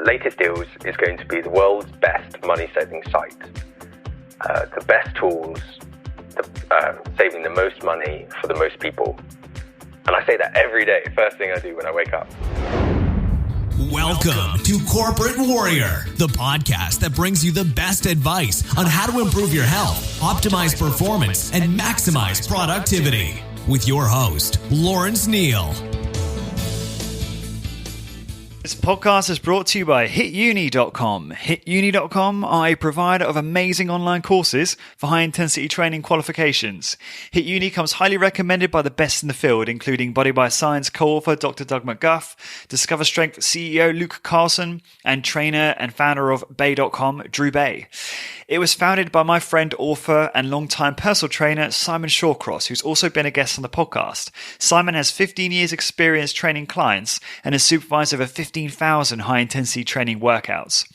Latest Deals is going to be the world's best money-saving site. The best tools, saving the most money for the most people. And I say that every day, first thing I do when I wake up. Welcome to Corporate Warrior, the podcast that brings you the best advice on how to improve your health, optimize performance, and maximize productivity. With your host, Lawrence Neal. This podcast is brought to you by HitUni.com. HitUni.com are a provider of amazing online courses for high-intensity training qualifications. HitUni comes highly recommended by the best in the field, including Body by Science co-author Dr. Doug McGuff, Discover Strength CEO Luke Carlson, and trainer and founder of Bay.com, Drew Bay. It was founded by my friend, author, and longtime personal trainer Simon Shawcross, who's also been a guest on the podcast. Simon has 15 years experience training clients and has supervised over 15,000 high-intensity training workouts.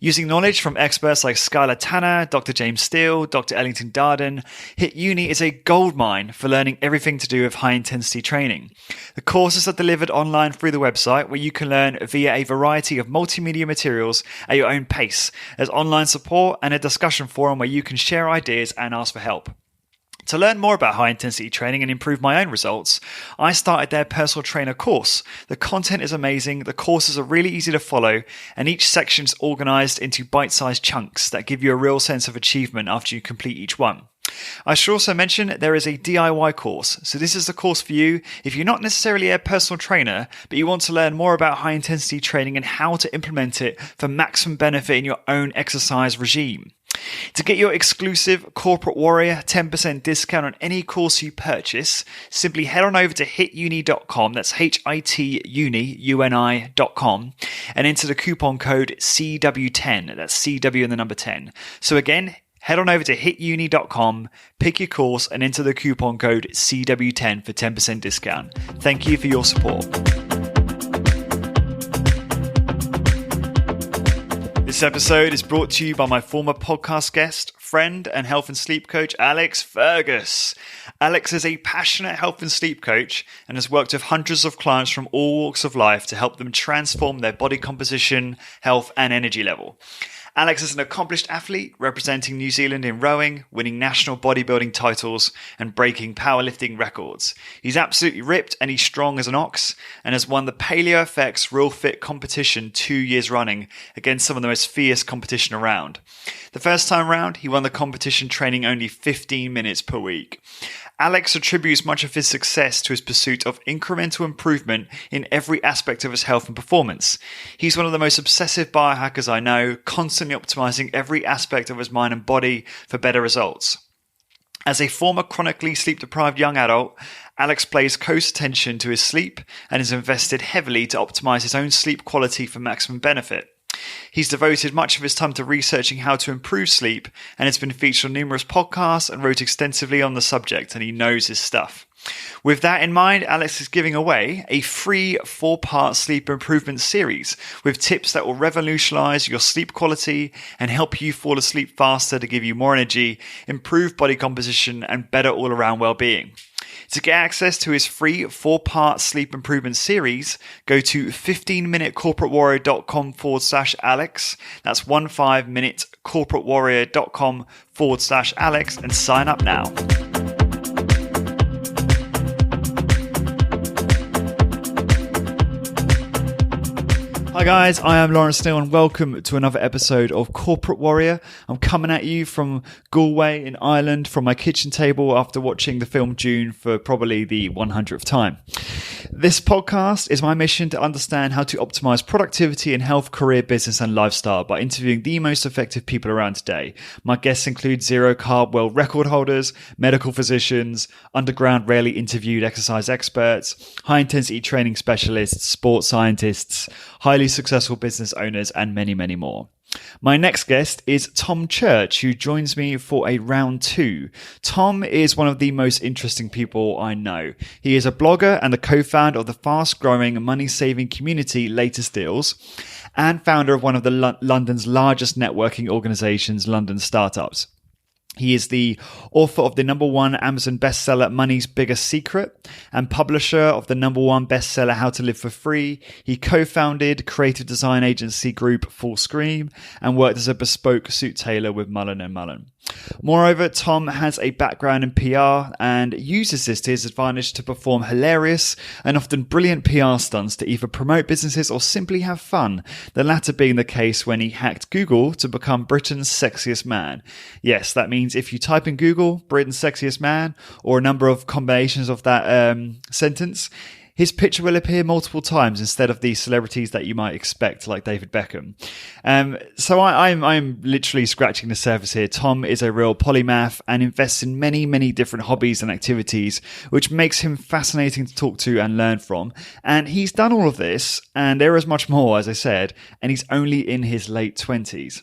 Using knowledge from experts like Skylar Tanner, Dr. James Steele, Dr. Ellington Darden, HitUni is a goldmine for learning everything to do with high-intensity training. The courses are delivered online through the website, where you can learn via a variety of multimedia materials at your own pace. There's online support and a discussion forum where you can share ideas and ask for help. To learn more about high-intensity training and improve my own results, I started their personal trainer course. The content is amazing, the courses are really easy to follow, and each section is organized into bite-sized chunks that give you a real sense of achievement after you complete each one. I should also mention there is a DIY course. So this is the course for you if you're not necessarily a personal trainer, but you want to learn more about high-intensity training and how to implement it for maximum benefit in your own exercise regime. To get your exclusive Corporate Warrior 10% discount on any course you purchase, simply head on over to hituni.com, that's HITUNI.com, and enter the coupon code CW10, that's CW and the number 10. So again, head on over to hituni.com, pick your course, and enter the coupon code CW10 for 10% discount. Thank you for your support. This episode is brought to you by my former podcast guest, friend, and health and sleep coach, Alex Fergus. Alex is a passionate health and sleep coach and has worked with hundreds of clients from all walks of life to help them transform their body composition, health, and energy level. Alex is an accomplished athlete representing New Zealand in rowing, winning national bodybuilding titles, and breaking powerlifting records. He's absolutely ripped and he's strong as an ox, and has won the Paleo FX Real Fit competition 2 years running against some of the most fierce competition around. The first time round, he won the competition training only 15 minutes per week. Alex attributes much of his success to his pursuit of incremental improvement in every aspect of his health and performance. He's one of the most obsessive biohackers I know, constantly optimizing every aspect of his mind and body for better results. As a former chronically sleep-deprived young adult, Alex pays close attention to his sleep and has invested heavily to optimize his own sleep quality for maximum benefit. He's devoted much of his time to researching how to improve sleep and has been featured on numerous podcasts and wrote extensively on the subject, and he knows his stuff. With that in mind, Alex is giving away a free 4-part sleep improvement series with tips that will revolutionize your sleep quality and help you fall asleep faster to give you more energy, improve body composition, and better all-around well-being. To get access to his free 4-part sleep improvement series, go to 15minutecorporatewarrior.com/Alex. That's 15minutecorporatewarrior.com/Alex and sign up now. Hi guys, I am Lawrence Neal and welcome to another episode of Corporate Warrior. I'm coming at you from Galway in Ireland from my kitchen table after watching the film Dune for probably the 100th time. This podcast is my mission to understand how to optimize productivity in health, career, business, and lifestyle by interviewing the most effective people around today. My guests include zero carb world record holders, medical physicians, underground rarely interviewed exercise experts, high intensity training specialists, sports scientists, highly successful business owners, and many, many more. My next guest is Tom Church, who joins me for a round two. Tom is one of the most interesting people I know. He is a blogger and the co-founder of the fast-growing money-saving community Latest Deals, and founder of one of the London's largest networking organizations, London Startups. He is the author of the #1 Amazon bestseller, Money's Biggest Secret, and publisher of the #1 bestseller, How to Live for Free. He co-founded creative design agency group Full Scream and worked as a bespoke suit tailor with Mullen & Mullen. Moreover, Tom has a background in PR and uses this to his advantage to perform hilarious and often brilliant PR stunts to either promote businesses or simply have fun, the latter being the case when he hacked Google to become Britain's sexiest man. Yes, that means if you type in Google, Britain's sexiest man, or a number of combinations of that sentence, his picture will appear multiple times instead of the celebrities that you might expect, like David Beckham. So I'm literally scratching the surface here. Tom is a real polymath and invests in many, many different hobbies and activities, which makes him fascinating to talk to and learn from. And he's done all of this, and there is much more, as I said, and he's only in his late 20s.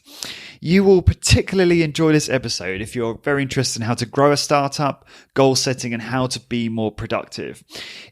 You will particularly enjoy this episode if you're very interested in how to grow a startup, goal setting, and how to be more productive.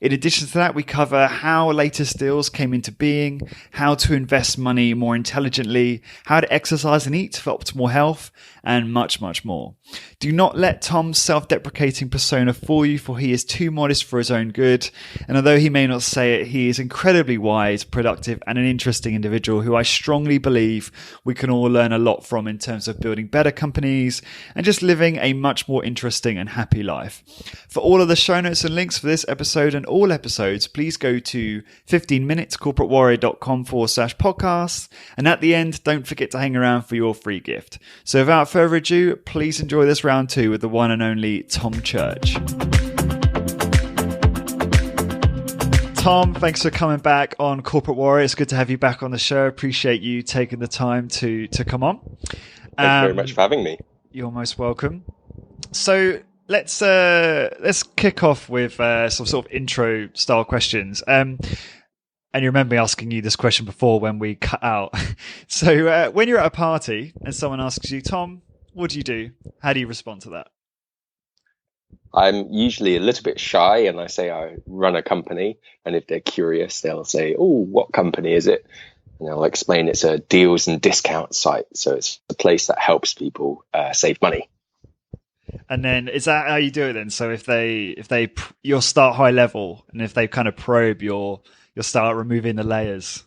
In addition to that, we cover how latest deals came into being, how to invest money more intelligently, how to exercise and eat for optimal health, and much, much more. Do not let Tom's self-deprecating persona fool you, for he is too modest for his own good. And although he may not say it, he is incredibly wise, productive, and an interesting individual who I strongly believe we can all learn a lot from in terms of building better companies and just living a much more interesting and happy life. For all of the show notes and links for this episode and all episodes, please go to 15minutescorporatewarrior.com/podcast. And at the end, don't forget to hang around for your free gift. So without further ado, please enjoy this round 2 with the one and only Tom Church. Tom, thanks for coming back on Corporate Warrior. It's good to have you back on the show. Appreciate you taking the time to come on. Thank you very much for having me. You're most welcome. So let's kick off with some sort of intro style questions. And you remember me asking you this question before when we cut out. So when you're at a party and someone asks you, Tom, what do you do? How do you respond to that? I'm usually a little bit shy and I say I run a company. And if they're curious, they'll say, oh, what company is it? And I'll explain it's a deals and discount site. So it's a place that helps people save money. And then is that how you do it then? So if you'll start high level, and if they kind of probe, you'll start removing the layers.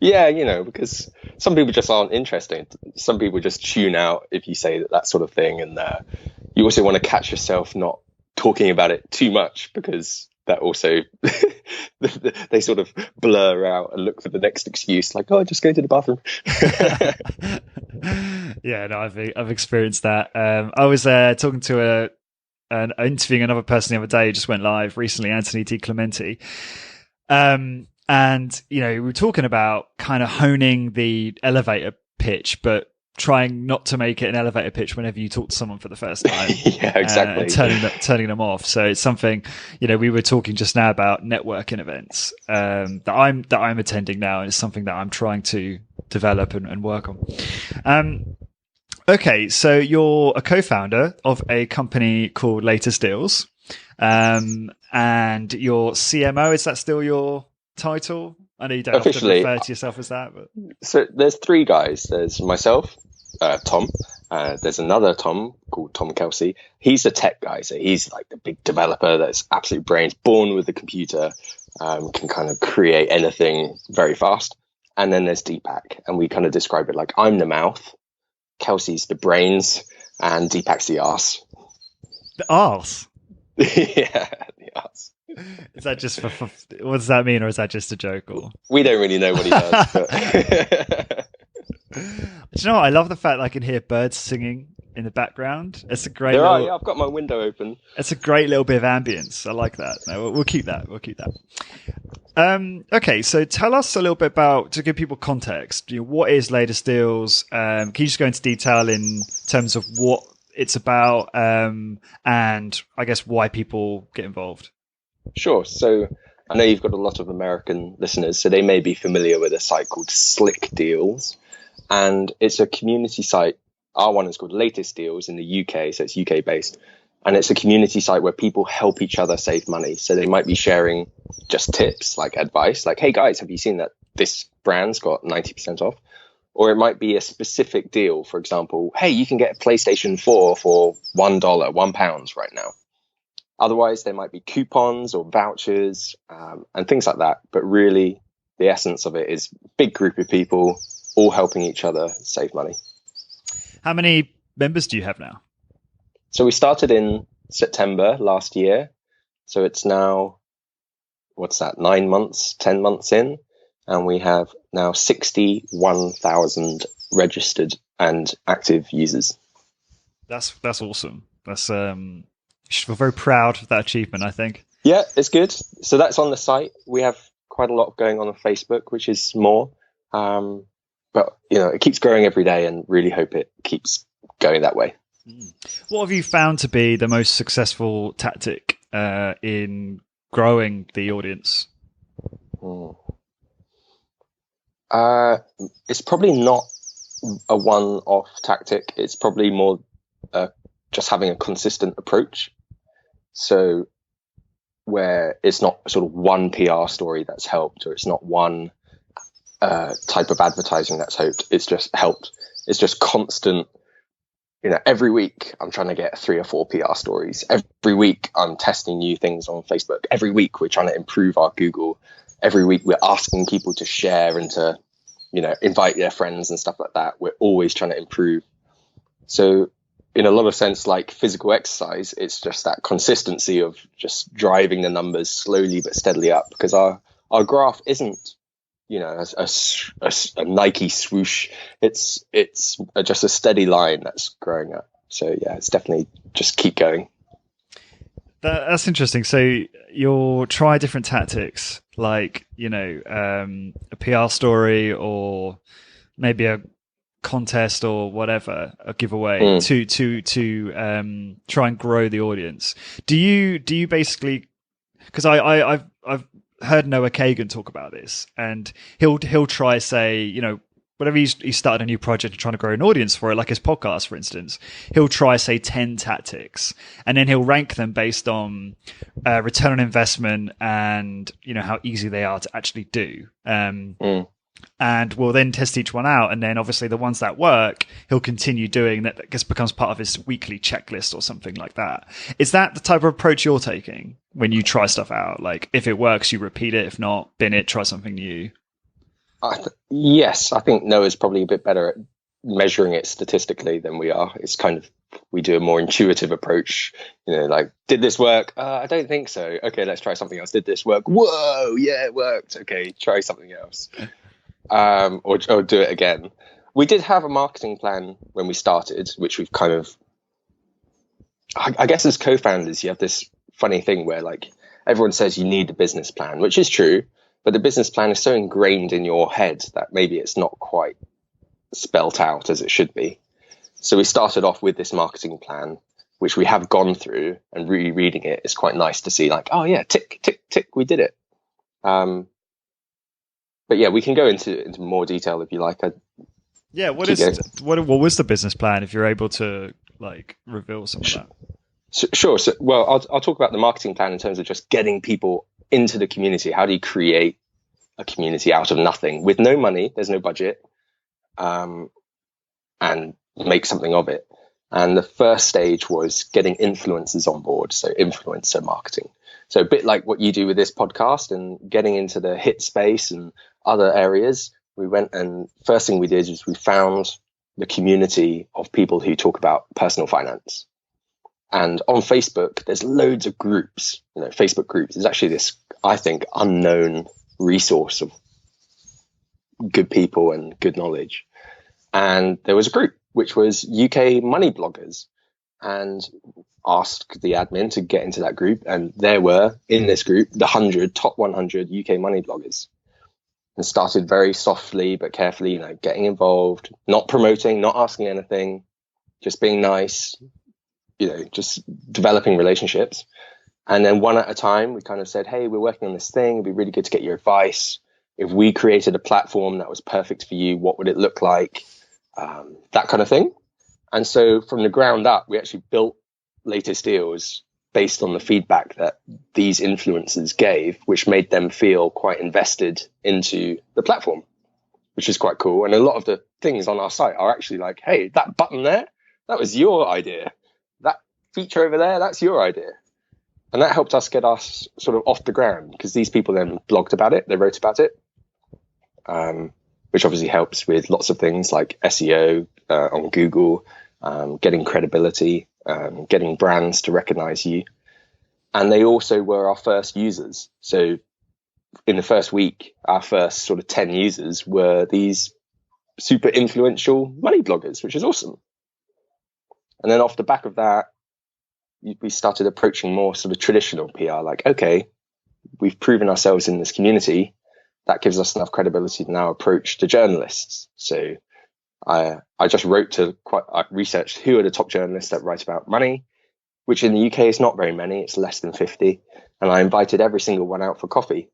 Yeah, because some people just aren't interested. Some people just tune out if you say that sort of thing. And you also want to catch yourself not talking about it too much, because that also they sort of blur out and look for the next excuse, like, oh, just go to the bathroom. Yeah, no, I've experienced that. I was talking to interviewing another person the other day, just went live recently, Anthony Di Clementi. And, we were talking about kind of honing the elevator pitch, but trying not to make it an elevator pitch whenever you talk to someone for the first time. Yeah, exactly. Turning them off. So it's something, we were talking just now about networking events that I'm attending now, and it's something that I'm trying to develop and work on. Okay, so you're a co-founder of a company called Latest Deals, and your CMO, is that still your title? I know you don't officially often refer to yourself as that, but so there's 3 guys. There's myself, Tom. There's another Tom called Tom Kelsey. He's a tech guy, so he's like the big developer that's absolute brains, born with the computer, can kind of create anything very fast. And then there's Deepak, and we kind of describe it like I'm the mouth, Kelsey's the brains, and Deepak's the arse. The arse? Yeah, the arse. Is that just for what does that mean, or is that just a joke? Or we don't really know what he does. But do you know what? I love the fact that I can hear birds singing in the background. It's a great. Yeah, I've got my window open. It's a great little bit of ambience. I like that. No, we'll keep that. Okay, so tell us a little bit about, to give people context, what is Latest Deals? Can you just go into detail in terms of what it's about, and I guess why people get involved? Sure. So I know you've got a lot of American listeners, so they may be familiar with a site called Slick Deals, and it's a community site. Our one is called Latest Deals in the UK, so it's UK based, and it's a community site where people help each other save money. So they might be sharing just tips, like advice, like, hey guys, have you seen that this brand's got 90% off? Or it might be a specific deal. For example, hey, you can get a PlayStation 4 for $1, £1 right now. Otherwise, there might be coupons or vouchers and things like that. But really, the essence of it is big group of people all helping each other save money. How many members do you have now? So we started in September last year. So it's now, 9 months, 10 months in. And we have now 61,000 registered and active users. That's awesome. That's you should feel very proud of that achievement, I think. Yeah, it's good. So that's on the site. We have quite a lot going on Facebook, which is more. But it keeps growing every day, and really hope it keeps going that way. What have you found to be the most successful tactic in growing the audience? It's probably not a one-off tactic. It's probably more just having a consistent approach. So where it's not sort of one PR story that's helped, or it's not one type of advertising that's helped. It's just constant. Every week I'm trying to get 3 or 4 PR stories. Every week I'm testing new things on Facebook. Every week we're trying to improve our Google. Every week we're asking people to share and to, invite their friends and stuff like that. We're always trying to improve. So in a lot of sense, like physical exercise, it's just that consistency of just driving the numbers slowly but steadily up, because our graph isn't, a Nike swoosh. It's just a steady line that's growing up. So yeah, it's definitely just keep going. That's interesting. So you'll try different tactics, like a PR story, or maybe a contest or whatever, a giveaway to try and grow the audience. Do you basically? Because I've heard Noah Kagan talk about this, and he'll try say, whenever he's started a new project and trying to grow an audience for it, like his podcast, for instance, he'll try say 10 tactics, and then he'll rank them based on return on investment and how easy they are to actually do. And we'll then test each one out, and then obviously the ones that work, he'll continue doing. That just becomes part of his weekly checklist or something like that. Is that the type of approach you're taking when you try stuff out? Like, if it works, you repeat it. If not, bin it, try something new. Yes, I think Noah's probably a bit better at measuring it statistically than we are. It's kind of, we do a more intuitive approach, like, did this work? I don't think so. Okay, let's try something else. Did this work? Whoa, yeah, it worked. Okay, try something else. Or do it again. We did have a marketing plan when we started, which we've kind of, I guess as co-founders, you have this funny thing where, like, everyone says you need a business plan, which is true, but the business plan is so ingrained in your head that maybe it's not quite spelt out as it should be. So we started off with this marketing plan, which we have gone through, and rereading it is quite nice to see, like, oh yeah, tick, tick, tick, we did it. But yeah, we can go into more detail if you like. What was the business plan, if you're able to reveal some of that? Sure. So, well, I'll talk about the marketing plan in terms of just getting people into the community. How do you create a community out of nothing with no money? There's no budget, and make something of it. And the first stage was getting influencers on board, so influencer marketing. So a bit like what you do with this podcast and getting into the hit space and other areas. We went, and first thing we did is we found the community of people who talk about personal finance. And on Facebook, there's loads of groups. Facebook groups is actually this, I think, unknown resource of good people and good knowledge. And there was a group which was UK money bloggers, and asked the admin to get into that group. And there were, in this group, the top 100 UK money bloggers. And started very softly but carefully, getting involved, not promoting, not asking anything, just being nice, just developing relationships. And then one at a time, we kind of said, hey, we're working on this thing. It'd be really good to get your advice. If we created a platform that was perfect for you, what would it look like? That kind of thing. And so from the ground up, we actually built Latest Deals based on the feedback that these influencers gave, which made them feel quite invested into the platform, which is quite cool. And a lot of the things on our site are actually like, hey, that button there, that was your idea. That feature over there, that's your idea. And that helped us get us sort of off the ground, because these people then blogged about it, they wrote about it, which obviously helps with lots of things like SEO on Google, getting credibility, getting brands to recognize you. And they also were our first users. So in the first week, our first sort of 10 users were these super influential money bloggers, which is awesome. And then off the back of that, we started approaching more sort of traditional PR, like, okay, we've proven ourselves in this community. That gives us enough credibility to now approach the journalists. So I just I researched who are the top journalists that write about money, which in the UK is not very many. It's less than 50. And I invited every single one out for coffee.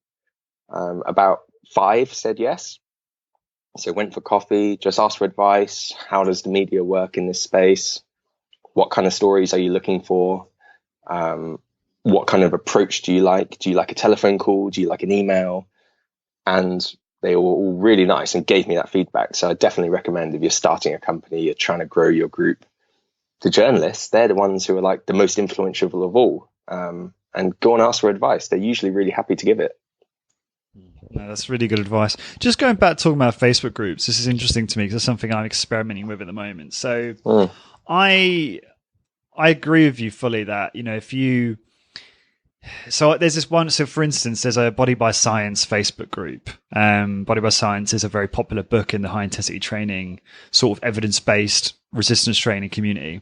About 5 said yes. So went for coffee, just asked for advice. How does the media work in this space? What kind of stories are you looking for? What kind of approach do you like? Do you like a telephone call? Do you like an email? And they were all really nice and gave me that feedback. So I definitely recommend, if you're starting a company, you're trying to grow your group, the journalists, they're the ones who are like the most influential of all. And go and ask for advice. They're usually really happy to give it. No, that's really good advice. Just going back talking about Facebook groups, this is interesting to me because it's something I'm experimenting with at the moment. So I agree with you fully that, if you, so there's this one, so for instance, there's a Body by Science Facebook group. Body by Science is a very popular book in the high intensity training, sort of evidence-based resistance training community.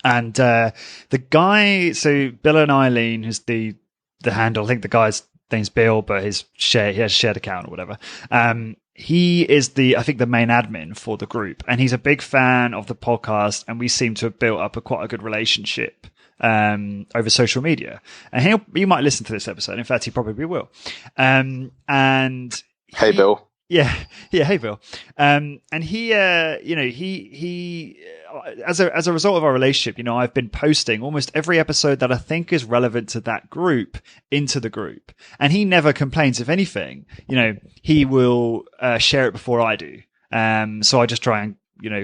And the guy, so Bill and Eileen, who's the handle, I think the guy's name's Bill, but he has a shared account or whatever. He is I think the main admin for the group, and he's a big fan of the podcast, and we seem to have built up quite a good relationship over social media. And he might listen to this episode. In fact, he probably will. And hey, Bill. Yeah. Hey, Bill. And he, as a result of our relationship, I've been posting almost every episode that I think is relevant to that group into the group. And he never complains. If anything, he will share it before I do. So I just try and,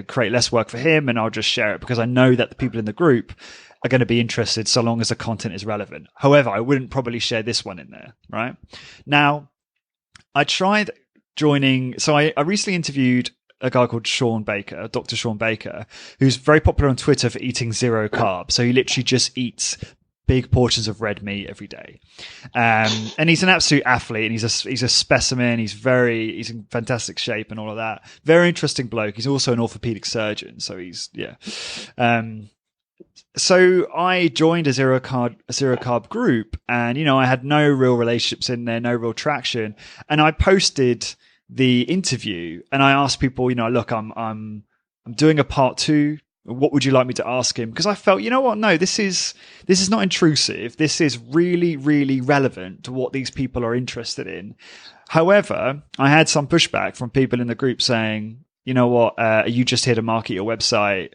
create less work for him, and I'll just share it because I know that the people in the group are going to be interested so long as the content is relevant. However, I wouldn't probably share this one in there, right? Now, I tried joining. So I recently interviewed a guy called Dr. Sean Baker, who's very popular on Twitter for eating 0 carbs. So he literally just eats big portions of red meat every day. And he's an absolute athlete, and he's a specimen. He's in fantastic shape and all of that. Very interesting bloke. He's also an orthopedic surgeon. So so I joined a zero carb group, and, I had no real relationships in there, no real traction. And I posted the interview, and I asked people, look, I'm doing a part 2. What would you like me to ask him? Because I felt, no, this is not intrusive. This is really, really relevant to what these people are interested in. However, I had some pushback from people in the group saying, are you just here to market your website?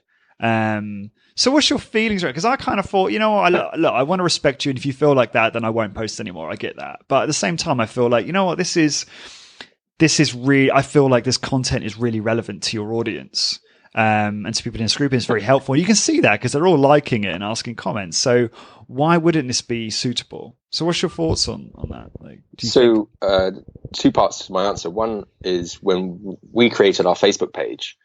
So what's your feelings? Because I kind of thought, look, I want to respect you. And if you feel like that, then I won't post anymore. I get that. But at the same time, I feel like, this is really, I feel like this content is really relevant to your audience. And to people in this group, it's very helpful. You can see that because they're all liking it and asking comments. So why wouldn't this be suitable? So what's your thoughts on that? Two parts to my answer. One is when we created our Facebook page,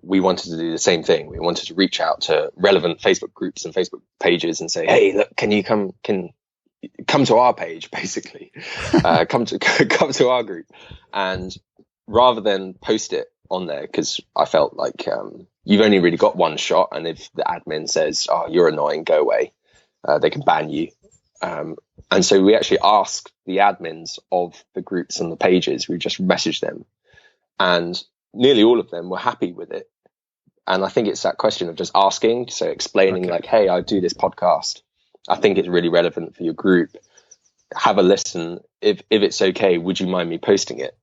we wanted to do the same thing. We wanted to reach out to relevant Facebook groups and Facebook pages and say, hey, look, can you come to our page, basically, come to our group. And rather than post it on there, because I felt like you've only really got one shot, and if the admin says, oh, you're annoying, go away, they can ban you. And so we actually asked the admins of the groups and the pages, we just messaged them, and nearly all of them were happy with it. And I think it's that question of just asking, so explaining like, hey, I do this podcast, I think it's really relevant for your group, have a listen, if it's okay, would you mind me posting it?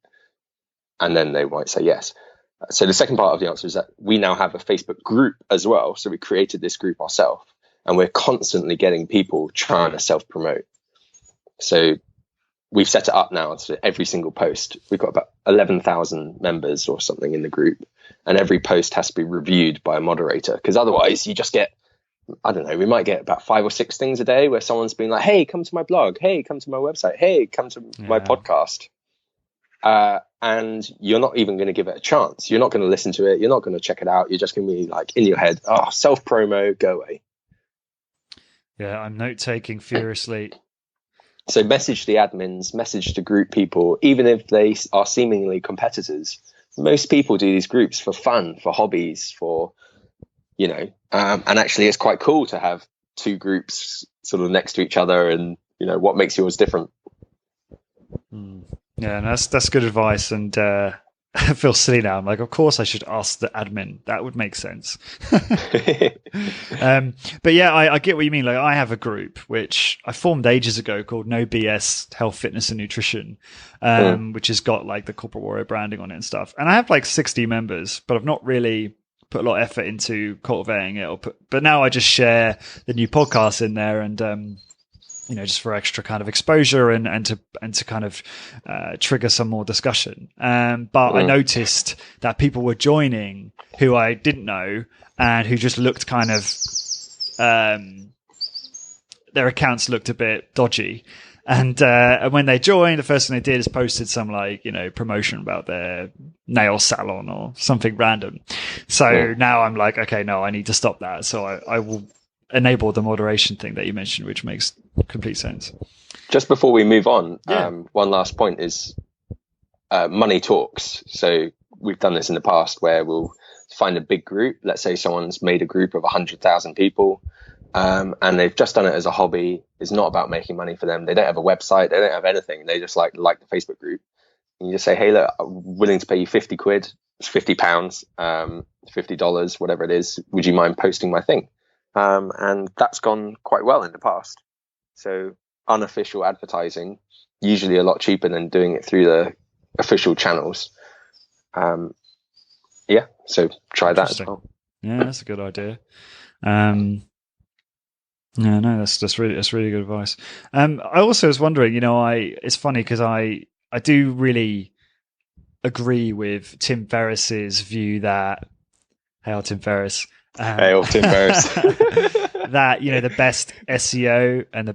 And then they might say yes. So the second part of the answer is that we now have a Facebook group as well. So we created this group ourselves, and we're constantly getting people trying to self-promote. So we've set it up now so every single post, we've got about 11,000 members or something in the group, and every post has to be reviewed by a moderator, because otherwise you just get, I don't know, we might get about 5 or 6 things a day where someone's been like, hey, come to my blog, hey, come to my website, hey, come to my podcast. And you're not even going to give it a chance. You're not going to listen to it. You're not going to check it out. You're just going to be like in your head, oh, self-promo, go away. Yeah, I'm note-taking furiously. So message the admins, message the group people, even if they are seemingly competitors. Most people do these groups for fun, for hobbies, for, you know, and actually it's quite cool to have 2 groups sort of next to each other, and, you know, what makes yours different. Yeah, and that's good advice. And I feel silly now. I'm like, of course I should ask the admin. That would make sense. But yeah, I get what you mean. Like, I have a group which I formed ages ago called No BS Health, Fitness and Nutrition, which has got like the Corporate Warrior branding on it and stuff. And I have like 60 members, but I've not really put a lot of effort into cultivating it. But now I just share the new podcast in there, and you know, just for extra kind of exposure and to kind of trigger some more discussion. But I noticed that people were joining who I didn't know and who just looked kind of, their accounts looked a bit dodgy. And when they joined, the first thing they did is posted some, like, you know, promotion about their nail salon or something random. So now I'm like, okay, no, I need to stop that. So I will enable the moderation thing that you mentioned, which makes complete sense. Just before we move on, one last point is money talks. So we've done this in the past where we'll find a big group. Let's say someone's made a group of 100,000 people, and they've just done it as a hobby. It's not about making money for them. They don't have a website. They don't have anything. They just like the Facebook group. And you just say, hey, look, I'm willing to pay you 50 quid, £50, $50, whatever it is. Would you mind posting my thing? And that's gone quite well in the past. So unofficial advertising, usually a lot cheaper than doing it through the official channels. So try that as well. Yeah, that's a good idea. No, that's really good advice. I also was wondering, you know, it's funny because I do really agree with Tim Ferriss's view that, hey, Tim Ferriss. Hail Tim Ferriss. That, you know, the best SEO and the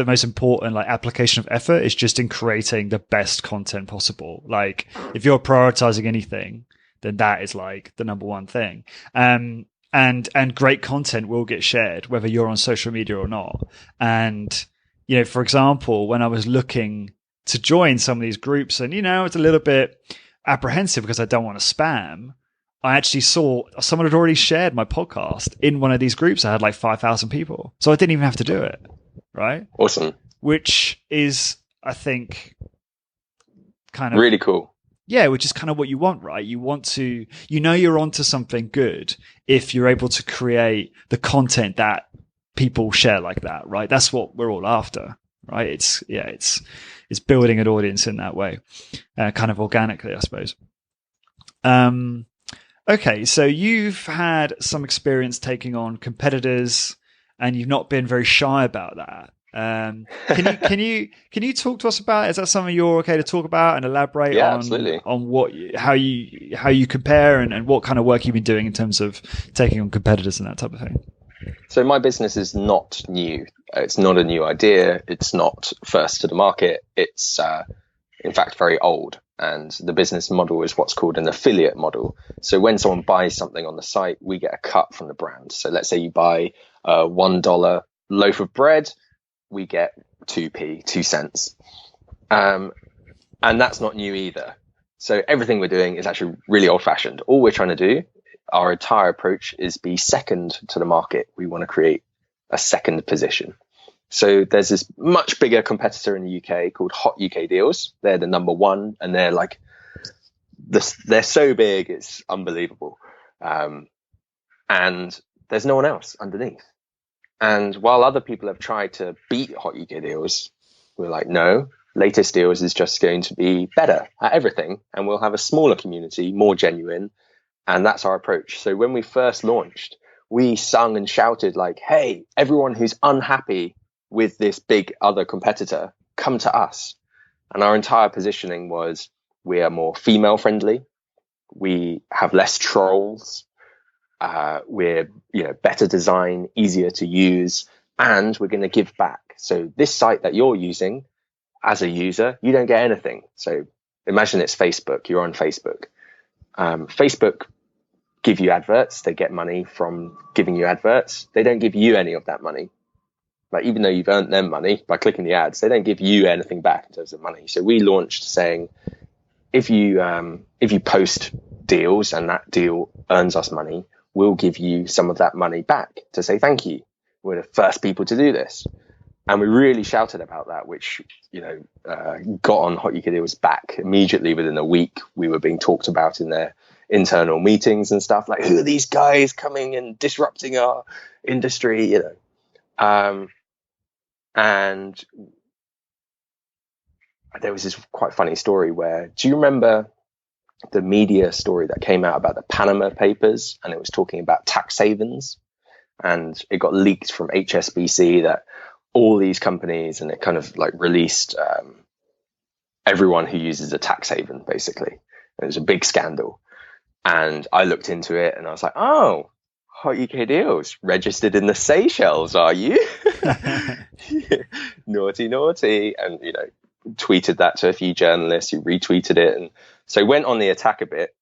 most important like application of effort is just in creating the best content possible. Like, if you're prioritizing anything, then that is like the number one thing. And great content will get shared whether you're on social media or not. And, you know, for example, when I was looking to join some of these groups, and, you know, it's a little bit apprehensive because I don't want to spam, I actually saw someone had already shared my podcast in one of these groups. I had like 5,000 people. So I didn't even have to do it. Right. Awesome. Which is, I think, kind of really cool. Yeah. Which is kind of what you want, right? You want to, you know, you're onto something good if you're able to create the content that people share like that, right? That's what we're all after, right? It's building an audience in that way, kind of organically, I suppose. Okay, so you've had some experience taking on competitors, and you've not been very shy about that. Can you talk to us about it? Is that something you're okay to talk about and elaborate on? Absolutely. On how you compare and what kind of work you've been doing in terms of taking on competitors and that type of thing? So my business is not new. It's not a new idea. It's not first to the market. It's in fact very old. And the business model is what's called an affiliate model. So when someone buys something on the site, we get a cut from the brand. So let's say you buy a $1 loaf of bread, we get 2 cents. And that's not new either. So everything we're doing is actually really old fashioned. All we're trying to do, our entire approach, is be second to the market. We want to create a second position. So there's this much bigger competitor in the UK called Hot UK Deals. They're the number one, and they're like, they're so big, it's unbelievable. And there's no one else underneath. And while other people have tried to beat Hot UK Deals, we're like, no, Latest Deals is just going to be better at everything, and we'll have a smaller community, more genuine. And that's our approach. So when we first launched, we sung and shouted like, hey, everyone who's unhappy with this big other competitor, come to us. And our entire positioning was, we are more female friendly. We have less trolls. We're, better design, easier to use, and we're going to give back. So this site that you're using as a user, you don't get anything. So imagine it's Facebook. You're on Facebook. Facebook give you adverts. They get money from giving you adverts. They don't give you any of that money. Like, even though you've earned them money by clicking the ads, they don't give you anything back in terms of money. So we launched saying, if you post deals and that deal earns us money, we'll give you some of that money back to say thank you. We're the first people to do this. And we really shouted about that, which, got on Hot UK Deals back immediately. Within a week, we were being talked about in their internal meetings and stuff, like, who are these guys coming and disrupting our industry, and there was this quite funny story where, do you remember the media story that came out about the Panama Papers? And it was talking about tax havens, and it got leaked from HSBC that all these companies, and it kind of like released everyone who uses a tax haven, basically. It was a big scandal. And I looked into it and I was like, oh, Hot UK Deals, registered in the Seychelles, are you? Naughty, naughty. And, tweeted that to a few journalists who retweeted it. And so went on the attack a bit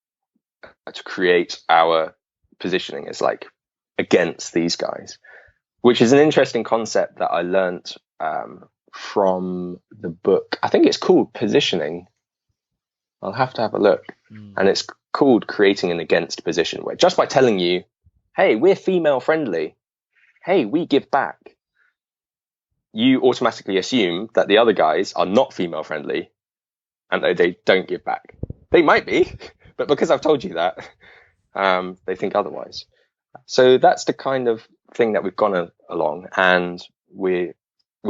to create our positioning as like against these guys, which is an interesting concept that I learned from the book. I think it's called Positioning. I'll have to have a look. And it's called Creating an Against Position, where just by telling you, hey, we're female friendly, hey, we give back, you automatically assume that the other guys are not female friendly and they don't give back. They might be, but because I've told you that, they think otherwise. So that's the kind of thing that we've gone along, and we'll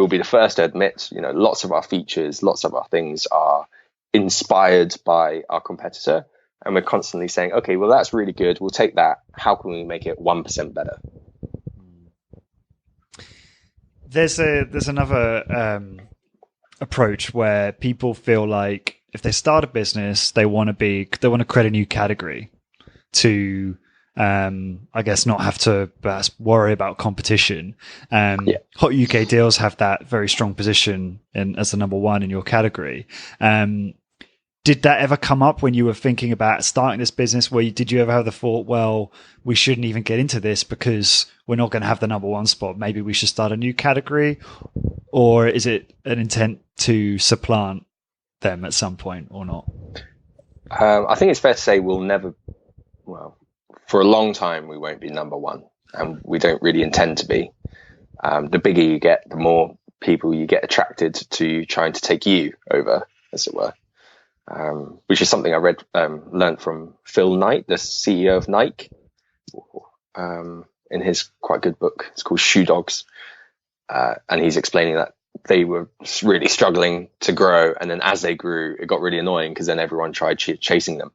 be the first to admit, lots of our features, lots of our things are inspired by our competitor, and we're constantly saying, okay, well, that's really good, we'll take that, how can we make it 1% better? There's another approach where people feel like if they start a business, they want to create a new category to I guess not have to worry about competition. Hot UK Deals have that very strong position as the number one in your category. Did that ever come up when you were thinking about starting this business? Did you ever have the thought, well, we shouldn't even get into this because we're not going to have the number one spot, maybe we should start a new category? Or is it an intent to supplant them at some point or not? I think it's fair to say for a long time, we won't be number one, and we don't really intend to be. The bigger you get, the more people you get attracted to trying to take you over, as it were. Which is something I learned from Phil Knight, the CEO of Nike, in his quite good book. It's called Shoe Dogs. And he's explaining that they were really struggling to grow. And then as they grew, it got really annoying because then everyone tried chasing them.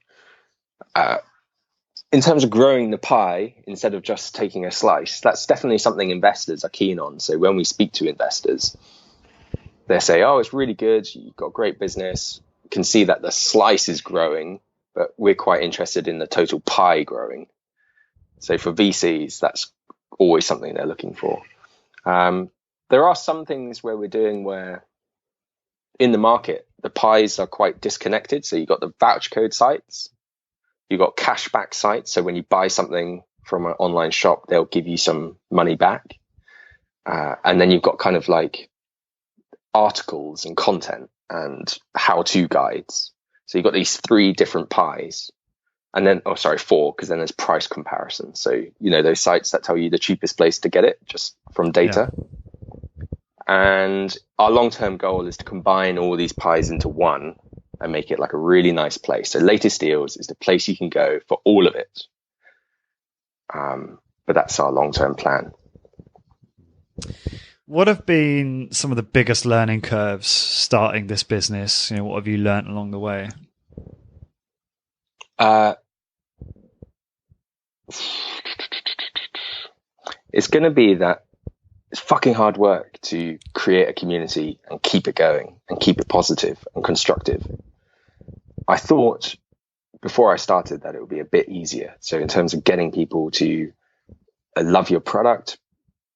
In terms of growing the pie, instead of just taking a slice, that's definitely something investors are keen on. So when we speak to investors, they say, oh, it's really good, you've got great business, can see that the slice is growing, but we're quite interested in the total pie growing. So for VCs, that's always something they're looking for. There are some things where we're doing where in the market, the pies are quite disconnected. So you've got the voucher code sites, you've got cashback sites. So when you buy something from an online shop, they'll give you some money back. And then you've got kind of like articles and content and how-to guides. So you've got these three different pies. And then, four, because then there's price comparison. So, those sites that tell you the cheapest place to get it just from data. Yeah. And our long-term goal is to combine all these pies into one and make it like a really nice place. So Latest Deals is the place you can go for all of it. But that's our long-term plan. What have been some of the biggest learning curves starting this business? What have you learned along the way? It's going to be that it's fucking hard work to create a community and keep it going and keep it positive and constructive. I thought before I started that it would be a bit easier. So in terms of getting people to love your product,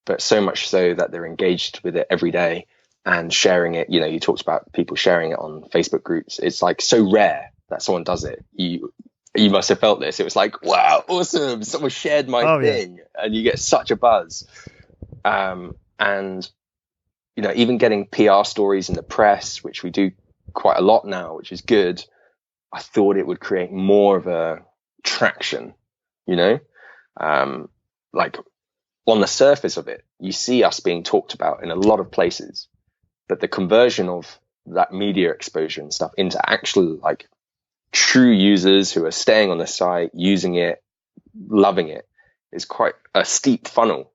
but so much so that they're engaged with it every day and sharing it. You know, you talked about people sharing it on Facebook groups. It's like so rare that someone does it. You must have felt this. It was like, wow, awesome. Someone shared my thing. Yeah. And you get such a buzz. And, you know, even getting PR stories in the press, which we do quite a lot now, which is good. I thought it would create more of a traction, you know, like on the surface of it, you see us being talked about in a lot of places, but the conversion of that media exposure and stuff into actual like true users who are staying on the site, using it, loving it, is quite a steep funnel.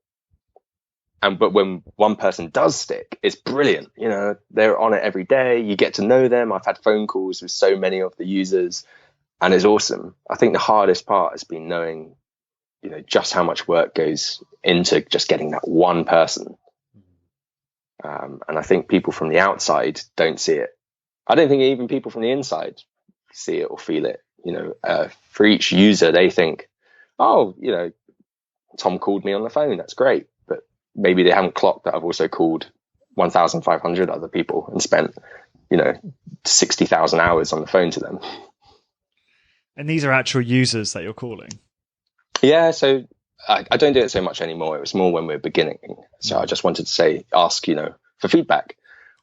But when one person does stick, it's brilliant. You know, they're on it every day. You get to know them. I've had phone calls with so many of the users, and it's awesome. I think the hardest part has been knowing, you know, just how much work goes into just getting that one person. And I think people from the outside don't see it. I don't think even people from the inside see it or feel it. You know, for each user, they think, oh, you know, Tom called me on the phone. That's great. But maybe they haven't clocked that I've also called 1,500 other people and spent, you know, 60,000 hours on the phone to them. And these are actual users that you're calling? Yeah, so I don't do it so much anymore. It was more when we were beginning. So I just wanted to ask, you know, for feedback.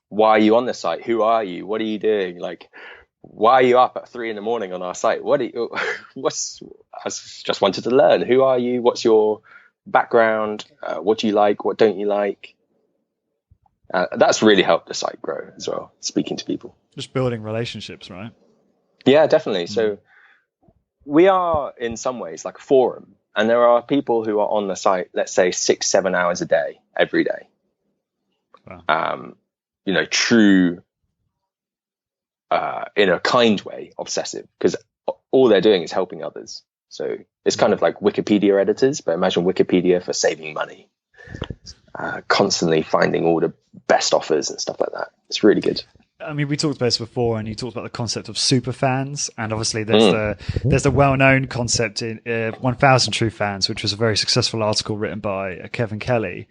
Why are you on the site? Who are you? What are you doing? Like, why are you up at 3 a.m. on our site? I just wanted to learn. Who are you? What's your background? What do you like? What don't you like? That's really helped the site grow as well, speaking to people. Just building relationships, right? Yeah, definitely. So we are in some ways like a forum, and there are people who are on the site, let's say 6-7 hours a day, every day. Wow. You know, true, in a kind way, obsessive, because all they're doing is helping others. So it's kind of like Wikipedia editors, but imagine Wikipedia for saving money, constantly finding all the best offers and stuff like that. It's really good. I mean, we talked about this before, and you talked about the concept of super fans, and obviously there's the well-known concept in 1,000 True Fans, which was a very successful article written by Kevin Kelly,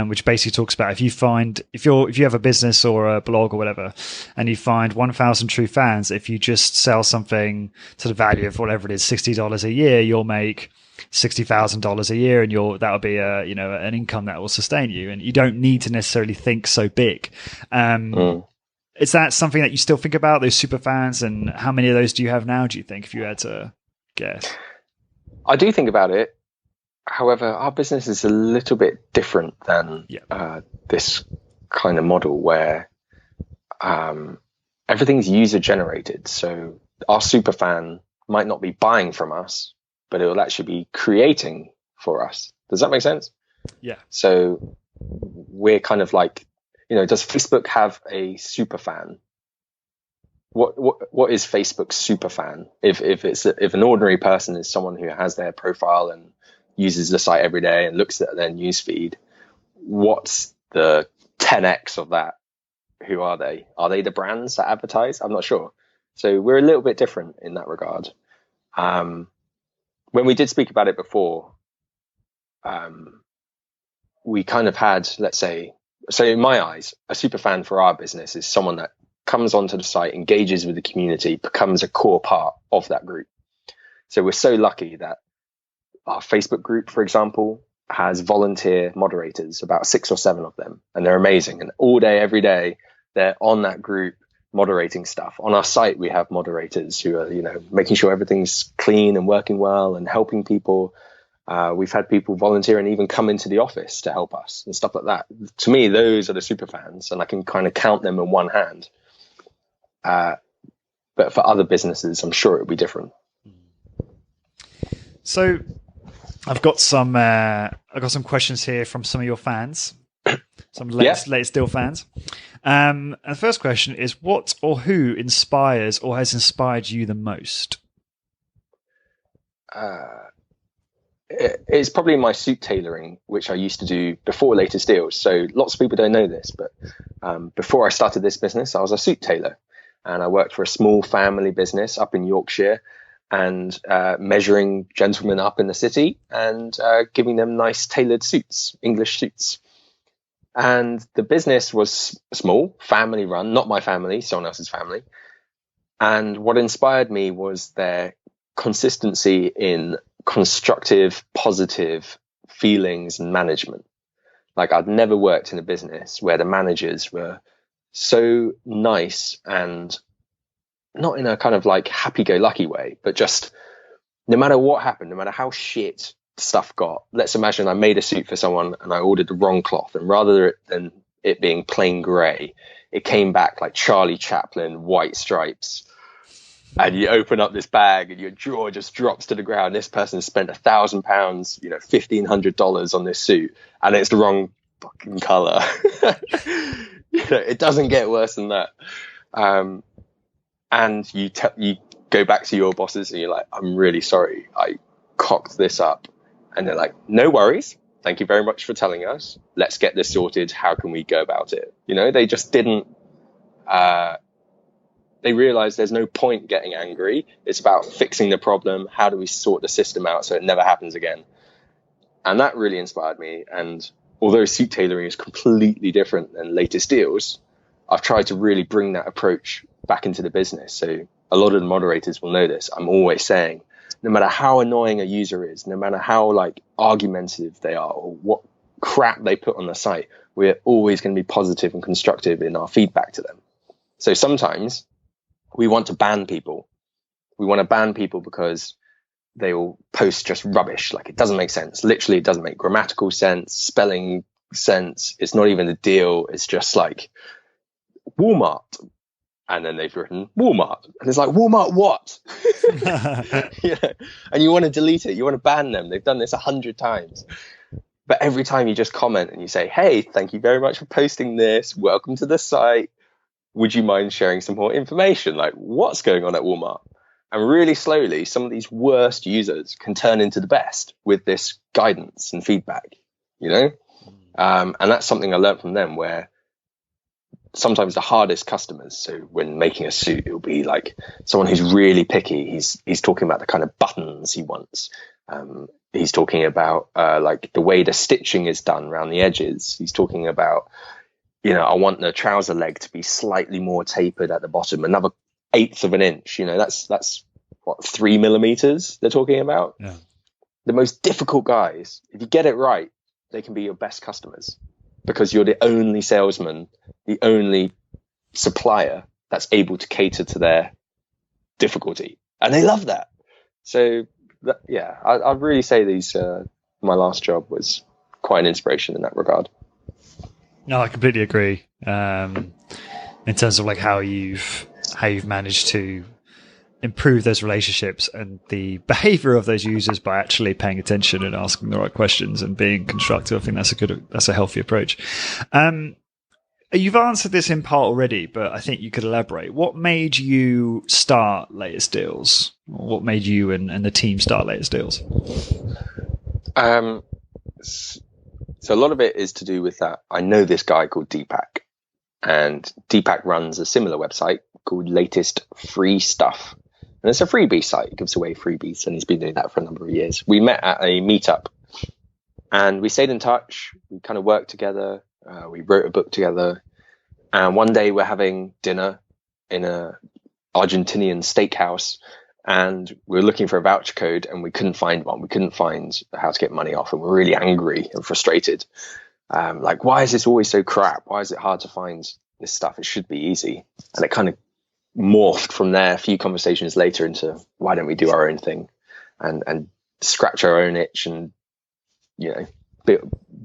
which basically talks about if you have a business or a blog or whatever, and you find 1,000 true fans, if you just sell something to the value of whatever it is, $60 a year, you'll make $60,000 a year, and that'll be an income that will sustain you, and you don't need to necessarily think so big. Is that something that you still think about, those super fans, and how many of those do you have now, do you think, if you had to guess? I do think about it. However, our business is a little bit different than this kind of model where everything's user generated. So our super fan might not be buying from us, but it will actually be creating for us. Does that make sense? Yeah. So we're kind of like, you know, does Facebook have a super fan? What is Facebook's super fan? If an ordinary person is someone who has their profile and uses the site every day and looks at their newsfeed, what's the 10x of that? Who are they? Are they the brands that advertise? I'm not sure. So we're a little bit different in that regard. When we did speak about it before, we kind of had, let's say, so in my eyes, a super fan for our business is someone that comes onto the site, engages with the community, becomes a core part of that group. So we're so lucky that our Facebook group, for example, has volunteer moderators, about 6 or 7 of them, and they're amazing. And all day, every day, they're on that group moderating stuff. On our site, we have moderators who are, you know, making sure everything's clean and working well and helping people. We've had people volunteer and even come into the office to help us and stuff like that. To me, those are the super fans, and I can kind of count them in one hand. But for other businesses, I'm sure it would be different. So I've got some questions here from some of your fans, some latest deal fans. And the first question is, what or who inspires or has inspired you the most? it's probably my suit tailoring, which I used to do before Latest Deals. So lots of people don't know this, but before I started this business, I was a suit tailor, and I worked for a small family business up in Yorkshire, and measuring gentlemen up in the city and giving them nice tailored suits, English suits. And the business was small, family run, not my family, someone else's family. And what inspired me was their consistency in constructive, positive feelings and management. Like, I'd never worked in a business where the managers were so nice, and not in a kind of like happy-go-lucky way, but just no matter what happened, no matter how shit stuff got. Let's imagine I made a suit for someone and I ordered the wrong cloth, and rather than it being plain grey, it came back like Charlie Chaplin, white stripes. And you open up this bag and your jaw just drops to the ground. This person spent £1,000, $1,500 on this suit, and it's the wrong fucking color. It doesn't get worse than that. And you go back to your bosses and you're like, I'm really sorry, I cocked this up. And they're like, no worries. Thank you very much for telling us. Let's get this sorted. How can we go about it? They just didn't, they realized there's no point getting angry. It's about fixing the problem. How do we sort the system out so it never happens again? And that really inspired me. And although suit tailoring is completely different than Latest Deals, I've tried to really bring that approach back into the business. So a lot of the moderators will know this. I'm always saying, no matter how annoying a user is, no matter how like argumentative they are or what crap they put on the site, we're always going to be positive and constructive in our feedback to them. So sometimes we want to ban people. We want to ban people because they will post just rubbish. Like, it doesn't make sense. Literally, it doesn't make grammatical sense, spelling sense. It's not even a deal. It's just like Walmart. And then they've written Walmart. And it's like, Walmart what? And you want to delete it. You want to ban them. They've done this 100 times. But every time you just comment and you say, hey, thank you very much for posting this. Welcome to the site. Would you mind sharing some more information? Like, what's going on at Walmart? And really slowly, some of these worst users can turn into the best with this guidance and feedback, And that's something I learned from them, where sometimes the hardest customers, so when making a suit, it'll be like someone who's really picky. He's talking about the kind of buttons he wants. He's talking about like the way the stitching is done around the edges. He's talking about, I want the trouser leg to be slightly more tapered at the bottom, another 1/8 of an inch. That's what, 3 millimeters they're talking about. Yeah. The most difficult guys, if you get it right, they can be your best customers, because you're the only salesman, the only supplier that's able to cater to their difficulty. And they love that. So, I'd really say my last job was quite an inspiration in that regard. No, I completely agree. In terms of like how you've managed to improve those relationships and the behavior of those users by actually paying attention and asking the right questions and being constructive. I think that's a healthy approach. You've answered this in part already, but I think you could elaborate. What made you start Latest Deals? Or what made you and the team start Latest Deals? So a lot of it is to do with that. I know this guy called Deepak, and Deepak runs a similar website called Latest Free Stuff. And it's a freebie site. It gives away freebies, and he's been doing that for a number of years. We met at a meetup, and we stayed in touch. We kind of worked together. We wrote a book together. And one day we're having dinner in a Argentinian steakhouse, and we were looking for a voucher code, and we couldn't find one. We couldn't find how to get money off, and we're really angry and frustrated. Like, why is this always so crap? Why is it hard to find this stuff? It should be easy. And it kind of morphed from there, a few conversations later, into why don't we do our own thing and scratch our own itch and,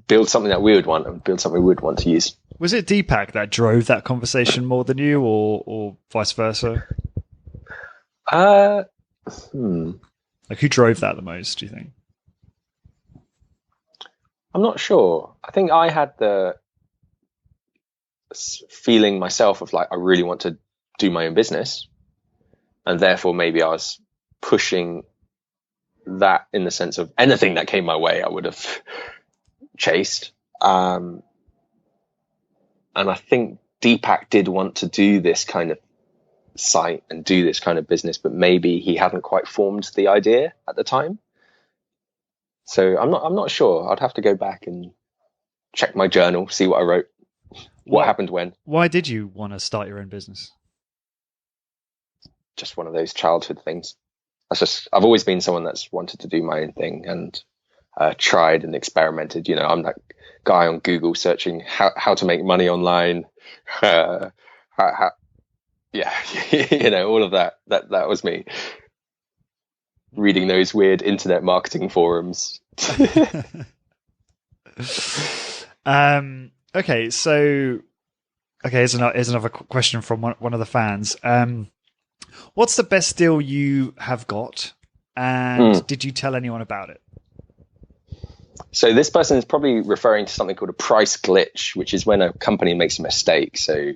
build something that we would want and build something we would want to use. Was it Deepak that drove that conversation more than you, or vice versa? Like, who drove that the most, do you think? I'm not sure. I think I had the feeling myself of like, I really want to do my own business. And therefore maybe I was pushing that in the sense of anything that came my way, I would have chased. And I think Deepak did want to do this kind of site and do this kind of business, but maybe he hadn't quite formed the idea at the time. So I'm not sure. I'd have to go back and check my journal, see what I wrote, what happened when. Why did you want to start your own business? Just one of those childhood things. I've always been someone that's wanted to do my own thing and tried and experimented. I'm that guy on Google searching how to make money online. All of that. That was me. Reading those weird internet marketing forums. Here's another question from one of the fans. What's the best deal you have got, and did you tell anyone about it? So this person is probably referring to something called a price glitch, which is when a company makes a mistake. So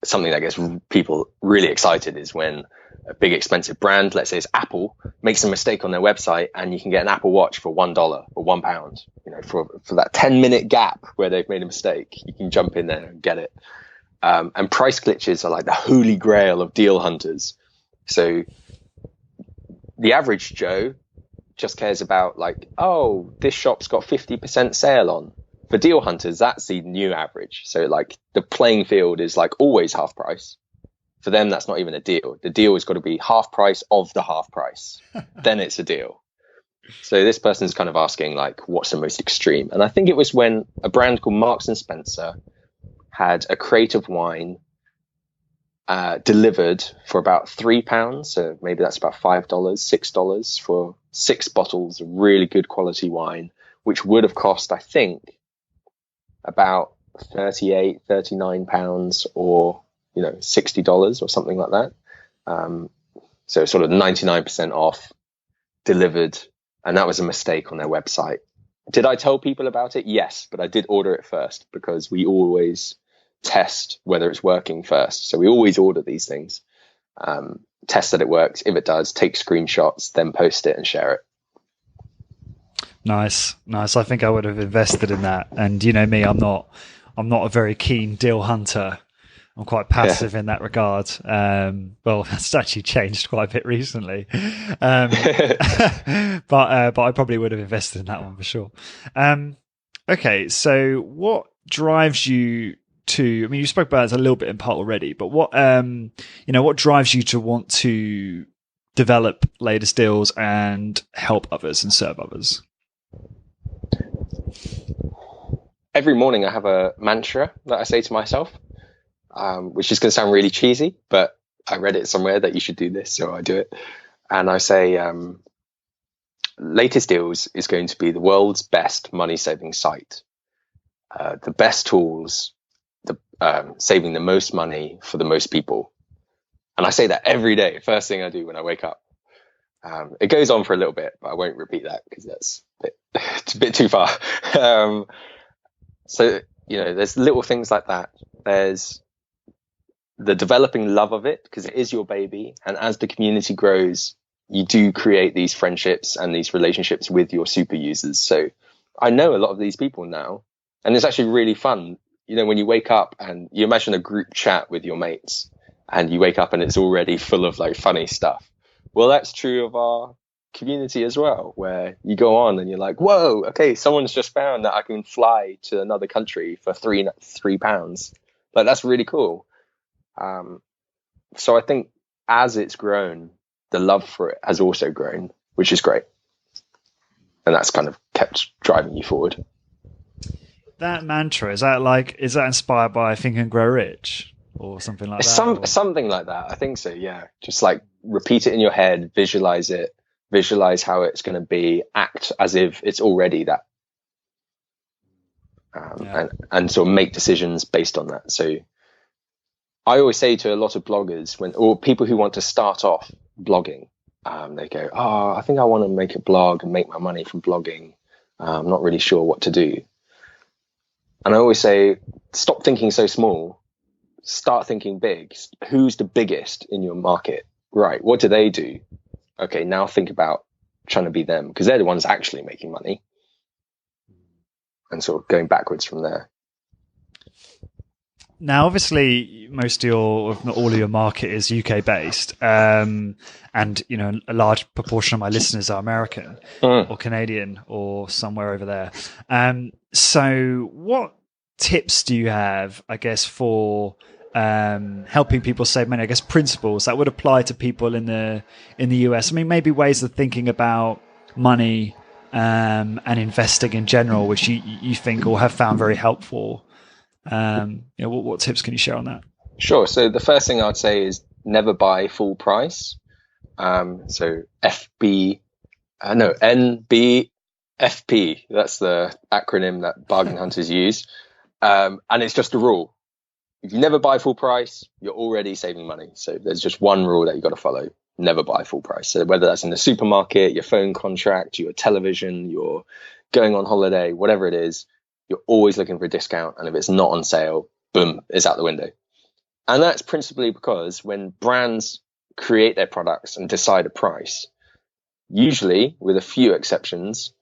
something that gets people really excited is when a big expensive brand, let's say it's Apple, makes a mistake on their website, and you can get an Apple Watch for $1 or £1. For that 10-minute gap where they've made a mistake, you can jump in there and get it. And price glitches are like the holy grail of deal hunters. So the average Joe just cares about like, oh, this shop's got 50% sale on. For deal hunters, that's the new average. So like the playing field is like always half price. For them, that's not even a deal. The deal has got to be half price of the half price. Then it's a deal. So this person's kind of asking like, what's the most extreme? And I think it was when a brand called Marks and Spencer had a crate of wine delivered for about £3. So maybe that's about $5, $6 for 6 bottles of really good quality wine, which would have cost, I think, about £39 or $60 or something like that. So sort of 99% off, delivered, and that was a mistake on their website. Did I tell people about it? Yes, but I did order it first because we always test whether it's working first. So we always order these things, test that it works. If it does, take screenshots, then post it and share it. Nice. I think I would have invested in that. And you know me, I'm not a very keen deal hunter. I'm quite passive in that regard. Well, that's actually changed quite a bit recently. But I probably would have invested in that one for sure. Okay, so what drives you to? I mean, you spoke about it a little bit in part already, but what drives you to want to develop latest deals and help others and serve others? Every morning I have a mantra that I say to myself, which is going to sound really cheesy, but I read it somewhere that you should do this, so I do it. And I say, latest deals is going to be the world's best money-saving site. The best tools, saving the most money for the most people. And I say that every day, first thing I do when I wake up. It goes on for a little bit, but I won't repeat that because it's a bit too far. So, there's little things like that. There's the developing love of it because it is your baby. And as the community grows, you do create these friendships and these relationships with your super users. So I know a lot of these people now, and it's actually really fun. When you wake up and you imagine a group chat with your mates and you wake up and it's already full of like funny stuff. Well, that's true of our community as well, where you go on and you're like, whoa, okay, someone's just found that I can fly to another country for £3. Like, that's really cool. So I think as it's grown, the love for it has also grown, which is great. And that's kind of kept driving you forward. That mantra, is that inspired by Think and Grow Rich or something like that? Something like that. I think so. Yeah. Just like repeat it in your head, visualize it, visualize how it's going to be, act as if it's already that. And sort of make decisions based on that. So I always say to a lot of bloggers or people who want to start off blogging, they go, I think I want to make a blog and make my money from blogging. I'm not really sure what to do. And I always say, stop thinking so small, start thinking big. Who's the biggest in your market? Right. What do they do? Okay. Now think about trying to be them, because they're the ones actually making money, and sort of going backwards from there. Now, obviously, most of your, if not all of your market is UK based, and a large proportion of my listeners are American or Canadian or somewhere over there. So, what tips do you have, I guess, for helping people save money? I guess principles that would apply to people in the US. I mean, maybe ways of thinking about money and investing in general, which you think or have found very helpful. What tips can you share on that? Sure. So the first thing I'd say is never buy full price. So NBFP, that's the acronym that bargain hunters use. And it's just a rule. If you never buy full price, you're already saving money. So there's just one rule that you got to follow. Never buy full price. So whether that's in the supermarket, your phone contract, your television, you're going on holiday, whatever it is, you're always looking for a discount. And if it's not on sale, boom, it's out the window. And that's principally because when brands create their products and decide a price, usually, with a few exceptions,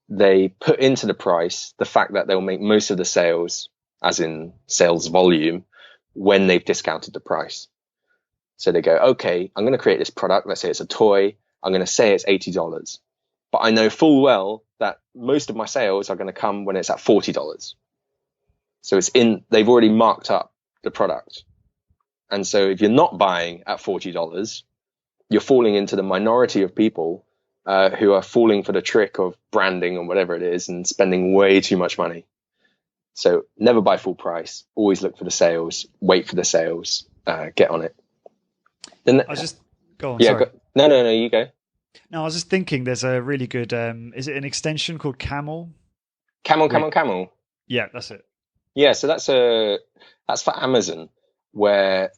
they put into the price the fact that they'll make most of the sales, as in sales volume, when they've discounted the price. So they go, okay, I'm going to create this product. Let's say it's a toy. I'm going to say it's $80. But I know full well that most of my sales are going to come when it's at $40. So they've already marked up the product. And so if you're not buying at $40, you're falling into the minority of people who are falling for the trick of branding or whatever it is and spending way too much money. So never buy full price. Always look for the sales. Wait for the sales. Get on it. Then I was just go on. Yeah, sorry. No, you go. No, I was just thinking. There's a really good. Is it an extension called Camel? Camel. Yeah, that's it. Yeah, so that's for Amazon, where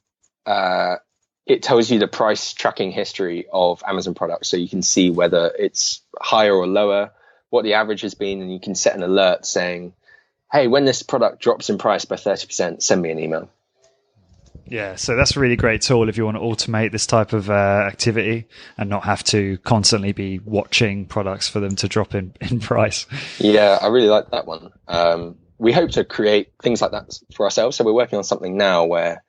it tells you the price tracking history of Amazon products, so you can see whether it's higher or lower, what the average has been, and you can set an alert saying, hey, when this product drops in price by 30%, send me an email. Yeah, so that's a really great tool if you want to automate this type of activity and not have to constantly be watching products for them to drop in price. Yeah, I really like that one. We hope to create things like that for ourselves. So we're working on something now where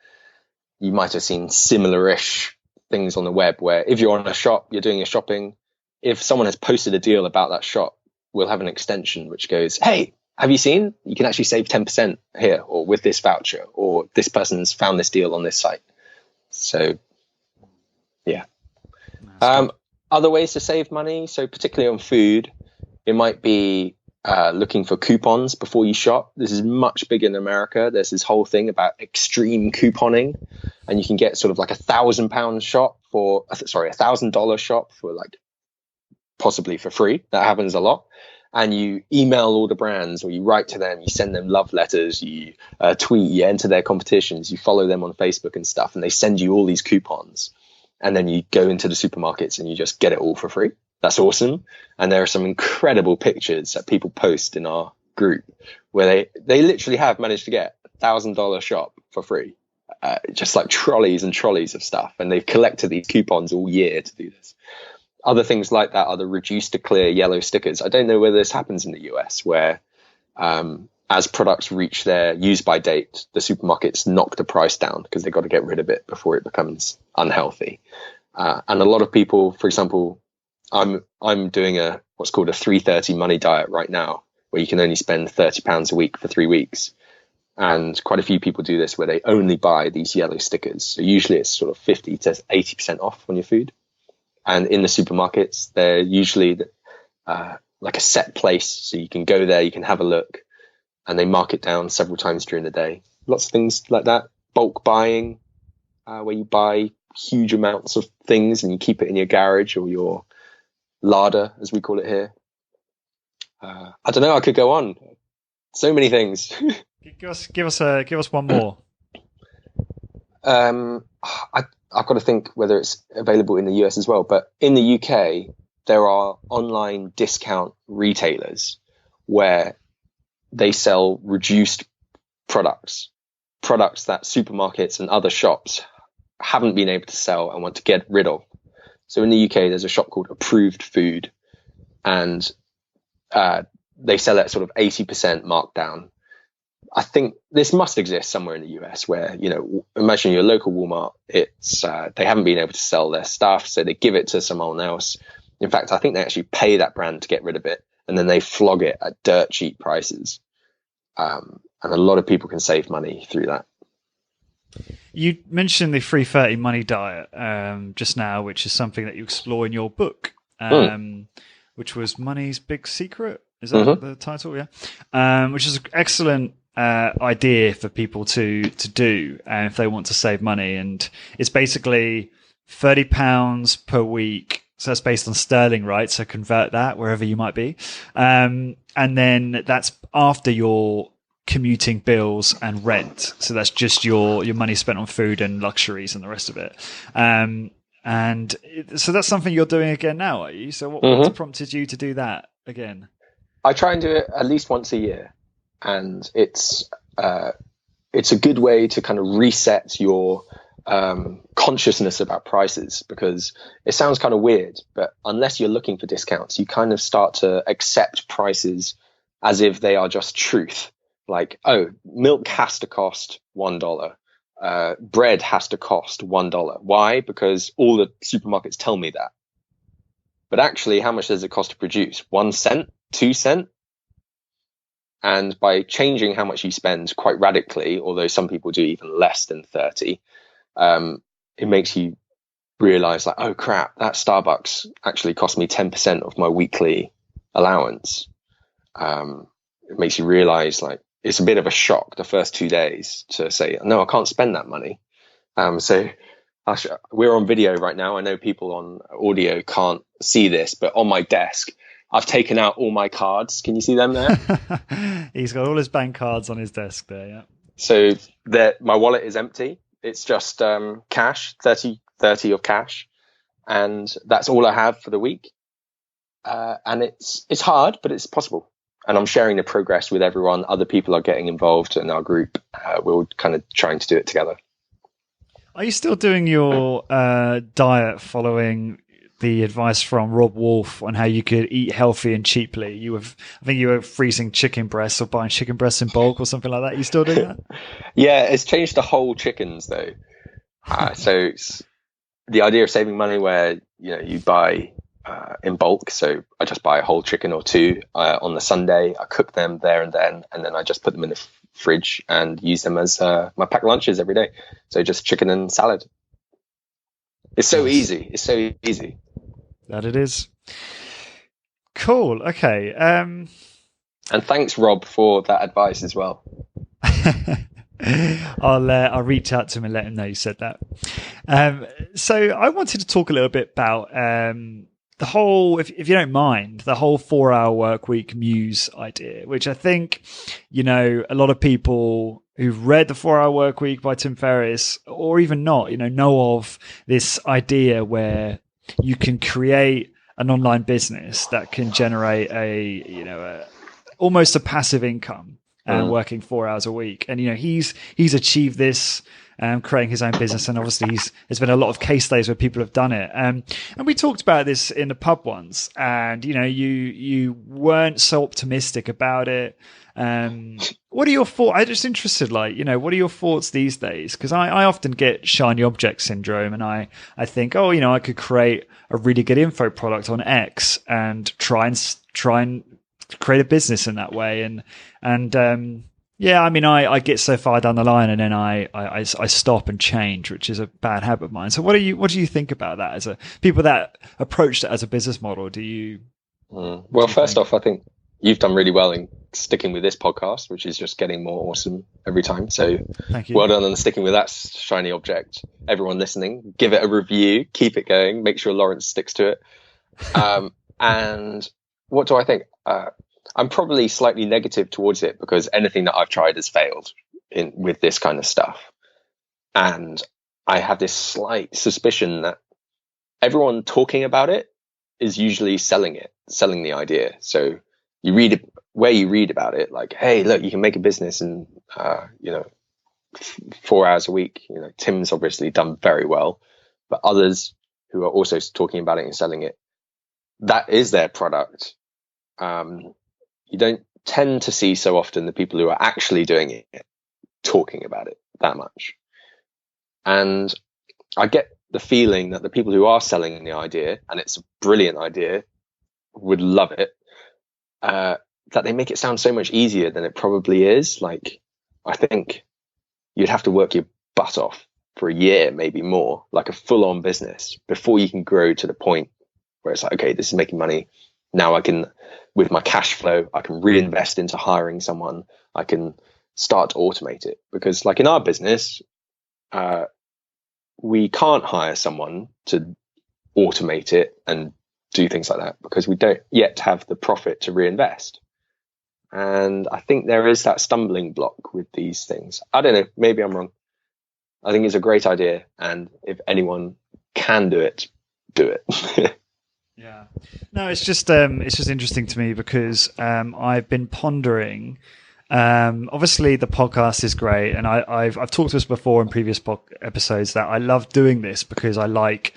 you might have seen similar-ish things on the web, where if you're on a shop, you're doing your shopping, if someone has posted a deal about that shop, we'll have an extension which goes, hey, have you seen? You can actually save 10% here, or with this voucher, or this person's found this deal on this site. So, yeah. Other ways to save money. So particularly on food, it might be looking for coupons before you shop. This is much bigger in America. There's this whole thing about extreme couponing, and you can get sort of like $1,000 shop for, $1,000 shop for like possibly for free. That happens a lot. And you email all the brands, or you write to them, you send them love letters, you tweet, you enter their competitions, you follow them on Facebook and stuff, and they send you all these coupons. And then you go into the supermarkets and you just get it all for free. That's awesome. And there are some incredible pictures that people post in our group where they literally have managed to get $1,000 shop for free. Just like trolleys and trolleys of stuff. And they've collected these coupons all year to do this. Other things like that are the reduced to clear yellow stickers. I don't know whether this happens in the US, where as products reach their use by date, the supermarkets knock the price down because they've got to get rid of it before it becomes unhealthy. And a lot of people, for example, I'm doing what's called a 330 money diet right now, where you can only spend £30 a week for 3 weeks. And quite a few people do this where they only buy these yellow stickers. So usually it's sort of 50 to 80% off on your food. And in the supermarkets, they're usually like a set place. So you can go there, you can have a look, and they mark it down several times during the day. Lots of things like that. Bulk buying, where you buy huge amounts of things and you keep it in your garage or your larder, as we call it here. I don't know. I could go on. So many things. Give us one more. I've got to think whether it's available in the US as well. But in the UK, there are online discount retailers where they sell reduced products that supermarkets and other shops haven't been able to sell and want to get rid of. So in the UK, there's a shop called Approved Food, and they sell at sort of 80% markdown. I think this must exist somewhere in the US where, imagine your local Walmart, they haven't been able to sell their stuff, so they give it to someone else. In fact, I think they actually pay that brand to get rid of it, and then they flog it at dirt cheap prices. And a lot of people can save money through that. You mentioned the 330 money diet just now, which is something that you explore in your book, which was Money's Big Secret. Is that the title? Yeah. Which is an excellent idea for people to do if they want to save money. And it's basically £30 per week. So that's based on sterling, right? So convert that wherever you might be. And then that's after your commuting bills and rent. So that's just your money spent on food and luxuries and the rest of it. And so that's something you're doing again now, are you? So what prompted you to do that again? I try and do it at least once a year. And it's a good way to kind of reset your consciousness about prices, because it sounds kind of weird, but unless you're looking for discounts, you kind of start to accept prices as if they are just truth. Like, oh, milk has to cost $1. Bread has to cost $1. Why? Because all the supermarkets tell me that. But actually, how much does it cost to produce? 1 cent? 2 cents? And by changing how much you spend quite radically, although some people do even less than 30, it makes you realize, like, oh crap, that Starbucks actually cost me 10% of my weekly allowance. It makes you realize, like, it's a bit of a shock the first 2 days to say, no, I can't spend that money. So we're on video right now. I know people on audio can't see this, but on my desk, I've taken out all my cards. Can you see them there? He's got all his bank cards on his desk there, yeah. So my wallet is empty. It's just cash, 30 of cash. And that's all I have for the week. And it's hard, but it's possible. And I'm sharing the progress with everyone. Other people are getting involved in our group. We're kind of trying to do it together. Are you still doing your diet following the advice from Rob Wolf on how you could eat healthy and cheaply? I think you were freezing chicken breasts or buying chicken breasts in bulk or something like that. You still doing that? Yeah, it's changed to whole chickens though. So it's the idea of saving money where you buy in bulk. So I just buy a whole chicken or two on the Sunday. I cook them there and then I just put them in the fridge and use them as my packed lunches every day. So just chicken and salad. It's so easy. It's so easy. That it is. Cool. Okay. And thanks, Rob, for that advice as well. I'll reach out to him and let him know you said that. So I wanted to talk a little bit about the whole, if you don't mind, the whole 4-hour work week muse idea, which I think, a lot of people who've read the 4-hour work week by Tim Ferriss, or even not, know of this idea where you can create an online business that can generate almost a passive income working 4 hours a week. And, he's achieved this, creating his own business. And obviously there's been a lot of case studies where people have done it. And we talked about this in the pub once, and, you weren't so optimistic about it. What are your thoughts? I'm just interested, what are your thoughts these days? Because I often get shiny object syndrome, and I think, I could create a really good info product on X and try and create a business in that way. I get so far down the line and then I stop and change, which is a bad habit of mine. So what do you think about that as people that approach it as a business model? Do you? Well, first off, I think you've done really well in sticking with this podcast, which is just getting more awesome every time. So thank you. Well done on sticking with that shiny object. Everyone listening, give it a review, keep it going, make sure Lawrence sticks to it. And what do I think? I'm probably slightly negative towards it because anything that I've tried has failed with this kind of stuff. And I have this slight suspicion that everyone talking about it is usually selling the idea. So you read it, where you read about it, like, hey, look, you can make a business in, 4 hours a week. Tim's obviously done very well, but others who are also talking about it and selling it, that is their product. You don't tend to see so often the people who are actually doing it talking about it that much. And I get the feeling that the people who are selling the idea, and it's a brilliant idea, would love it, that they make it sound so much easier than it probably is. Like, I think you'd have to work your butt off for a year, maybe more, like a full-on business, before you can grow to the point where it's like, okay, this is making money. Now I can, with my cash flow, I can reinvest into hiring someone. I can start to automate it. Because like in our business, we can't hire someone to automate it and do things like that because we don't yet have the profit to reinvest. And I think there is that stumbling block with these things. I don't know, maybe I'm wrong. I think it's a great idea. And if anyone can do it, do it. Yeah, no, it's just interesting to me because I've been pondering. Obviously, the podcast is great, and I've talked to this before in previous episodes that I love doing this because I like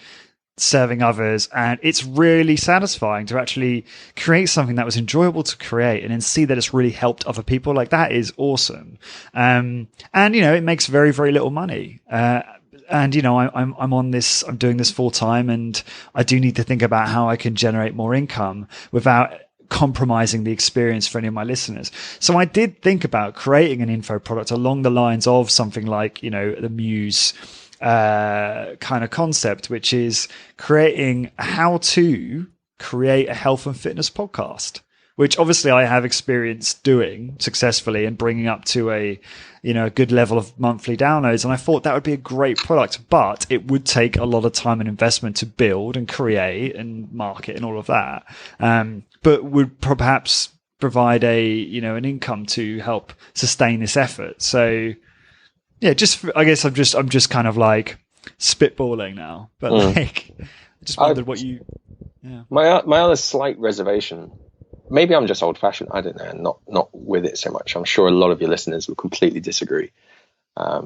serving others, and it's really satisfying to actually create something that was enjoyable to create and then see that it's really helped other people. Like, that is awesome. And it makes very, very little money. And I'm on this, I'm doing this full time, and I do need to think about how I can generate more income without compromising the experience for any of my listeners. So I did think about creating an info product along the lines of something like, the Muse kind of concept, which is creating how to create a health and fitness podcast, which obviously I have experience doing successfully and bringing up to a good level of monthly downloads. And I thought that would be a great product, but it would take a lot of time and investment to build and create and market and all of that. But would perhaps provide an income to help sustain this effort. So yeah, I guess I'm just kind of like spitballing now, but like, I just wondered what you, yeah. My other slight reservation, maybe I'm just old fashioned, I don't know, not with it so much. I'm sure a lot of your listeners will completely disagree. I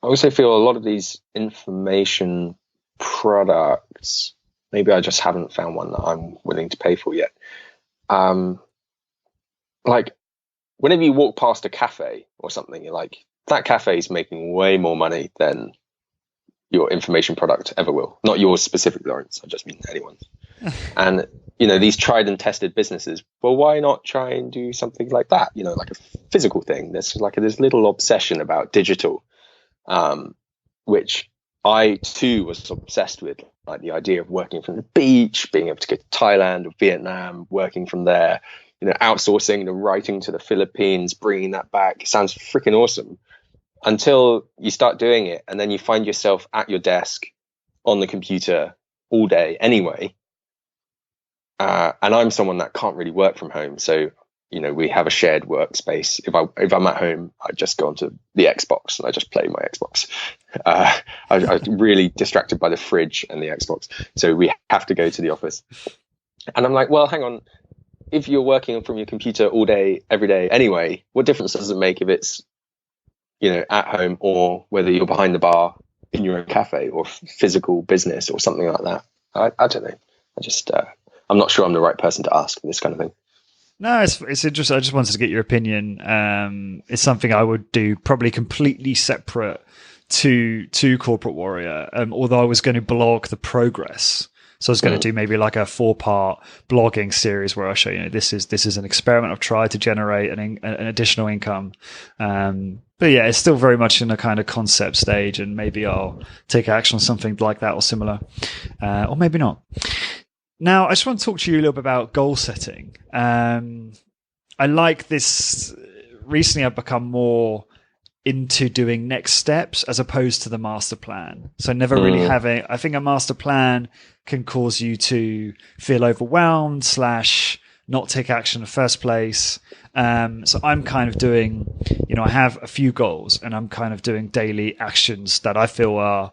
also feel a lot of these information products, maybe I just haven't found one that I'm willing to pay for yet. Like whenever you walk past a cafe or something, you're like, that cafe is making way more money than your information product ever will. Not yours specifically, Lawrence. I just mean anyone's. And, these tried and tested businesses, well, why not try and do something like that? Like a physical thing. There's like this little obsession about digital, which I too was obsessed with, like the idea of working from the beach, being able to go to Thailand or Vietnam, working from there, outsourcing the writing to the Philippines, bringing that back. It sounds freaking awesome. Until you start doing it, and then you find yourself at your desk on the computer all day anyway. And I'm someone that can't really work from home. So, we have a shared workspace. If I'm at home, I just go onto the Xbox and I just play my Xbox. I'm really distracted by the fridge and the Xbox. So we have to go to the office. And I'm like, well, hang on. If you're working from your computer all day, every day anyway, what difference does it make if it's at home or whether you're behind the bar in your own cafe or physical business or something like that? I don't know. I'm not sure I'm the right person to ask this kind of thing. No, it's interesting. I just wanted to get your opinion. It's something I would do probably completely separate to Corporate Warrior. Although I was going to blog the progress. So I was going to do maybe like a 4-part blogging series where I show, this is an experiment I've tried to generate an additional income. But yeah, it's still very much in a kind of concept stage, and maybe I'll take action on something like that or similar, or maybe not. Now, I just want to talk to you a little bit about goal setting. I like this. Recently, I've become more into doing next steps as opposed to the master plan. So never really having, I think a master plan can cause you to feel overwhelmed / not take action in the first place. So I'm kind of doing, I have a few goals, and I'm kind of doing daily actions that I feel are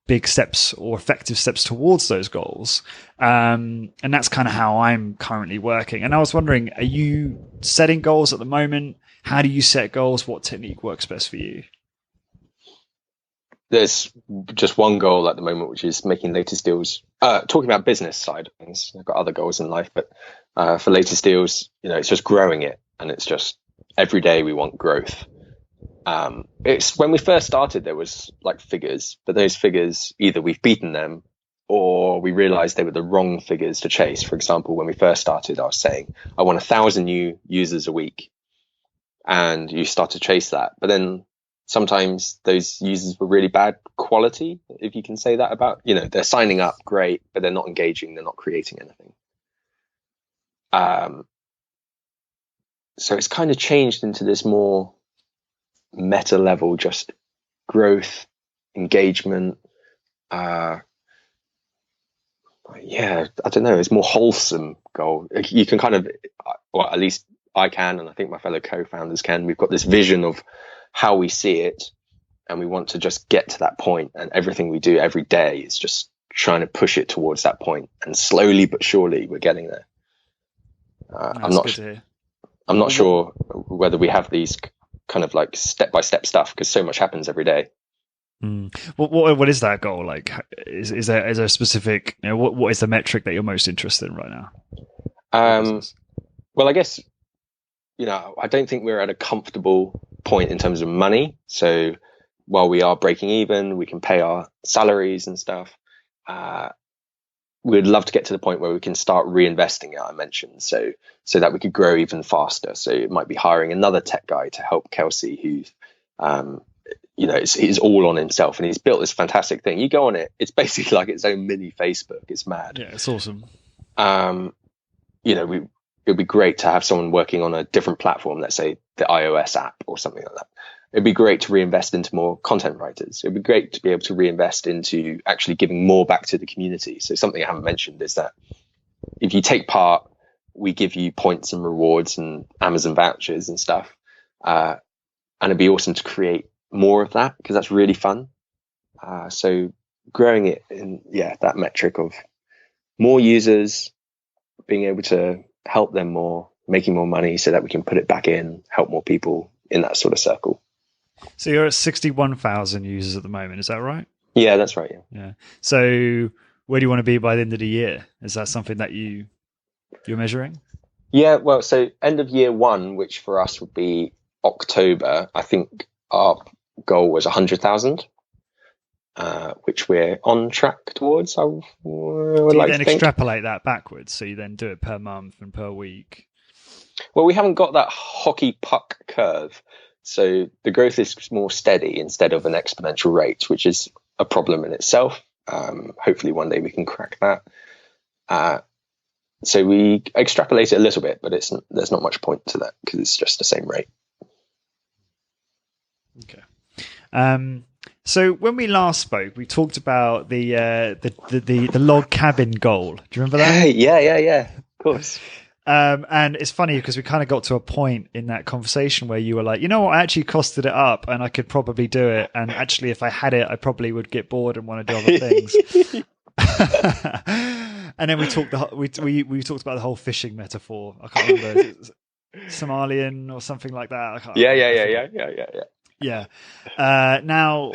big steps or effective steps towards those goals. And that's kind of how I'm currently working. And I was wondering, are you setting goals at the moment? How do you set goals? What technique works best for you? there's just one goal at the moment, which is making latest deals. Talking about business side of things, I've got other goals in life, but for latest deals, it's just growing it, and it's just every day we want growth. It's when we first started, there was like figures, but those figures, either we've beaten them or we realized they were the wrong figures to chase. For example, when we first started, I was saying, I want 1,000 new users a week, and you start to chase that. But then sometimes those users were really bad quality, if you can say that about, they're signing up great, but they're not engaging, they're not creating anything. So it's kind of changed into this more meta level, just growth, engagement. I don't know, it's more wholesome goal. You can kind of, well, at least I can, and I think my fellow co-founders can. We've got this vision of how we see it, and we want to just get to that point, and everything we do every day is just trying to push it towards that point, and slowly but surely we're getting there. I'm not sure whether we have these kind of like step-by-step stuff, because so much happens every day. What is that goal? Like, is there a specific, what is the metric that you're most interested in right now? Well, I guess, I don't think we're at a comfortable point in terms of money. So while we are breaking even, we can pay our salaries and stuff. We'd love to get to the point where we can start reinvesting it, I mentioned, so that we could grow even faster. So it might be hiring another tech guy to help Kelsey, who's, he's all on himself, and he's built this fantastic thing. You go on it, it's basically like its own mini Facebook. It's mad. Yeah, it's awesome. It'd be great to have someone working on a different platform, let's say the iOS app or something like that. It'd be great to reinvest into more content writers. It'd be great to be able to reinvest into actually giving more back to the community. So something I haven't mentioned is that if you take part, we give you points and rewards and Amazon vouchers and stuff. And it'd be awesome to create more of that, because that's really fun. So growing it in, that metric of more users, being able to help them more, making more money so that we can put it back in, help more people in that sort of circle. So you're at 61,000 users at the moment, is that right? Yeah, that's right. Yeah. So where do you want to be by the end of the year? Is that something that you're measuring? Yeah, well, so end of year one, which for us would be October, I think our goal was 100,000, which we're on track towards. Do you then extrapolate that backwards? So you then do it per month and per week? Well, we haven't got that hockey puck curve. So the growth is more steady instead of an exponential rate, which is a problem in itself. Hopefully one day we can crack that. So we extrapolate it a little bit, but there's not much point to that, because it's just the same rate. Okay. So when we last spoke, we talked about the log cabin goal. Do you remember that? Yeah. Of course. And it's funny because we kind of got to a point in that conversation where you were like, I actually costed it up and I could probably do it. And actually, if I had it, I probably would get bored and want to do other things. And then we talked we talked about the whole fishing metaphor. I can't remember. Is it Somalian or something like that? I can't remember. Yeah. Now,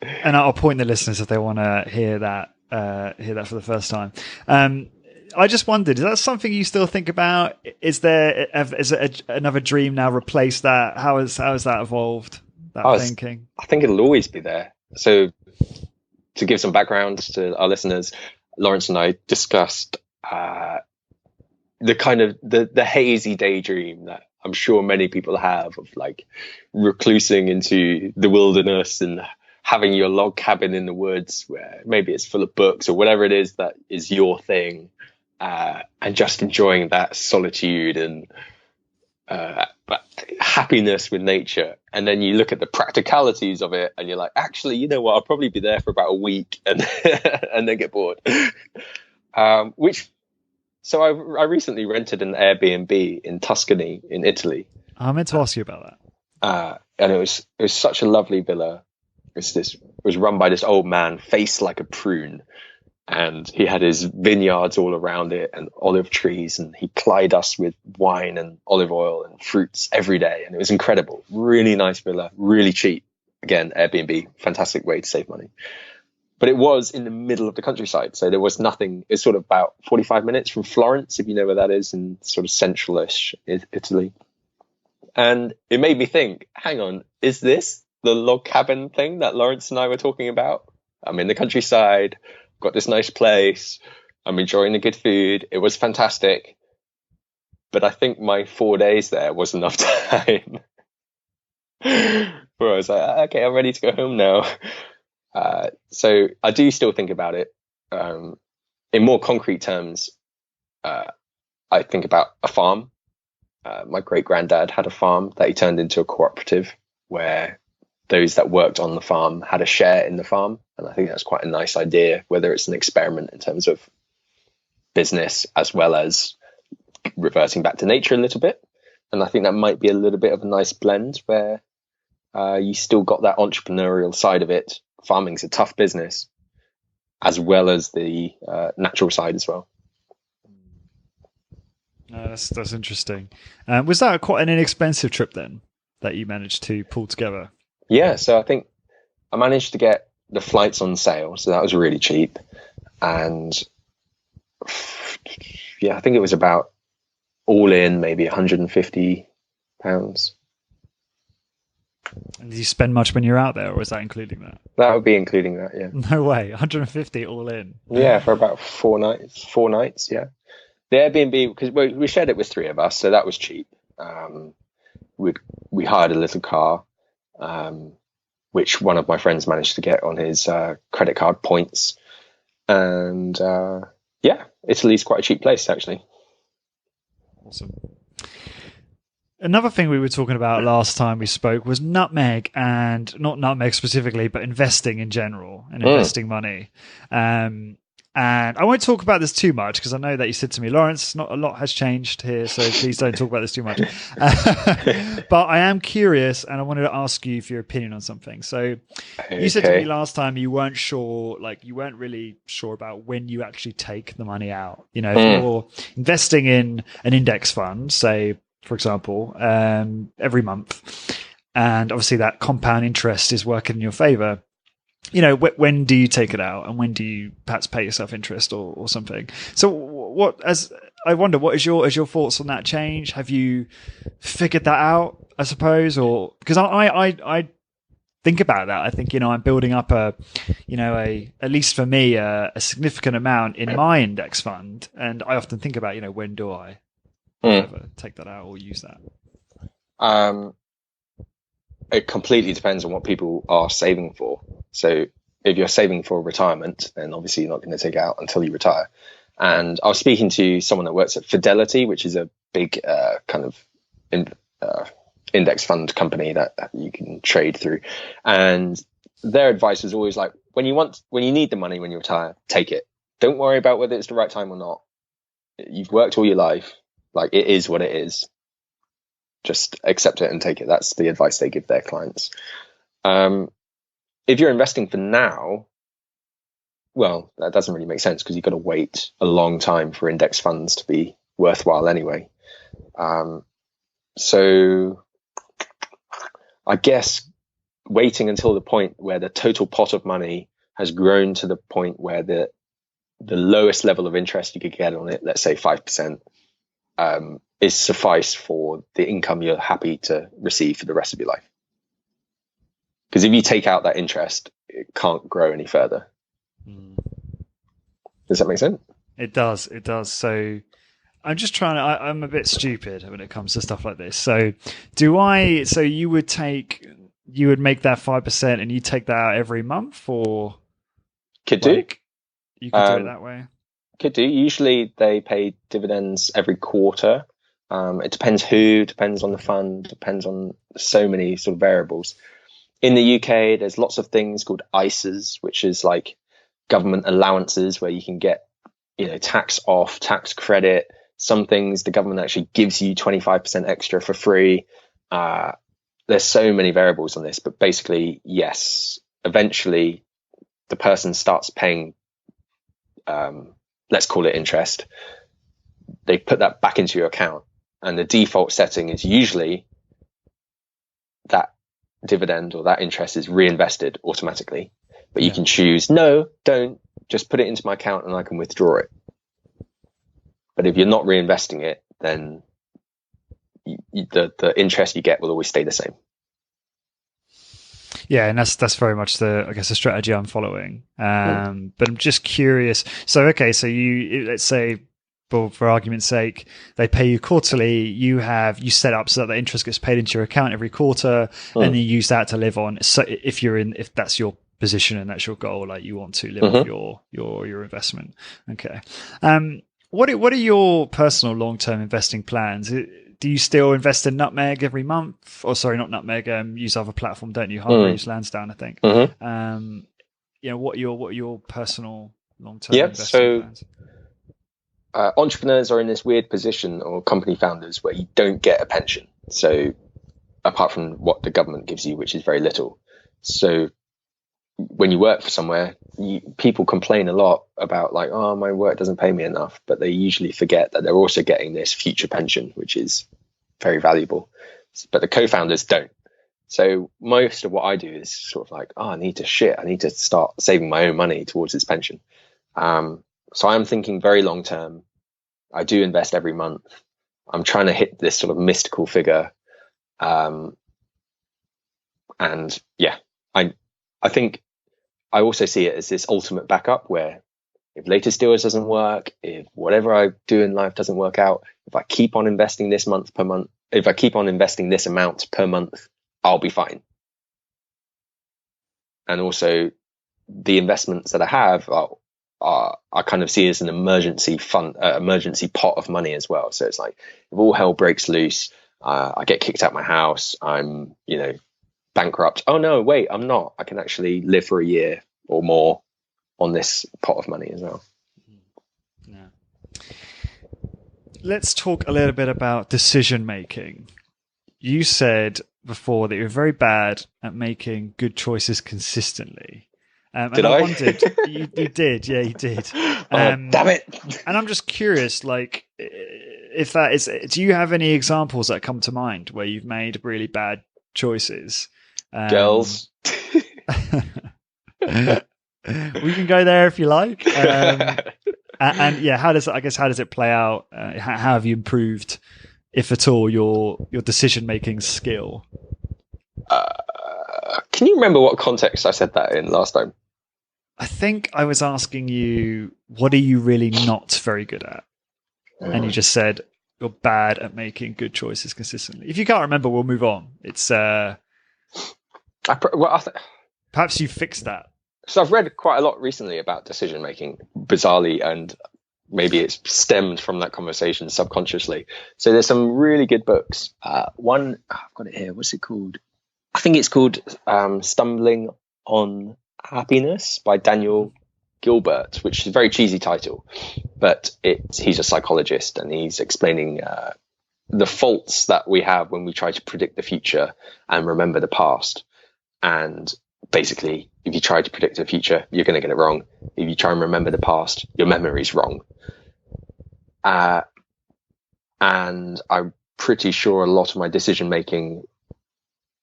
and I'll point the listeners if they want to hear that for the first time. I just wondered, is that something you still think about? Is another dream now replaced that? How has that evolved? Thinking? I think it'll always be there. So to give some background to our listeners, Lawrence and I discussed the kind of the hazy daydream that I'm sure many people have of like reclusing into the wilderness and having your log cabin in the woods where maybe it's full of books or whatever it is that is your thing. And just enjoying that solitude and happiness with nature. And then you look at the practicalities of it and you're like, actually, you know what? I'll probably be there for about a week and and then get bored. So I recently rented an Airbnb in Tuscany in Italy. I meant to ask you about that. And it was such a lovely villa. It was run by this old man, faced like a prune. And he had his vineyards all around it and olive trees, and he plied us with wine and olive oil and fruits every day. And it was incredible. Really nice villa, really cheap. again, Airbnb, fantastic way to save money. But it was in the middle of the countryside, so there was nothing. It's sort of about 45 minutes from Florence, if you know where that is, in sort of central-ish Italy. And it made me think, hang on, is this the log cabin thing that Lawrence and I were talking about? I'm in the countryside, got this nice place, I'm enjoying the good food. It was fantastic. But I think my 4 days there was enough time where I was like, okay, I'm ready to go home now. So I do still think about it. In more concrete terms, I think about a farm. My great granddad had a farm that he turned into a cooperative where those that worked on the farm had a share in the farm. And I think that's quite a nice idea, whether it's an experiment in terms of business as well as reverting back to nature a little bit. And I think that might be a little bit of a nice blend where you still got that entrepreneurial side of it. Farming's a tough business, as well as the natural side as well. That's interesting. Was that quite an inexpensive trip then that you managed to pull together? Yeah, so I think I managed to get the flights on sale, so that was really cheap. And yeah, I think it was about all in maybe £150. And did you spend much when you're out there, or was that including that? That would be including that, yeah. No way, 150 all in. Yeah, for about 4 nights, yeah. The Airbnb, because we shared it with 3 of us, so that was cheap. We hired a little car, which one of my friends managed to get on his credit card points. And yeah, Italy's quite a cheap place, actually. Awesome. Another thing we were talking about last time we spoke was nutmeg, and not nutmeg specifically, but investing in general and investing money. And I won't talk about this too much because I know that you said to me, Lawrence, not a lot has changed here, so please don't talk about this too much. But I am curious, and I wanted to ask you for your opinion on something. So you said to me last time you weren't sure, like you weren't really sure about when you actually take the money out. You know, if you're investing in an index fund, say, for example, every month, and obviously that compound interest is working in your favor. You know, when do you take it out, and when do you perhaps pay yourself interest or something? So I wonder, what is your thoughts on that change? Have you figured that out, I suppose? Or because I think about that. I think, you know, I'm building up at least for me, a significant amount in my index fund. And I often think about, you know, when do I ever take that out or use that? It completely depends on what people are saving for. So if you're saving for retirement, then obviously you're not going to take it out until you retire. And I was speaking to someone that works at Fidelity, which is a big kind of index fund company that you can trade through. And their advice is always like, when you need the money when you retire, take it. Don't worry about whether it's the right time or not. You've worked all your life. Like, it is what it is. Just accept it and take it. That's the advice they give their clients. If you're investing for now, well, that doesn't really make sense because you've got to wait a long time for index funds to be worthwhile anyway. So I guess waiting until the point where the total pot of money has grown to the point where the lowest level of interest you could get on it, let's say 5%, is suffice for the income you're happy to receive for the rest of your life. Because if you take out that interest, it can't grow any further. Does that make sense? It does. So I'm just trying to, I'm a bit stupid when it comes to stuff like this. So you would make that 5% and you take that out every month, or could do. You could do it that way. Could do. Usually they pay dividends every quarter. It depends on the fund, depends on so many sort of variables. In the UK, there's lots of things called ISAs, which is like government allowances where you can get, you know, tax off, tax credit. Some things the government actually gives you 25% extra for free. There's so many variables on this, but basically, yes, eventually the person starts paying, let's call it interest. They put that back into your account, and the default setting is usually that dividend or that interest is reinvested automatically. But you can choose, no, don't, just put it into my account and I can withdraw it. But if you're not reinvesting it, then the interest you get will always stay the same. Yeah, and that's very much the strategy I'm following. But I'm just curious. So let's say, for argument's sake, they pay you quarterly. You set up so that the interest gets paid into your account every quarter, and you use that to live on. So if that's your position and that's your goal, like you want to live off your investment. Okay. What are your personal long-term investing plans? Do you still invest in Nutmeg every month? Or sorry, not Nutmeg. Use other platform, don't you? Hargreaves Lansdowne, I think. What are your personal long-term investing plans? Entrepreneurs are in this weird position, or company founders, where you don't get a pension. So apart from what the government gives you, which is very little. So when you work for somewhere, people complain a lot about like, oh, my work doesn't pay me enough, but they usually forget that they're also getting this future pension, which is very valuable. But the co-founders don't. So most of what I do is sort of like, oh, I need to start saving my own money towards this pension. So I'm thinking very long term. I do invest every month. I'm trying to hit this sort of mystical figure. And yeah, I think I also see it as this ultimate backup where if latest deals doesn't work, if whatever I do in life doesn't work out, if I keep on investing this amount per month, I'll be fine. And also the investments that I have I kind of see as an emergency fund, emergency pot of money as well. So it's like, if all hell breaks loose, I get kicked out my house, I'm, bankrupt. Oh no, wait, I'm not. I can actually live for a year or more on this pot of money as well. Yeah. Let's talk a little bit about decision making. You said before that you're very bad at making good choices consistently. Did I? Wondered, you did. Yeah, you did. Damn it. And I'm just curious, like, if that is, do you have any examples that come to mind where you've made really bad choices? Girls. We can go there if you like. And yeah, how does it play out? How have you improved, if at all, your decision-making skill? Can you remember what context I said that in last time? I think I was asking you, what are you really not very good at? And you just said you're bad at making good choices consistently. If you can't remember, we'll move on. It's perhaps you fixed that. So I've read quite a lot recently about decision making, bizarrely, and maybe it's stemmed from that conversation subconsciously. So there's some really good books. One, I've got it here. What's it called? I think it's called Stumbling on Happiness by Daniel Gilbert, which is a very cheesy title, but he's a psychologist and he's explaining the faults that we have when we try to predict the future and remember the past. And basically, if you try to predict the future, you're going to get it wrong. If you try and remember the past, your memory's wrong. And I'm pretty sure a lot of my decision making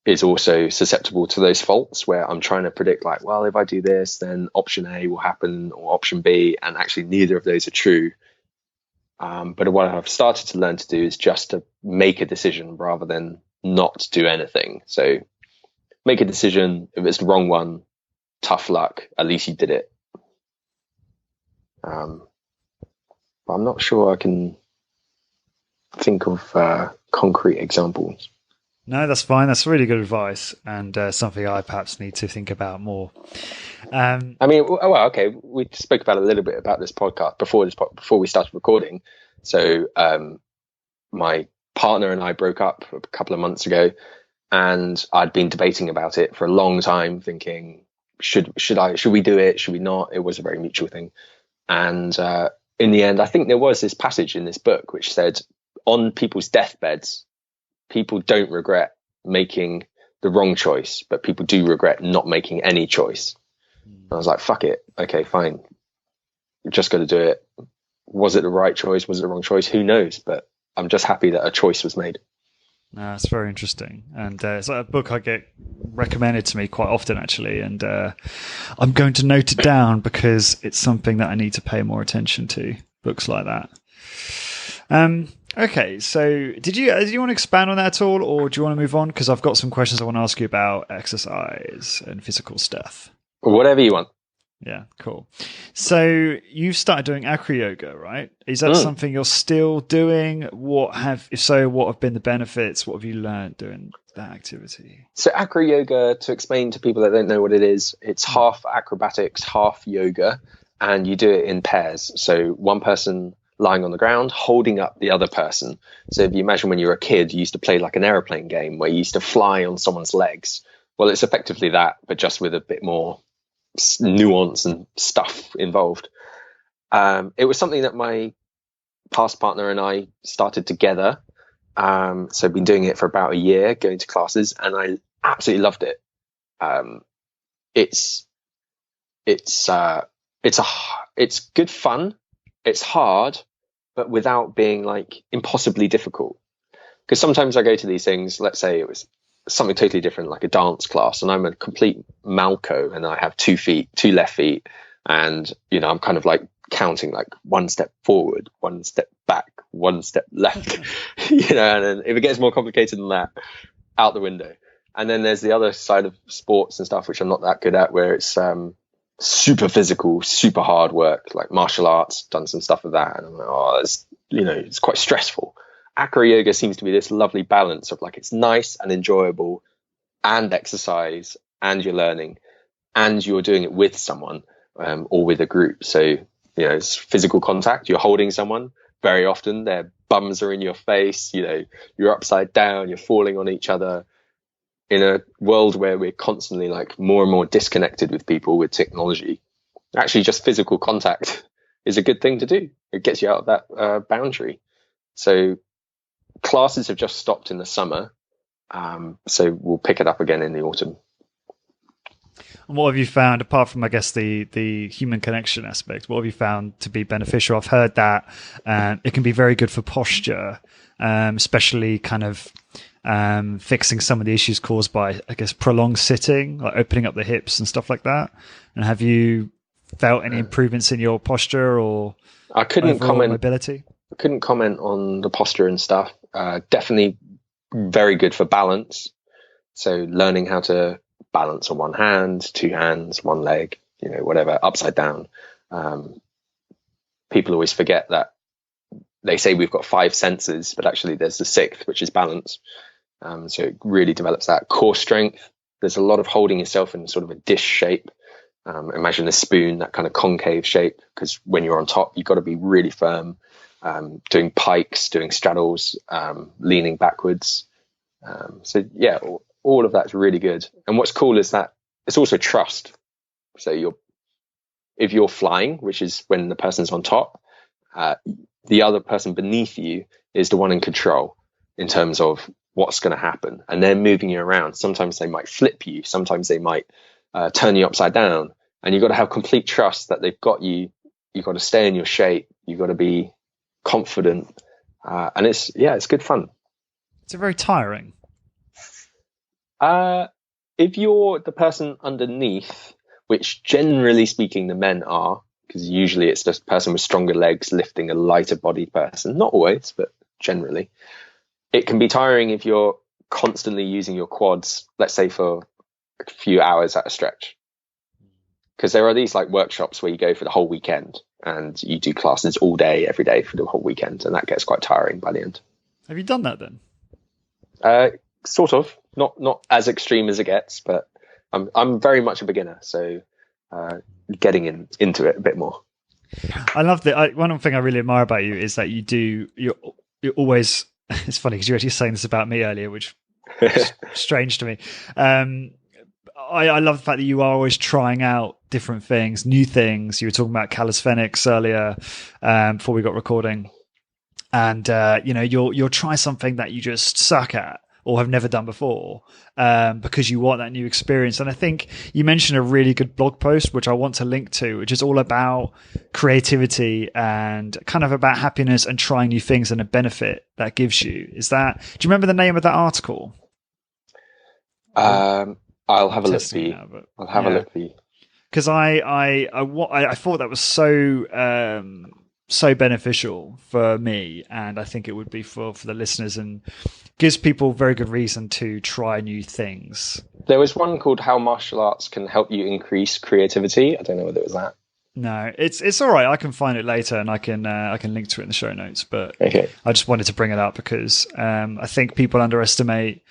is also susceptible to those faults where I'm trying to predict, like, well, if I do this, then option A will happen or option B, and actually neither of those are true. But what I've started to learn to do is just to make a decision rather than not do anything. So make a decision. If it's the wrong one, tough luck. At least you did it. But I'm not sure I can think of concrete examples. No, that's fine. That's really good advice, and something I perhaps need to think about more. I mean, well, okay, we spoke about a little bit about this podcast before we started recording. So my partner and I broke up a couple of months ago, and I'd been debating about it for a long time, thinking, should we do it? Should we not? It was a very mutual thing. And in the end, I think there was this passage in this book which said, on people's deathbeds, people don't regret making the wrong choice, but people do regret not making any choice. And I was like, fuck it. Okay, fine. We're just going to do it. Was it the right choice? Was it the wrong choice? Who knows? But I'm just happy that a choice was made. No, it's very interesting, and it's like a book I get recommended to me quite often, actually. And I'm going to note it down because it's something that I need to pay more attention to. Books like that. Okay, so do you want to expand on that at all, or do you want to move on? Because I've got some questions I want to ask you about exercise and physical stuff. Whatever you want. Yeah, cool. So you've started doing acro yoga, right? Is that something you're still doing? If so, what have been the benefits? What have you learned doing that activity? So acro yoga, to explain to people that don't know what it is, it's half acrobatics, half yoga, and you do it in pairs. So one person lying on the ground, holding up the other person. So if you imagine when you were a kid, you used to play like an aeroplane game where you used to fly on someone's legs. Well, it's effectively that, but just with a bit more nuance and stuff involved. It was something that my past partner and I started together. So I've been doing it for about a year, going to classes, and I absolutely loved it. It's good fun. It's hard, but without being like impossibly difficult. Because sometimes I go to these things, let's say it was something totally different, like a dance class, and I'm a complete malco, and I have 2 left feet, and I'm kind of like counting like 1 step forward, 1 step back, 1 step left, and then if it gets more complicated than that, out the window. And then there's the other side of sports and stuff, which I'm not that good at, where it's super physical, super hard work, like martial arts. Done some stuff with that, and I'm like, it's quite stressful. Acro yoga seems to be this lovely balance of like, it's nice and enjoyable and exercise, and you're learning, and you're doing it with someone or with a group. So, it's physical contact. You're holding someone. Very often their bums are in your face. You're upside down. You're falling on each other. In a world where we're constantly like more and more disconnected with people with technology, actually just physical contact is a good thing to do. It gets you out of that boundary. So classes have just stopped in the summer, so we'll pick it up again in the autumn. And what have you found, apart from, I guess, the human connection aspect, what have you found to be beneficial? I've heard that it can be very good for posture, especially kind of fixing some of the issues caused by, I guess, prolonged sitting, like opening up the hips and stuff like that. And have you felt any improvements in your posture or mobility? I couldn't comment on the posture and stuff. Definitely very good for balance. So learning how to balance on one hand, 2 hands, 1 leg, whatever, upside down. People always forget that they say we've got 5 senses, but actually there's the 6th, which is balance. So it really develops that core strength. There's a lot of holding yourself in sort of a dish shape. Imagine a spoon, that kind of concave shape, because when you're on top, you've got to be really firm. Doing pikes, doing straddles, leaning backwards. So yeah, all of that's really good. And what's cool is that it's also trust. So if you're flying, which is when the person's on top, the other person beneath you is the one in control in terms of what's going to happen. And they're moving you around. Sometimes they might flip you. Sometimes they might turn you upside down. And you've got to have complete trust that they've got you. You've got to stay in your shape. You've got to be confident. And it's good fun. It's very tiring. If you're the person underneath, which generally speaking the men are, because usually it's just a person with stronger legs lifting a lighter bodied person. Not always, but generally. It can be tiring if you're constantly using your quads, let's say for a few hours at a stretch. Because there are these like workshops where you go for the whole weekend and you do classes all day, every day for the whole weekend. And that gets quite tiring by the end. Have you done that then? Sort of. Not as extreme as it gets, but I'm very much a beginner. So getting into it a bit more. I love that. One thing I really admire about you is that you're always, it's funny because you were actually saying this about me earlier, which is strange to me. I love the fact that you are always trying out different things, new things. You were talking about calisthenics earlier before we got recording. And, you'll try something that you just suck at or have never done before, because you want that new experience. And I think you mentioned a really good blog post, which I want to link to, which is all about creativity and kind of about happiness and trying new things and the benefit that gives you. Do you remember the name of that article? I'll have a look for you. I'll have a look for you. Because I thought that was so beneficial for me, and I think it would be for the listeners, and gives people very good reason to try new things. There was one called How Martial Arts Can Help You Increase Creativity. I don't know whether it was that. No, it's all right. I can find it later, and I can link to it in the show notes. But okay. I just wanted to bring it up because I think people immediately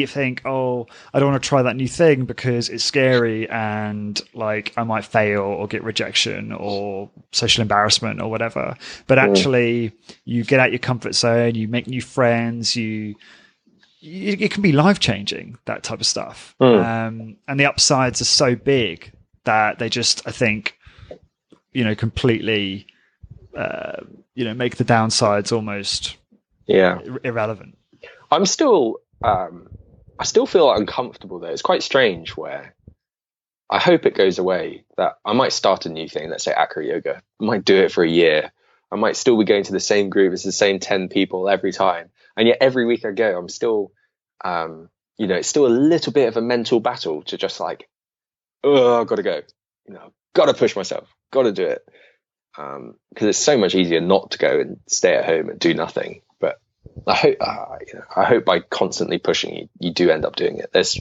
think, oh, I don't want to try that new thing because it's scary and like I might fail or get rejection or social embarrassment or whatever. But actually, you get out your comfort zone, you make new friends, it can be life changing, that type of stuff. And the upsides are so big that they just, I think, completely, make the downsides almost irrelevant. I still feel uncomfortable though. It's quite strange where I hope it goes away, that I might start a new thing, let's say acro yoga. I might do it for a year. I might still be going to the same group as the same 10 people every time. And yet every week I go, I'm still, it's still a little bit of a mental battle to just like, oh, I've got to go, got to push myself, got to do it. Because it's so much easier not to go and stay at home and do nothing. But I hope by constantly pushing you do end up doing it. There's,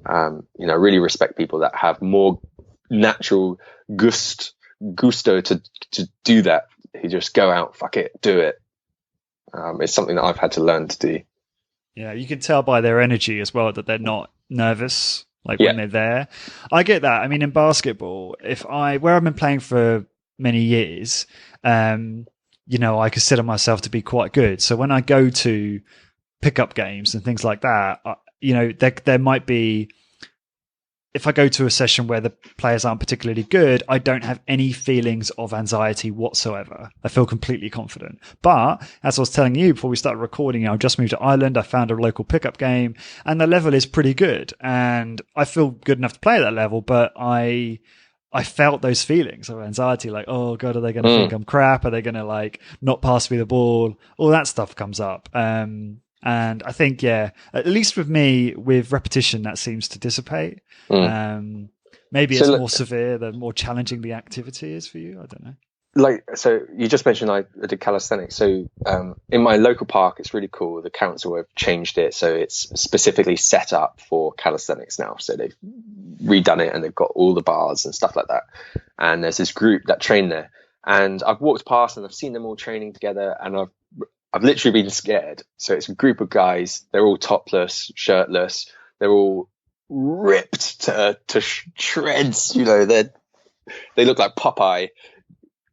I really respect people that have more natural gusto to do that, who just go out, fuck it, do it. It's something that I've had to learn to do. Yeah, you can tell by their energy as well that they're not nervous. When they're there, I get that. I mean, in basketball, where I've been playing for many years, I consider myself to be quite good. So when I go to pickup games and things like that, there might be, if I go to a session where the players aren't particularly good, I don't have any feelings of anxiety whatsoever. I feel completely confident. But as I was telling you before we started recording, I just moved to Ireland. I found a local pickup game and the level is pretty good. And I feel good enough to play at that level, but I felt those feelings of anxiety, like, oh God, are they going to think I'm crap? Are they going to not pass me the ball? All that stuff comes up. And I think, at least with me, with repetition, that seems to dissipate. Maybe it's more severe, the more challenging the activity is for you. I don't know. So you just mentioned I did calisthenics. So in my local park, it's really cool. The council have changed it. So it's specifically set up for calisthenics now. So they've redone it and they've got all the bars and stuff like that. And there's this group that train there. And I've walked past and I've seen them all training together, and I've literally been scared. So it's a group of guys. They're all topless, shirtless. They're all ripped to shreds. They look like Popeye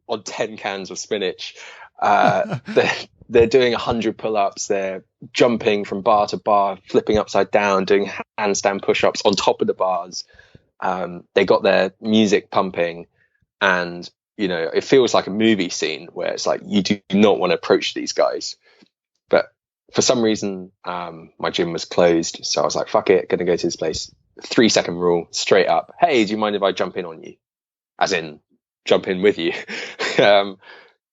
on 10 cans of spinach. They're doing 100 pull-ups. They're jumping from bar to bar, flipping upside down, doing handstand push-ups on top of the bars. They got their music pumping, and it feels like a movie scene where it's like you do not want to approach these guys. But for some reason, my gym was closed. So I was like, fuck it, going to go to this place. 3-second rule, straight up. Hey, do you mind if I jump in on you? As in, jump in with you.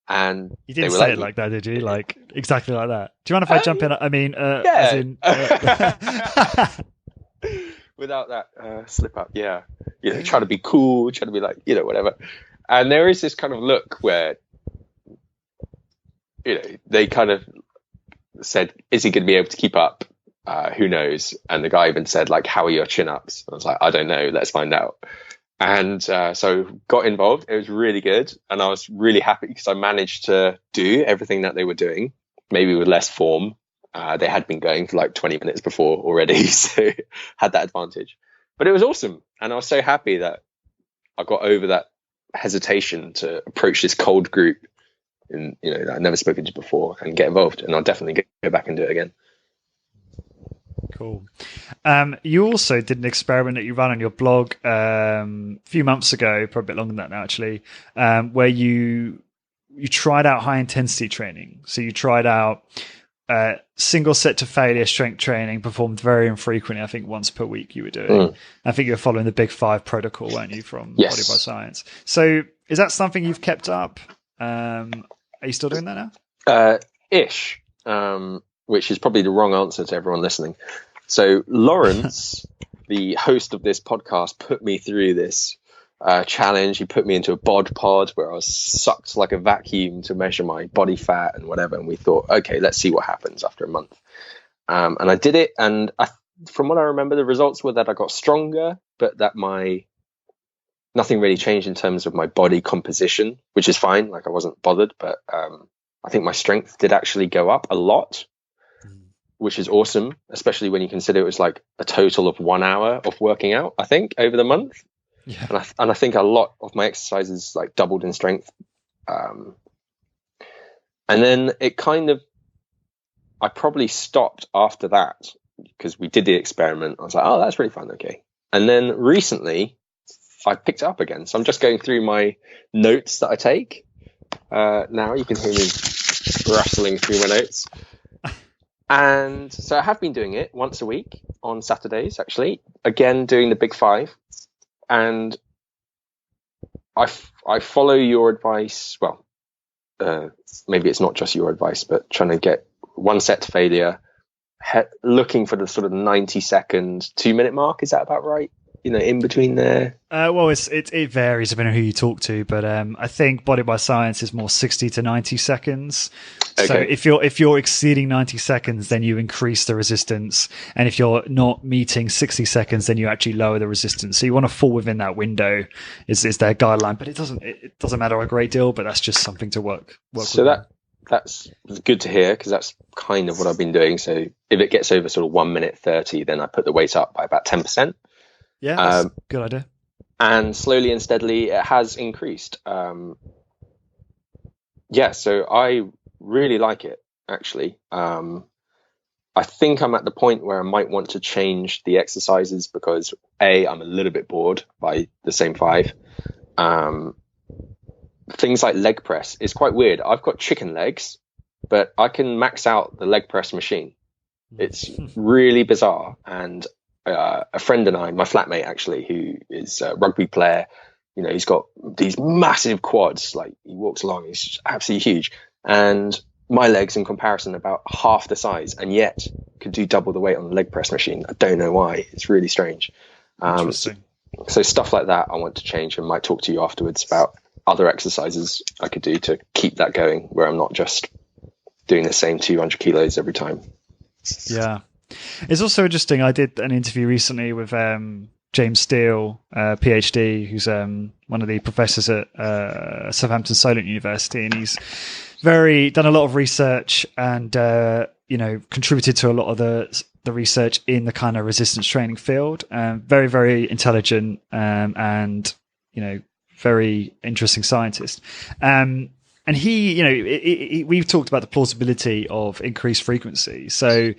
And you didn't say it like that, did you? Like exactly like that. Do you mind if I jump in? I mean, as in, without that slip up. Yeah. Try to be cool, try to be like, whatever. And there is this kind of look where, they kind of said, is he going to be able to keep up? Who knows? And the guy even said, like, how are your chin-ups? I was like, I don't know. Let's find out. And so got involved. It was really good. And I was really happy because I managed to do everything that they were doing, maybe with less form. They had been going for like 20 minutes before already, so had that advantage. But it was awesome. And I was so happy that I got over that hesitation to approach this cold group and that I'd never spoken to before and get involved. And I'll definitely go back and do it again. Cool. You also did an experiment that you ran on your blog a few months ago, probably a bit longer than that now actually, where you tried out high intensity training. So you tried out single set to failure strength training performed very infrequently. I think once per week you were doing. I think you were following the Big Five protocol, weren't you, from Yes. Body by Science? So is that something you've kept up? Are you still doing that now? Ish, which is probably the wrong answer to everyone listening. So Lawrence, the host of this podcast, put me through this challenge. He put me into a bod pod where I was sucked like a vacuum to measure my body fat and whatever. And we thought, okay, let's see what happens after a month. And I did it. And from what I remember, the results were that I got stronger, but that nothing really changed in terms of my body composition, which is fine. Like I wasn't bothered, but I think my strength did actually go up a lot, which is awesome, especially when you consider it was like a total of 1 hour of working out, I think, over the month. Yeah. And I think a lot of my exercises like doubled in strength. And then it I probably stopped after that because we did the experiment. I was like, oh, that's really fun. Okay. And then recently I picked it up again. So I'm just going through my notes that I take. Now you can hear me rustling through my notes. And so I have been doing it once a week on Saturdays, actually, again, doing the Big Five. And I follow your advice. Well, maybe it's not just your advice, but trying to get one set to failure, looking for the sort of 90-second, 2-minute mark. Is that about right? In between there? Well, it varies depending on who you talk to, but I think Body by Science is more 60 to 90 seconds. Okay. So if you're exceeding 90 seconds, then you increase the resistance, and if you're not meeting 60 seconds, then you actually lower the resistance. So you want to fall within that window is their guideline, but it doesn't matter a great deal. But that's just something to work. So with. That's good to hear, because that's kind of what I've been doing. So if it gets over sort of 1 minute 30, then I put the weight up by about 10%. Yeah, that's a good idea. And slowly and steadily, it has increased. So I really like it, actually. I think I'm at the point where I might want to change the exercises because, I'm a little bit bored by the same 5. Things like leg press is quite weird. I've got chicken legs, but I can max out the leg press machine. It's really bizarre. And a friend and I, my flatmate actually, who is a rugby player, he's got these massive quads, like he walks along, he's just absolutely huge. And my legs in comparison are about half the size, and yet could do double the weight on the leg press machine. I don't know why. It's really strange. Interesting. So stuff like that I want to change, and might talk to you afterwards about other exercises I could do to keep that going, where I'm not just doing the same 200 kilos every time. Yeah. It's also interesting. I did an interview recently with James Steele, PhD, who's one of the professors at Southampton Solent University, and he's done a lot of research and contributed to a lot of the research in the kind of resistance training field. Very, very intelligent and very interesting scientist. And he, we've talked about the plausibility of increased frequency. So,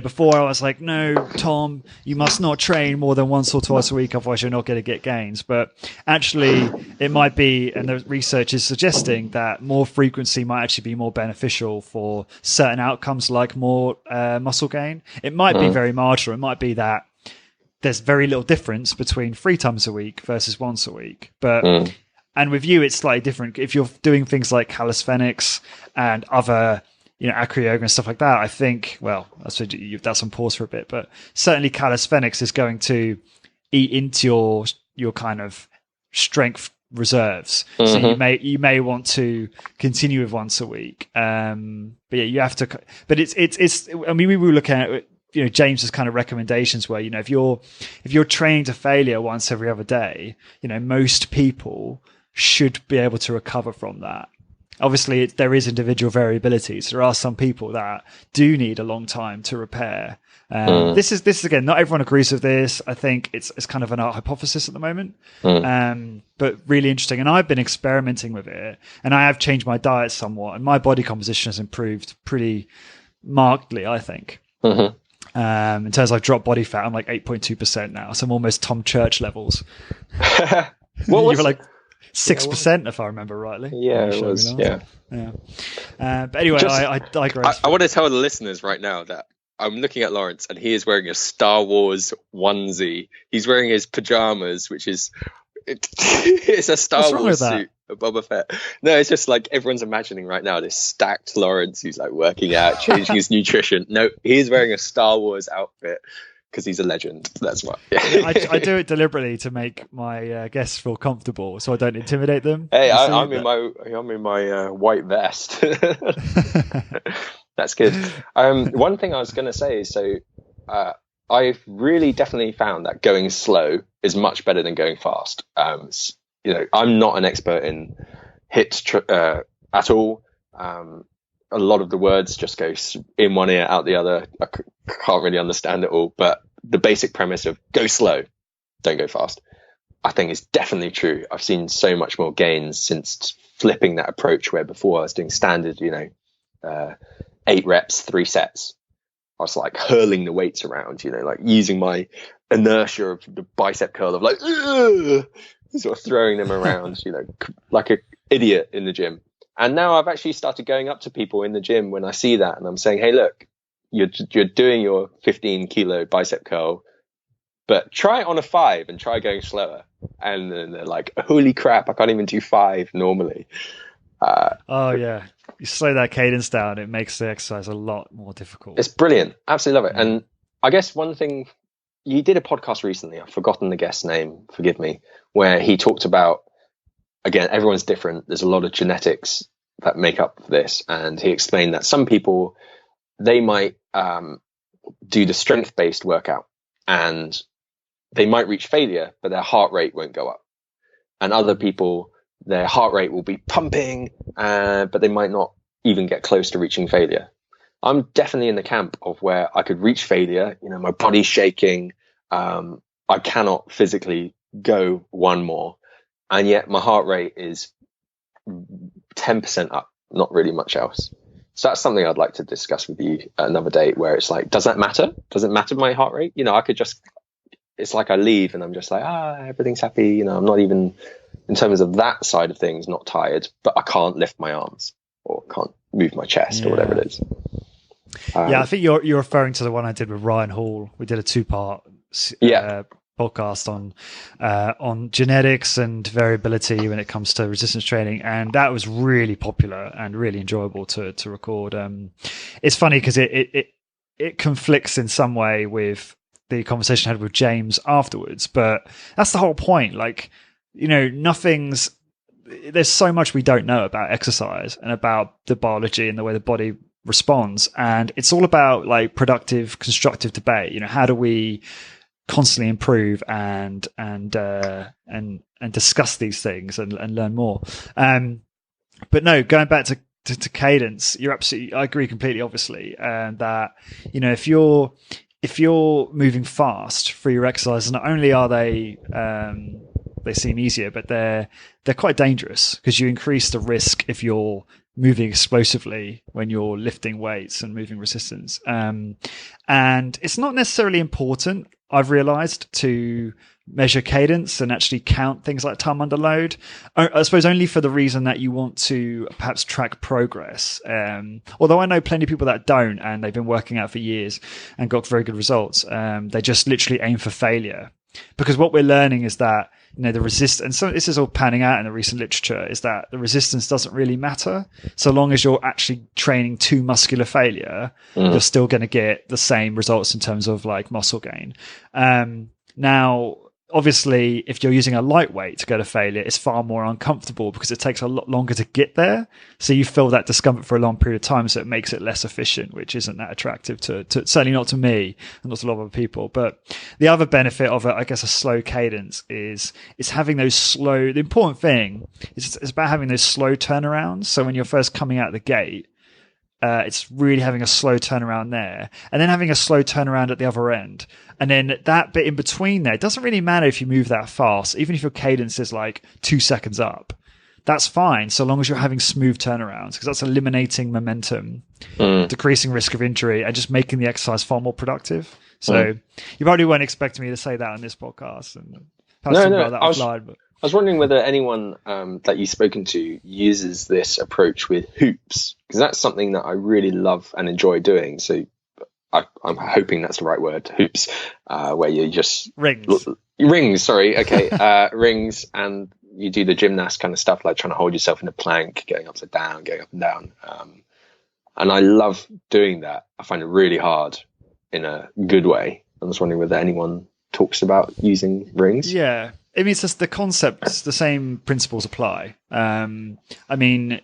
before I was like, no, Tom, you must not train more than once or twice a week, otherwise you're not going to get gains. But actually, it might be, and the research is suggesting that more frequency might actually be more beneficial for certain outcomes, like more muscle gain. It might be very marginal. It might be that there's very little difference between 3 times a week versus once a week. But and with you, it's slightly different. If you're doing things like calisthenics and other, acro yoga and stuff like that, I think, well, that's on pause for a bit, but certainly calisthenics is going to eat into your kind of strength reserves. So you may want to continue with once a week. But yeah, you have to. But it's. I mean, we were looking at James's kind of recommendations where if you're training to failure once every other day, most people should be able to recover from that. Obviously, there is individual variabilities. There are some people that do need a long time to repair. This is again, not everyone agrees with this. I think it's kind of an hypothesis at the moment, but really interesting. And I've been experimenting with it, and I have changed my diet somewhat, and my body composition has improved pretty markedly, I think. In terms of I've dropped body fat, I'm like 8.2% now, so I'm almost Tom Church levels. 6%, if I remember rightly. Yeah, it was. Yeah. But anyway, I digress. I want to tell the listeners right now that I'm looking at Lawrence, and he is wearing a Star Wars onesie. He's wearing his pajamas, which is it's a Star Wars suit. A Boba Fett. No, it's just like everyone's imagining right now this stacked Lawrence who's like working out, changing his nutrition. No, he's wearing a Star Wars outfit because he's a legend. That's why. I do it deliberately to make my guests feel comfortable, so I don't intimidate them. Hey, I'm in my white vest. That's good. One thing I was going to say is, I've really definitely found that going slow is much better than going fast. I'm not an expert in HIIT at all. A lot of the words just go in one ear, out the other. I can't really understand it all. But the basic premise of go slow, don't go fast, I think is definitely true. I've seen so much more gains since flipping that approach, where before I was doing standard, 8 reps, 3 sets. I was like hurling the weights around, like using my inertia of the bicep curl of like, sort of throwing them around, like an idiot in the gym. And now I've actually started going up to people in the gym when I see that, and I'm saying, hey, look, you're doing your 15 kilo bicep curl, but try it on a 5 and try going slower. And then they're like, holy crap, I can't even do 5 normally. Yeah. You slow that cadence down, it makes the exercise a lot more difficult. It's brilliant. Absolutely love it. And I guess one thing, you did a podcast recently, I've forgotten the guest's name, forgive me, where he talked about, again, everyone's different. There's a lot of genetics that make up this. And he explained that some people, they might do the strength-based workout and they might reach failure, but their heart rate won't go up. And other people, their heart rate will be pumping, but they might not even get close to reaching failure. I'm definitely in the camp of where I could reach failure. My body's shaking. I cannot physically go one more. And yet my heart rate is 10% up, not really much else. So that's something I'd like to discuss with you at another date, where it's like, does that matter? Does it matter my heart rate? I could just, it's like I leave and I'm just like, everything's happy. I'm not even, in terms of that side of things, not tired, but I can't lift my arms or can't move my chest or whatever it is. I think you're referring to the one I did with Ryan Hall. We did a 2-part podcast on genetics and variability when it comes to resistance training, and that was really popular and really enjoyable to record. It's funny because it conflicts in some way with the conversation I had with James afterwards, but that's the whole point. Like, there's so much we don't know about exercise and about the biology and the way the body responds, and it's all about like productive, constructive debate. How do we constantly improve and discuss these things and learn more. But no, going back to cadence, I agree completely, obviously, that if you're moving fast for your exercise, not only are they seem easier, but they're quite dangerous because you increase the risk if you're moving explosively when you're lifting weights and moving resistance. And it's not necessarily important, I've realized, to measure cadence and actually count things like time under load. I suppose only for the reason that you want to perhaps track progress. Although I know plenty of people that don't, and they've been working out for years and got very good results. They just literally aim for failure. Because what we're learning is that, the resistance, and so this is all panning out in the recent literature, is that the resistance doesn't really matter. So long as you're actually training to muscular failure, you're still going to get the same results in terms of like muscle gain. Now, obviously, if you're using a lightweight to go to failure, it's far more uncomfortable because it takes a lot longer to get there. So you feel that discomfort for a long period of time, so it makes it less efficient, which isn't that attractive to certainly not to me and not to a lot of other people. But the other benefit of I guess a slow cadence is having those slow. The important thing is it's about having those slow turnarounds. So when you're first coming out of the gate, it's really having a slow turnaround there, and then having a slow turnaround at the other end. And then that bit in between there, it doesn't really matter if you move that fast, even if your cadence is like 2 seconds up. That's fine, so long as you're having smooth turnarounds, because that's eliminating momentum, decreasing risk of injury, and just making the exercise far more productive. So you probably weren't expecting me to say that on this podcast. And no, about that was wondering whether anyone that you've spoken to uses this approach with hoops, because that's something that I really love and enjoy doing. So I'm hoping that's the right word, hoops, where you just rings. Sorry, okay, rings, and you do the gymnast kind of stuff, like trying to hold yourself in a plank, going upside down, going up and down. And I love doing that. I find it really hard in a good way. I was wondering whether anyone talks about using rings. Yeah. I mean, it's just the concepts, the same principles apply. I mean,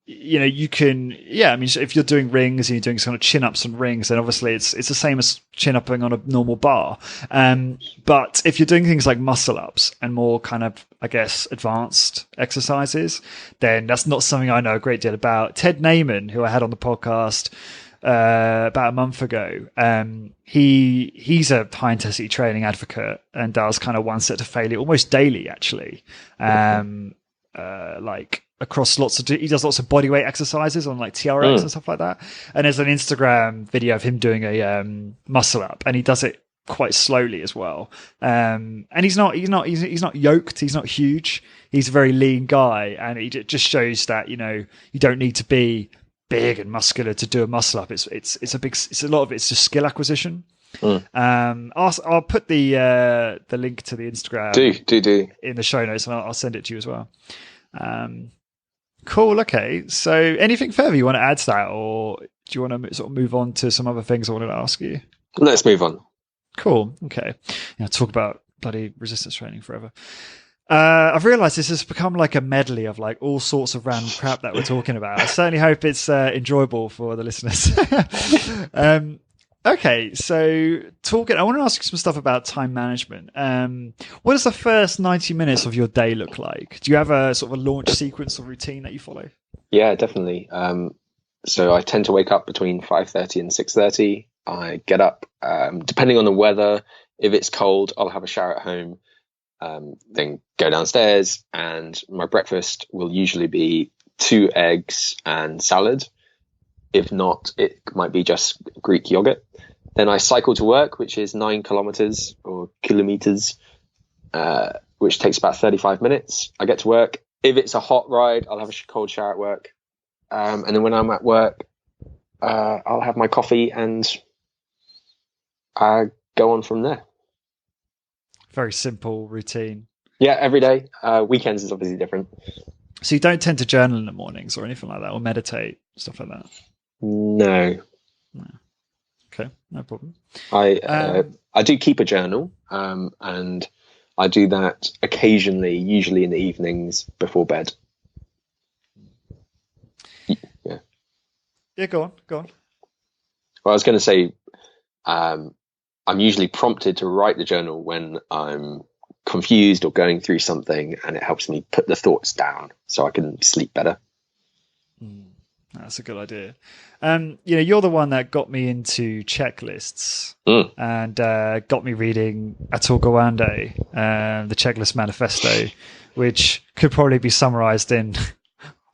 you know, you can, I mean, if you're doing rings and you're doing kind of chin ups and rings, then obviously it's the same as chin upping on a normal bar. But if you're doing things like muscle ups and more kind of, I guess, advanced exercises, then that's not something I know a great deal about. Ted Naiman, who I had on the podcast about a month ago, he's a high intensity training advocate and does kind of one set to failure almost daily, actually. Like across he does lots of body weight exercises on like TRX and stuff like that. And there's an Instagram video of him doing a muscle up, and he does it quite slowly as well. And he's not yoked. He's not huge. He's a very lean guy, and it just shows that, you know, you don't need to be big and muscular to do a muscle up. It's a lot of it's just skill acquisition. I'll put the link to the Instagram do in the show notes, and I'll send it to you as well. Cool. Okay. So anything further you want to add to that, or do you want to sort of move on to some other things I wanted to ask you? Let's move on. Cool. Okay. Talk about bloody resistance training forever. I've realized this has become like a medley of like all sorts of random crap that we're talking about. I certainly hope it's enjoyable for the listeners. Okay, so I want to ask you some stuff about time management. What does the first 90 minutes of your day look like? Do you have a sort of a launch sequence or routine that you follow? Yeah, definitely. So I tend to wake up between 5:30 and 6:30. I get up, depending on the weather. If it's cold, I'll have a shower at home, then go downstairs, and my breakfast will usually be 2 eggs and salad. If not, it might be just Greek yogurt. Then I cycle to work, which is 9 kilometers, which takes about 35 minutes. I get to work. If it's a hot ride, I'll have a cold shower at work. And then when I'm at work, I'll have my coffee and go on from there. Very simple routine. Yeah, every day. Weekends is obviously different. So you don't tend to journal in the mornings or anything like that, or meditate, stuff like that? No. Okay, no problem. I do keep a journal, and I do that occasionally, usually in the evenings before bed. Yeah. Yeah, go on. Well, I was going to say, I'm usually prompted to write the journal when I'm confused or going through something, and it helps me put the thoughts down so I can sleep better. That's a good idea. You're the one that got me into checklists and got me reading Atul Gawande, the Checklist Manifesto, which could probably be summarized in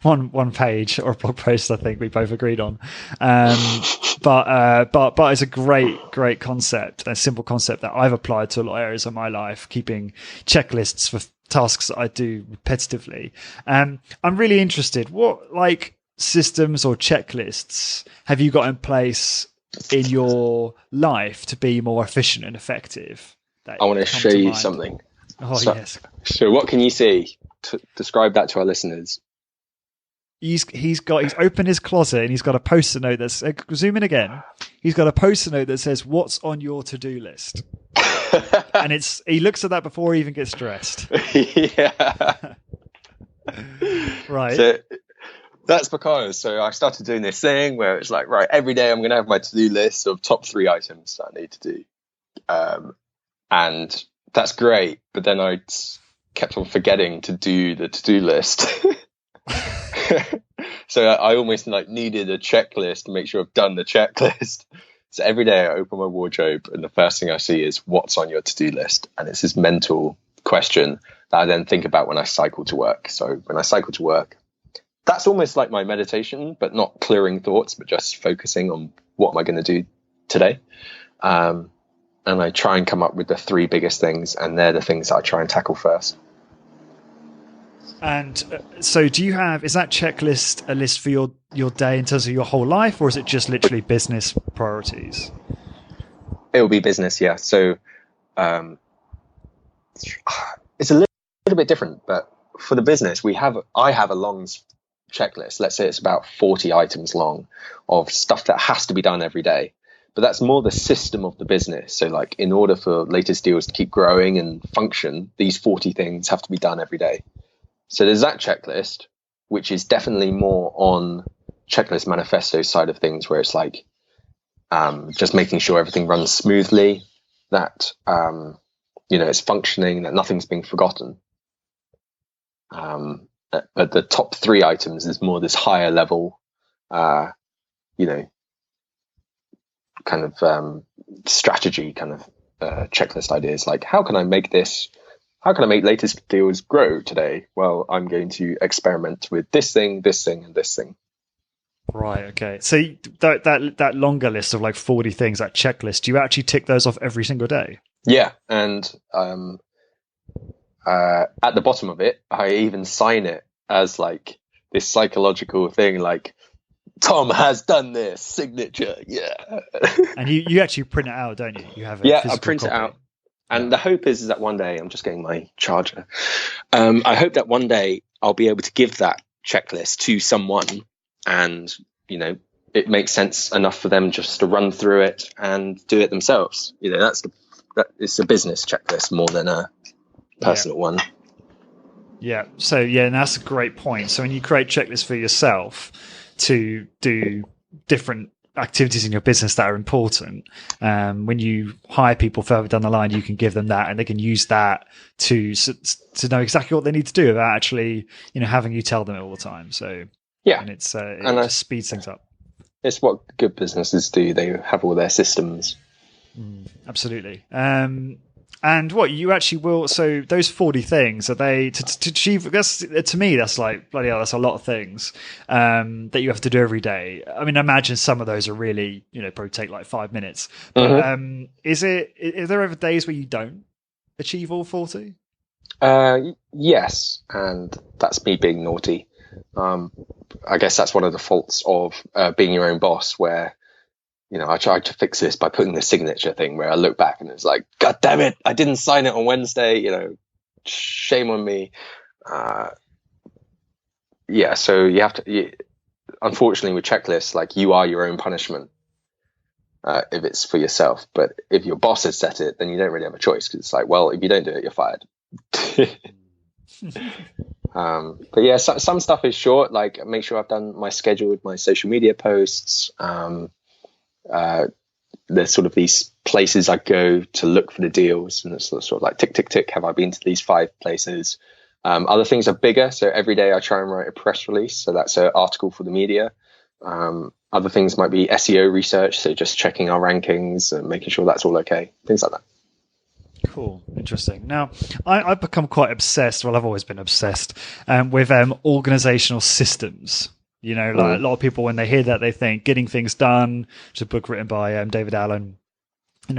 one page or a blog post. I think we both agreed on. But it's a great concept, a simple concept that I've applied to a lot of areas of my life, keeping checklists for tasks that I do repetitively. I'm really interested. What systems or checklists have you got in place in your life to be more efficient and effective? I want to show you something. Yes. So what can you see? Describe that to our listeners. He's opened his closet and he's got a post-it note that's zoom in again. He's got a post-it note that says, "What's on your to-do list?" And he looks at that before he even gets dressed. Yeah. Right. So that's because I started doing this thing where it's like, right, every day I'm going to have my to-do list of top 3 items that I need to do. And that's great. But then I kept on forgetting to do the to-do list. So I almost needed a checklist to make sure I've done the checklist. So every day I open my wardrobe and the first thing I see is what's on your to-do list. And it's this mental question that I then think about when I cycle to work. So when I cycle to work, that's almost like my meditation, but not clearing thoughts, but just focusing on what am I going to do today. And I try and come up with the 3 biggest things, and they're the things that I try and tackle first. And so is that checklist a list for your day in terms of your whole life, or is it just literally business priorities? It will be business, yeah. So it's a little bit different, but for the business, I have a long checklist. Let's say it's about 40 items long of stuff that has to be done every day. But that's more the system of the business. So like in order for Latest Deals to keep growing and function, these 40 things have to be done every day. So there's that checklist, which is definitely more on checklist manifesto side of things, where it's like just making sure everything runs smoothly, that it's functioning, that nothing's being forgotten. But the top 3 items is more this higher level, kind of strategy kind of checklist ideas. Like, how can I make Latest Deals grow today? Well, I'm going to experiment with this thing, and this thing. Right. Okay. So that longer list of like 40 things, that checklist, do you actually tick those off every single day? Yeah. And at the bottom of it, I even sign it as like this psychological thing, like Tom has done this, signature. Yeah. And you actually print it out, don't you? You have it. Yeah, I print it out. And the hope is that one day, I'm just getting my charger. I hope that one day I'll be able to give that checklist to someone, and it makes sense enough for them just to run through it and do it themselves. It's a business checklist more than a personal one. Yeah. So and that's a great point. So when you create checklists for yourself to do different activities in your business that are important, when you hire people further down the line, you can give them that, and they can use that to know exactly what they need to do without actually having you tell them it all the time. So and it just speeds things up. It's what good businesses do. They have all their systems. Absolutely. And what you actually will, so those 40 things, are they to achieve? To me, that's like, bloody hell, that's a lot of things that you have to do every day. I mean, I imagine some of those are really, probably take like 5 minutes. But is there ever days where you don't achieve all 40? Yes. And that's me being naughty. I guess that's one of the faults of being your own boss, where I tried to fix this by putting the signature thing, where I look back and it's like, God damn it, I didn't sign it on Wednesday, shame on me. So you have to, unfortunately with checklists, like, you are your own punishment if it's for yourself. But if your boss has set it, then you don't really have a choice, because it's like, well, if you don't do it, you're fired. But yeah, some stuff is short, like make sure I've done my schedule with my social media posts. There's sort of these places I go to look for the deals, and it's sort of like tick, tick, tick. Have I been to these 5 places? Other things are bigger. So every day I try and write a press release. So that's an article for the media. Other things might be SEO research. So just checking our rankings and making sure that's all okay. Things like that. Cool. Interesting. Now, I've become quite obsessed. Well, I've always been obsessed with organizational systems. Like a lot of people, when they hear that, they think getting things done. It's a book written by David Allen.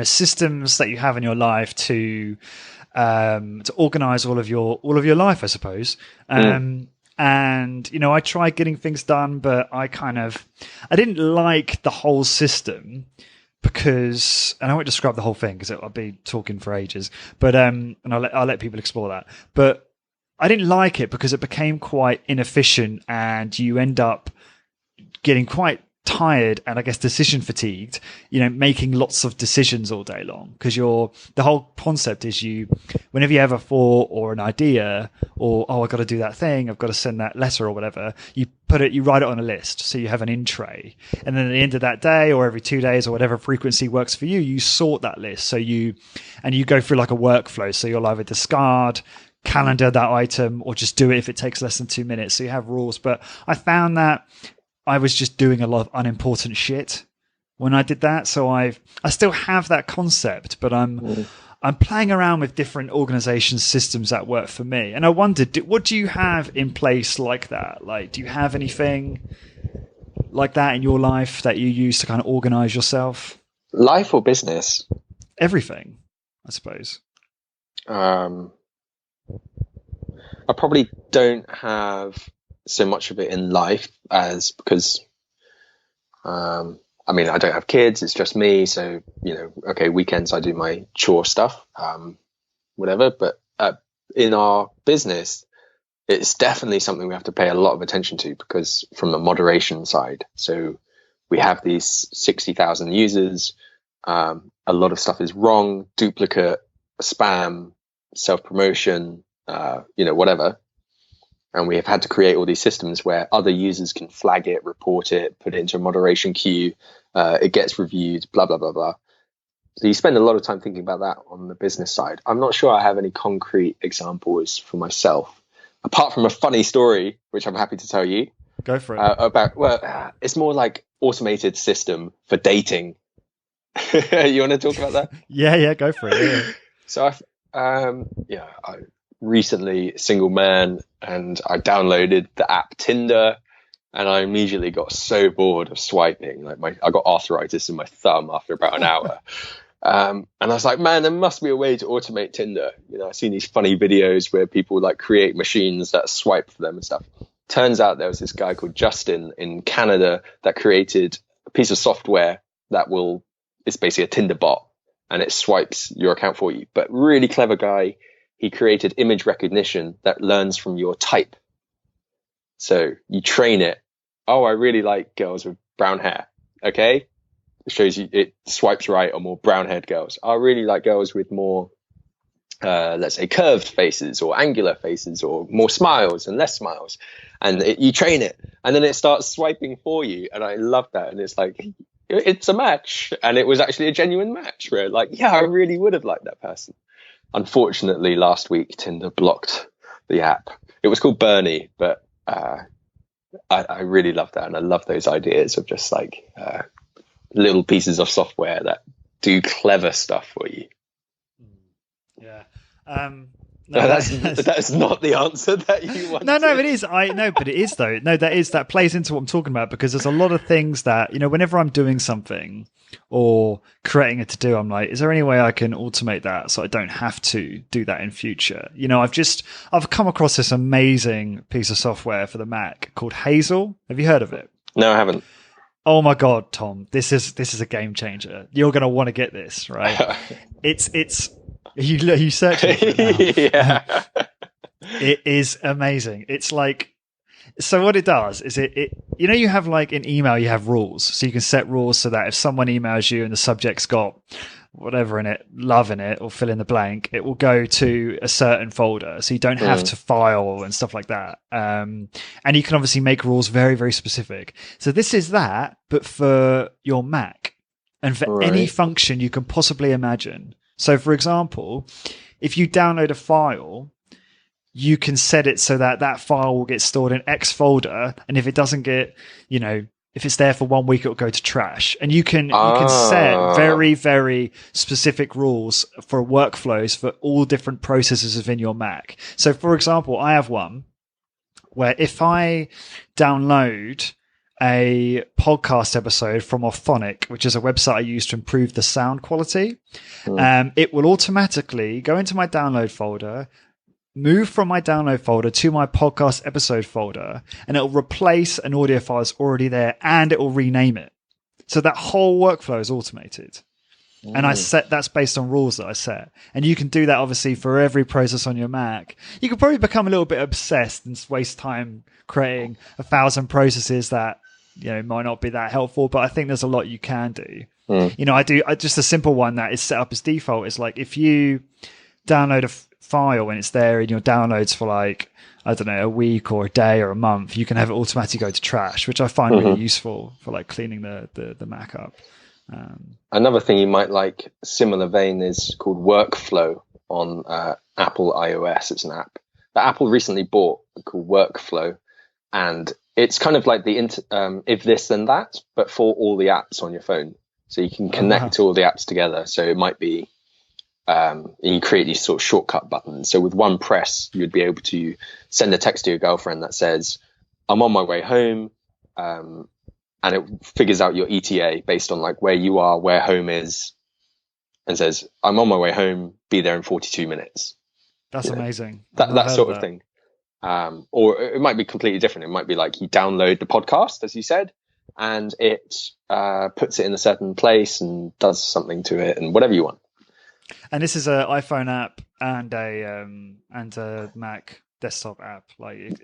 Systems that you have in your life to organize all of your life, I suppose. And I tried getting things done, but I didn't like the whole system, because, and I won't describe the whole thing because I'll be talking for ages, but and I'll let people explore that. But I didn't like it because it became quite inefficient, and you end up getting quite tired and I guess decision fatigued, making lots of decisions all day long, because the whole concept is whenever you have a thought or an idea, or I've got to do that thing, I've got to send that letter or whatever, you write it on a list, so you have an in tray, and then at the end of that day or every 2 days or whatever frequency works for you, you sort that list. So you go through like a workflow, so you'll either discard, calendar that item, or just do it if it takes less than 2 minutes. So you have rules. But I found that I was just doing a lot of unimportant shit when I did that. So I still have that concept, but I'm playing around with different organization systems that work for me. And I wondered, what do you have in place like that? Like, do you have anything like that in your life that you use to kind of organize yourself? Life or business? Everything, I suppose. I probably don't have so much of it in life because I mean, I don't have kids, it's just me. So, okay, weekends I do my chore stuff, whatever. But in our business, it's definitely something we have to pay a lot of attention to, because from the moderation side, so we have these 60,000 users. A lot of stuff is wrong, duplicate, spam, self-promotion, whatever. And we have had to create all these systems where other users can flag it, report it, put it into a moderation queue. It gets reviewed, blah, blah, blah, blah. So you spend a lot of time thinking about that on the business side. I'm not sure I have any concrete examples for myself, apart from a funny story, which I'm happy to tell you. Go for it. It's more like automated system for dating. You want to talk about that? Yeah, go for it. Yeah. So I recently single man, and I downloaded the app Tinder, and I immediately got so bored of swiping. I got arthritis in my thumb after about an hour. And I was like, man, there must be a way to automate Tinder. I've seen these funny videos where people create machines that swipe for them and stuff. Turns out there was this guy called Justin in Canada that created a piece of software that it's basically a Tinder bot, and it swipes your account for you. But really clever guy. He created image recognition that learns from your type. So you train it. Oh, I really like girls with brown hair. Okay. It shows you, it swipes right on more brown haired girls. I really like girls with more, let's say, curved faces or angular faces, or more smiles and less smiles. And you train it, and then it starts swiping for you. And I love that. And it's like, it's a match. And it was actually a genuine match where I really would have liked that person. Unfortunately, last week, Tinder blocked the app. It was called Bernie, but I really love that. And I love those ideas of just little pieces of software that do clever stuff for you. Yeah. That's not the answer that you want. No, it is. I know, but it is though. No, that plays into what I'm talking about, because there's a lot of things that, whenever I'm doing something or creating a to-do, I'm like, is there any way I can automate that so I don't have to do that in future? I've come across this amazing piece of software for the Mac called Hazel. Have you heard of it? No, I haven't. Oh my God, Tom, this is a game changer. You're going to want to get this, right? It's you searching for it now. Yeah. It is amazing. It's so what it does is you have in email, you have rules. So you can set rules so that if someone emails you and the subject's got whatever in it, love in it, or fill in the blank, it will go to a certain folder. So you don't have to file and stuff like that. And you can obviously make rules very, very specific. So this is that, but for your Mac and for any function you can possibly imagine. So for example, if you download a file, you can set it so that that file will get stored in X folder. And if it doesn't get, if it's there for 1 week, it'll go to trash. And you can set very, very specific rules for workflows for all different processes within your Mac. So for example, I have one where if I download a podcast episode from Auphonic, which is a website I use to improve the sound quality, it will automatically go into my download folder, move from my download folder to my podcast episode folder, and it'll replace an audio file that's already there, and it will rename it. So that whole workflow is automated. And that's based on rules that I set. And you can do that obviously for every process on your Mac. You could probably become a little bit obsessed and waste time creating 1,000 processes that, might not be that helpful, but I think there's a lot you can do. I just a simple one that is set up as default is if you download a file and it's there in your downloads for a week or a day or a month, you can have it automatically go to trash, which I find really useful for cleaning the Mac up. Another thing you might like, similar vein, is called Workflow on Apple iOS. It's an app that Apple recently bought called Workflow, and it's kind of like the if this then that, but for all the apps on your phone. So you can connect all the apps together. So it might be you create these sort of shortcut buttons. So with one press, you'd be able to send a text to your girlfriend that says, "I'm on my way home," and it figures out your ETA based on where you are, where home is, and says, "I'm on my way home. Be there in 42 minutes." That's amazing. That sort of thing. Or it might be completely different. It might be like you download the podcast, as you said, and it puts it in a certain place and does something to it, and whatever you want. And this is an iPhone app and a Mac desktop app.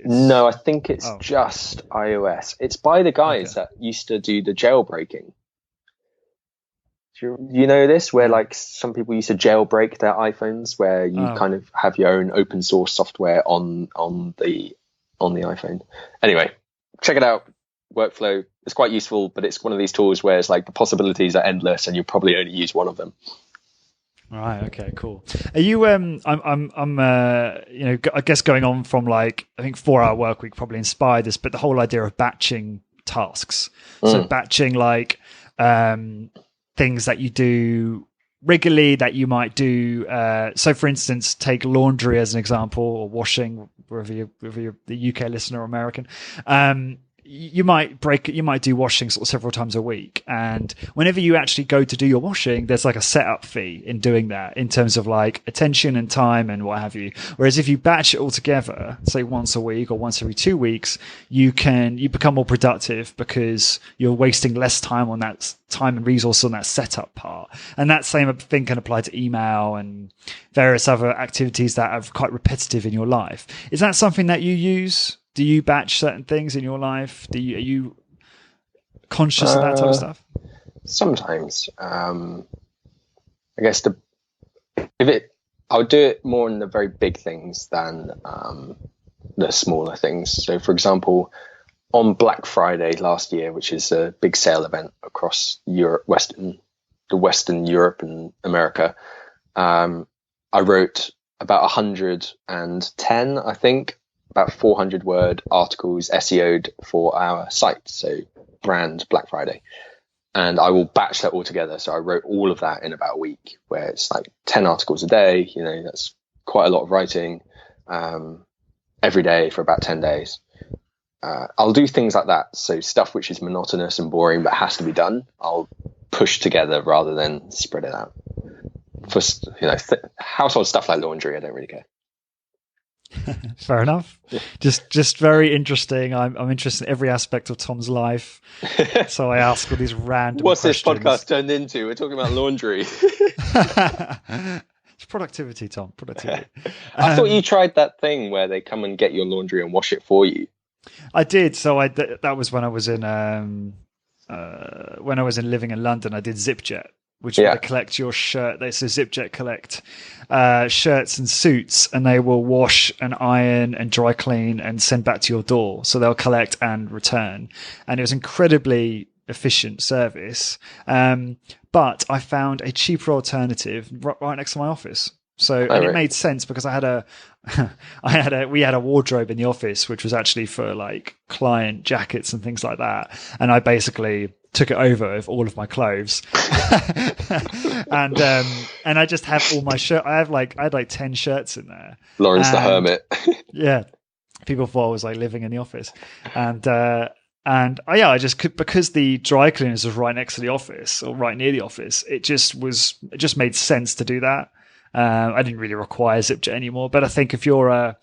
No, I think it's just iOS. It's by the guys that used to do the jailbreaking. Do you know this? Where like some people used to jailbreak their iPhones, where you kind of have your own open source software on the iPhone. Anyway, check it out. Workflow. It's quite useful, but it's one of these tools where it's like the possibilities are endless, and you'll probably only use one of them. Right. Okay. Cool. Are you? I'm. I guess going on from like I think 4-hour work week probably inspired this, but the whole idea of batching tasks. So batching like things that you do regularly that you might do. So, for instance, take laundry as an example, or washing, whether you're the UK listener or American. You might do washing sort of several times a week, and whenever you actually go to do your washing, there's like a setup fee in doing that in terms of like attention and time and what have you. Whereas if you batch it all together, say once a week or once every 2 weeks, you become more productive because you're wasting less time on that time and resource on that setup part. And that same thing can apply to email and various other activities that are quite repetitive in your life. Is that something that you use? Do you batch certain things in your life? Are you conscious of that type of stuff? Sometimes. I guess I would do it more in the very big things than the smaller things. So, for example, on Black Friday last year, which is a big sale event across Europe, Western Europe and America, I wrote about 110, I think, about 400-word articles SEO'd for our site, so brand Black Friday. And I will batch that all together. So I wrote all of that in about a week, where it's like 10 articles a day. That's quite a lot of writing every day for about 10 days. I'll do things like that. So stuff which is monotonous and boring but has to be done, I'll push together rather than spread it out. For household stuff like laundry, I don't really care. Fair enough. Yeah. Just very interesting. I'm interested in every aspect of Tom's life, so I ask all these random What's questions. This podcast turned into? We're talking about laundry. It's productivity, Tom. Productivity. I thought you tried that thing where they come and get your laundry and wash it for you. I did. So that was when I was in living in London. I did ZipJet, which they collect your shirt. So ZipJet collect shirts and suits, and they will wash and iron and dry clean and send back to your door. So they'll collect and return. And it was incredibly efficient service. But I found a cheaper alternative right next to my office. So it made sense because we had a wardrobe in the office, which was actually for like client jackets and things like that. And I basically took it over with all of my clothes. and I just have all my shirt. I had like 10 shirts in there. Lawrence the Hermit. Yeah. People thought I was like living in the office. I just could, because the dry cleaners was right next to the office or right near the office. It just made sense to do that. I didn't really require ZipJet anymore, but I think if you're,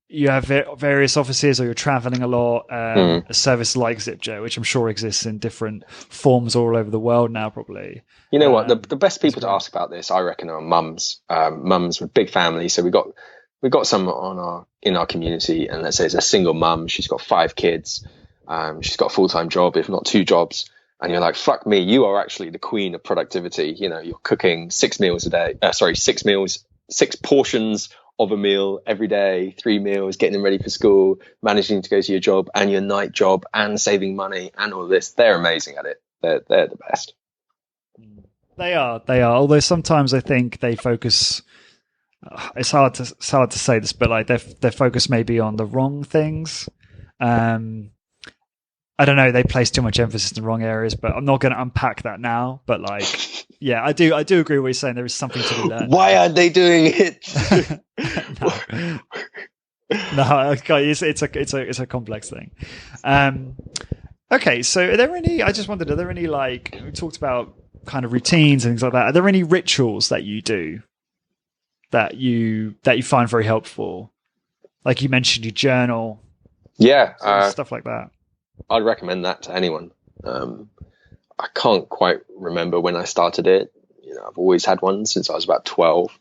you have various offices or you're traveling a lot, a service like ZipJet, which I'm sure exists in different forms all over the world now, probably. You know what? The best people to ask about this, I reckon, are mums. Mums with big families. So we got some in our community, and let's say it's a single mum. She's got 5 kids. She's got a full-time job, if not 2 jobs. And you're like, fuck me, you are actually the queen of productivity. You're cooking 6 meals a day. 6 portions of a meal every day, 3 meals, getting them ready for school, managing to go to your job and your night job and saving money and all this. They're amazing at it. They're the best. They are. Although sometimes I think they focus. It's hard to say this, but like their focus may be on the wrong things. I don't know. They place too much emphasis in the wrong areas, but I'm not going to unpack that now. But like, yeah, I do agree with what you're saying. There is something to be learned. Why aren't they doing it? No, it's a complex thing. Okay, so are there any like, we talked about kind of routines and things like that. Are there any rituals that you do that you find very helpful? like you mentioned, you journal. Yeah, Stuff like that. I'd recommend that to anyone. I can't quite remember when I started it. I've always had one since I was about 12.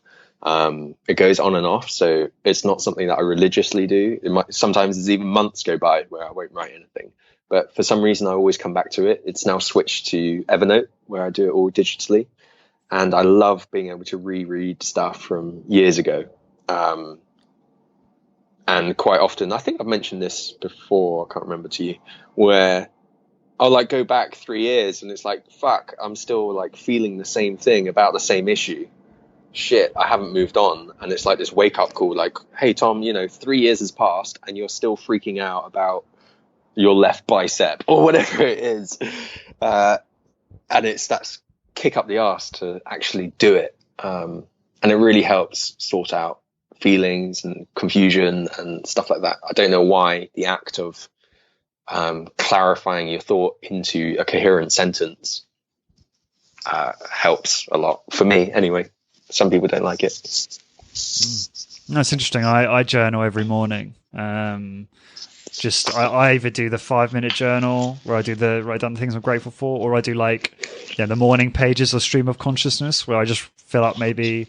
It goes on and off, so it's not something that I religiously do. Sometimes there's even months go by where I won't write anything, but for some reason I always come back to it. It's now switched to Evernote, where I do it all digitally, and I love being able to reread stuff from years ago. And quite often, I think I've mentioned this before, I can't remember to you, where I'll like go back 3 years and it's like, fuck, I'm still like feeling the same thing about the same issue. Shit, I haven't moved on. And it's like this wake up call, like, hey, Tom, 3 years has passed and you're still freaking out about your left bicep or whatever it is. And it's that kick up the arse to actually do it. And it really helps sort out feelings and confusion and stuff like that. I don't know why the act of clarifying your thought into a coherent sentence helps a lot for me anyway. Some people don't like it. That's interesting. I journal every morning. I either do the 5-minute journal where I write down the things I'm grateful for, or I do the morning pages or stream of consciousness where I just fill up maybe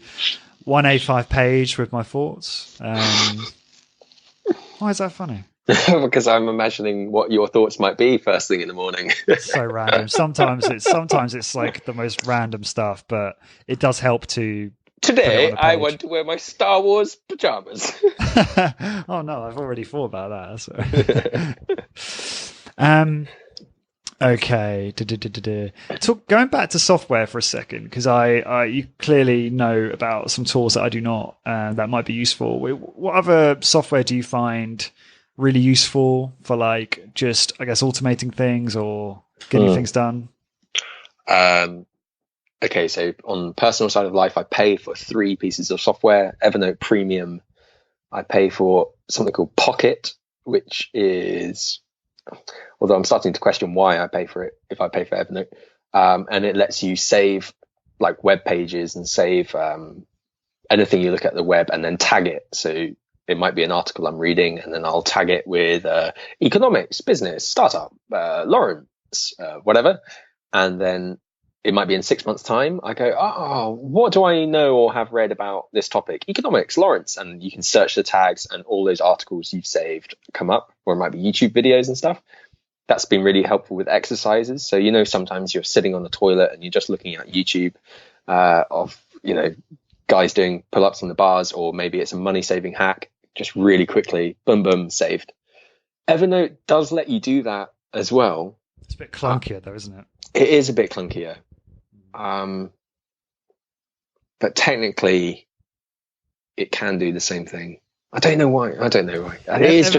one A5 page with my thoughts. Why is that funny? Because I'm imagining what your thoughts might be first thing in the morning. It's so random. Sometimes it's like the most random stuff, but it does help to. Today I want to wear my Star Wars pajamas. Oh no, I've already thought about that. So. Okay. Going back to software for a second, because you clearly know about some tools that I do not, that might be useful. What other software do you find really useful for just, I guess, automating things or getting things done? Okay, so on the personal side of life, I pay for 3 pieces of software. Evernote Premium, I pay for something called Pocket, which is, although I'm starting to question why I pay for it, if I pay for Evernote, and it lets you save web pages and save anything you look at the web and then tag it. So it might be an article I'm reading, and then I'll tag it with economics, business, startup, Lawrence, whatever. And then it might be in 6 months' time. I go, what do I know or have read about this topic? Economics, Lawrence. And you can search the tags and all those articles you've saved come up, or it might be YouTube videos and stuff. That's been really helpful with exercises. So, sometimes you're sitting on the toilet and you're just looking at YouTube of, guys doing pull-ups on the bars, or maybe it's a money-saving hack. Just really quickly, boom, boom, saved. Evernote does let you do that as well. It's a bit clunkier though, isn't it? It is a bit clunkier. But technically it can do the same thing. I don't know why. And it is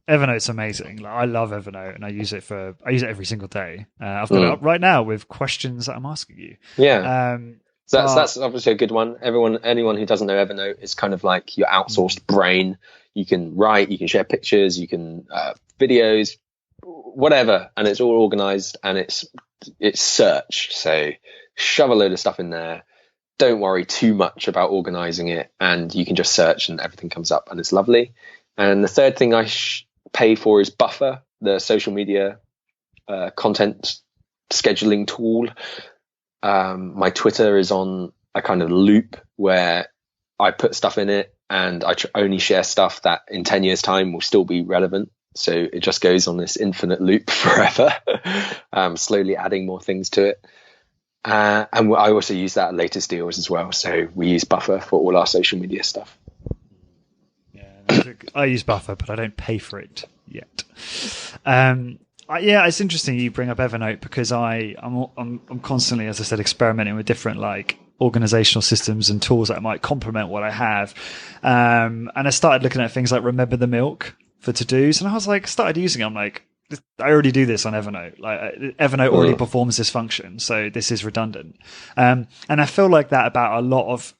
Evernote's amazing. I love Evernote and I use it every single day. I've got it up right now with questions that I'm asking you. Yeah. So that's obviously a good one. Anyone who doesn't know Evernote, is kind of like your outsourced brain. You can write, you can share pictures, you can videos, whatever, and it's all organized and it's search. So shove a load of stuff in there. Don't worry too much about organizing it, and you can just search and everything comes up and it's lovely. And the third thing I pay for is Buffer, the social media content scheduling tool. My Twitter is on a kind of loop where I put stuff in it and I only share stuff that in 10 years time will still be relevant. So it just goes on this infinite loop forever, slowly adding more things to it. And I also use that at Latest Deals as well. So we use Buffer for all our social media stuff. Yeah, I use Buffer, but I don't pay for it yet. It's interesting you bring up Evernote, because I'm constantly, as I said, experimenting with different organizational systems and tools that might complement what I have. And I started looking at things like Remember the Milk for to-dos, and I was started using it. I'm like, I already do this on Evernote. Evernote already performs this function, so this is redundant. And I feel like that about a lot of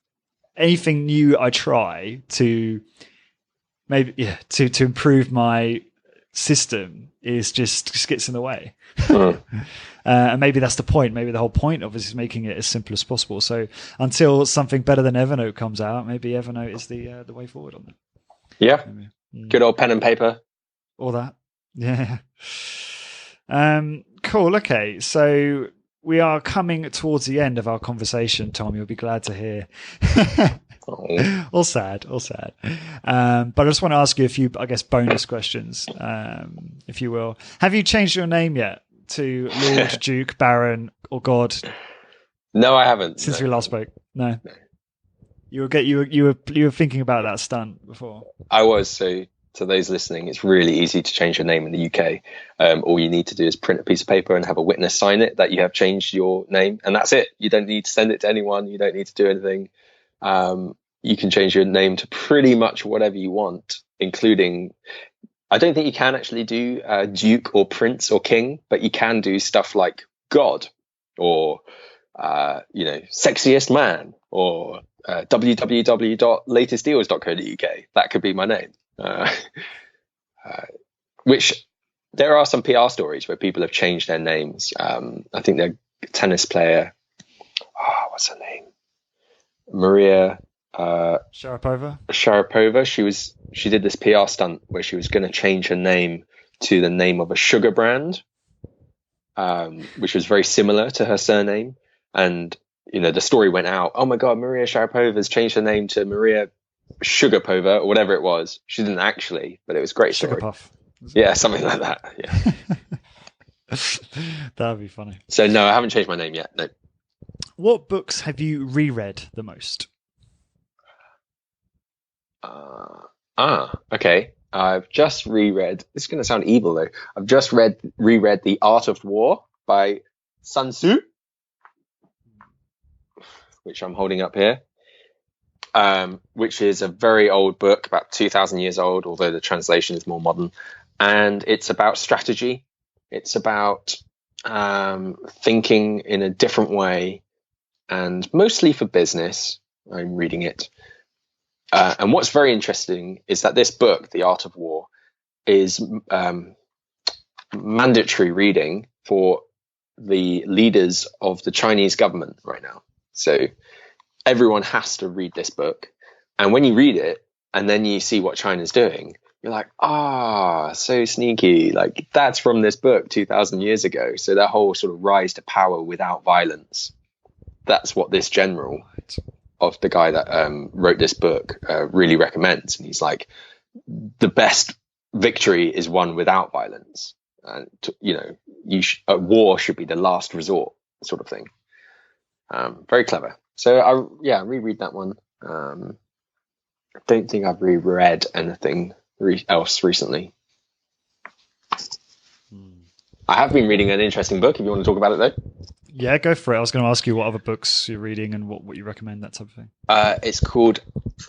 anything new I try to to improve my system is just gets in the way. And maybe that's the point. Maybe the whole point of it is making it as simple as possible. So until something better than Evernote comes out, maybe Evernote is the way forward on that. Yeah. Good old pen and paper. All that. Yeah. Cool. Okay. So we are coming towards the end of our conversation, Tom. You'll be glad to hear. All sad. But I just want to ask you a few, I guess, bonus questions, if you will. Have you changed your name yet to Lord, Duke, Baron, or God? No, I haven't. Since we last spoke. No. You were thinking about that stunt before. I was. So to those listening, it's really easy to change your name in the UK. All you need to do is print a piece of paper and have a witness sign it that you have changed your name, and that's it. You don't need to send it to anyone. You don't need to do anything. You can change your name to pretty much whatever you want, including, I don't think you can actually do Duke or Prince or King, but you can do stuff like God or, sexiest man or www.latestdeals.co.uk. That could be my name. Which there are some PR stories where people have changed their names. I think the tennis player, what's her name? Maria Sharapova. She did this PR stunt where she was going to change her name to the name of a sugar brand, which was very similar to her surname. And the story went out. Oh my God, Maria Sharapova has changed her name to Maria Sugarpova or whatever it was. She didn't actually, but it was a great story. Sugarpuff. Yeah, something like that. Yeah. That'd be funny. So no, I haven't changed my name yet. No. What books have you reread the most? Okay. I've just reread. This is going to sound evil though. I've just reread The Art of War by Sun Tzu, which I'm holding up here, which is a very old book, about 2,000 years old, although the translation is more modern. And it's about strategy. It's about thinking in a different way, and mostly for business. I'm reading it. And what's very interesting is that this book, The Art of War, is mandatory reading for the leaders of the Chinese government right now. So everyone has to read this book. And when you read it and then you see what China's doing, you're like, so sneaky. Like, that's from this book 2,000 years ago. So that whole sort of rise to power without violence, that's what this general of the guy that wrote this book really recommends. And he's like, the best victory is won without violence. And a war should be the last resort, sort of thing. Very clever. So I reread that one. I don't think I've reread anything else recently. I have been reading an interesting book, if you want to talk about it though. Yeah, go for it. I was going to ask you what other books you're reading and what you recommend, that type of thing. It's called,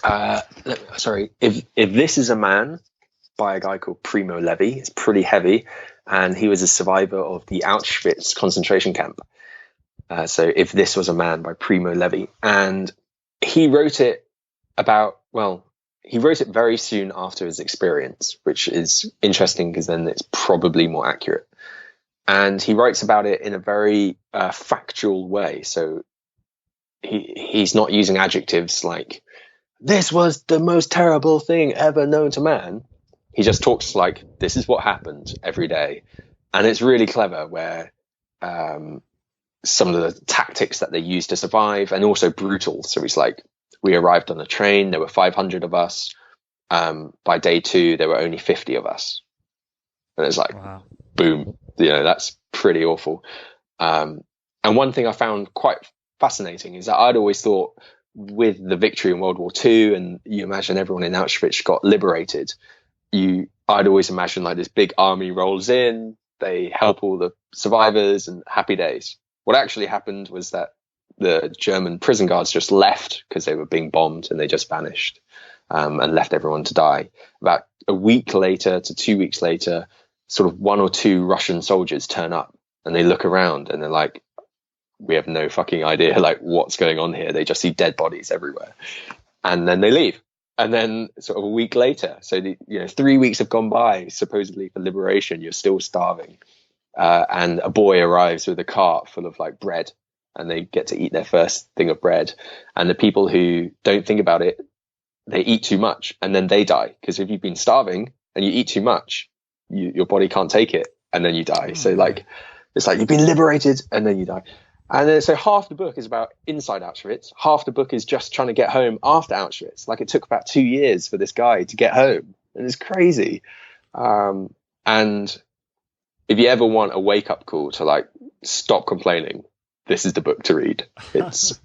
If This Is a Man, by a guy called Primo Levi. It's pretty heavy, and he was a survivor of the Auschwitz concentration camp. So If This Was a Man by Primo Levi. And he wrote it very soon after his experience, which is interesting because then it's probably more accurate. And he writes about it in a very factual way. So he's not using adjectives like, this was the most terrible thing ever known to man. He just talks like, this is what happened every day. And it's really clever where some of the tactics that they used to survive, and also brutal. So he's like, we arrived on a train, there were 500 of us. By day 2, there were only 50 of us. And it's like, wow. Boom. That's pretty awful. And one thing I found quite fascinating is that I'd always thought with the victory in World War II, and you imagine everyone in Auschwitz got liberated, I'd always imagine like this big army rolls in, they help all the survivors and happy days. What actually happened was that the German prison guards just left because they were being bombed, and they just vanished and left everyone to die. About a week later to 2 weeks later, sort of 1 or 2 Russian soldiers turn up, and they look around and they're like, we have no fucking idea like what's going on here. They just see dead bodies everywhere, and then they leave. And then sort of a week later, so 3 weeks have gone by supposedly for liberation, you're still starving, and a boy arrives with a cart full of like bread, and they get to eat their first thing of bread. And the people who don't think about it they eat too much and then they die. Because if you've been starving and you eat too much, your body can't take it and then you die. So like, it's like you've been liberated and then you die. And then so half the book is about inside Auschwitz. Half the book is just trying to get home after Auschwitz. Like, it took about 2 years for this guy to get home. And it's crazy. And if you ever want a wake up call to like stop complaining, this is the book to read. It's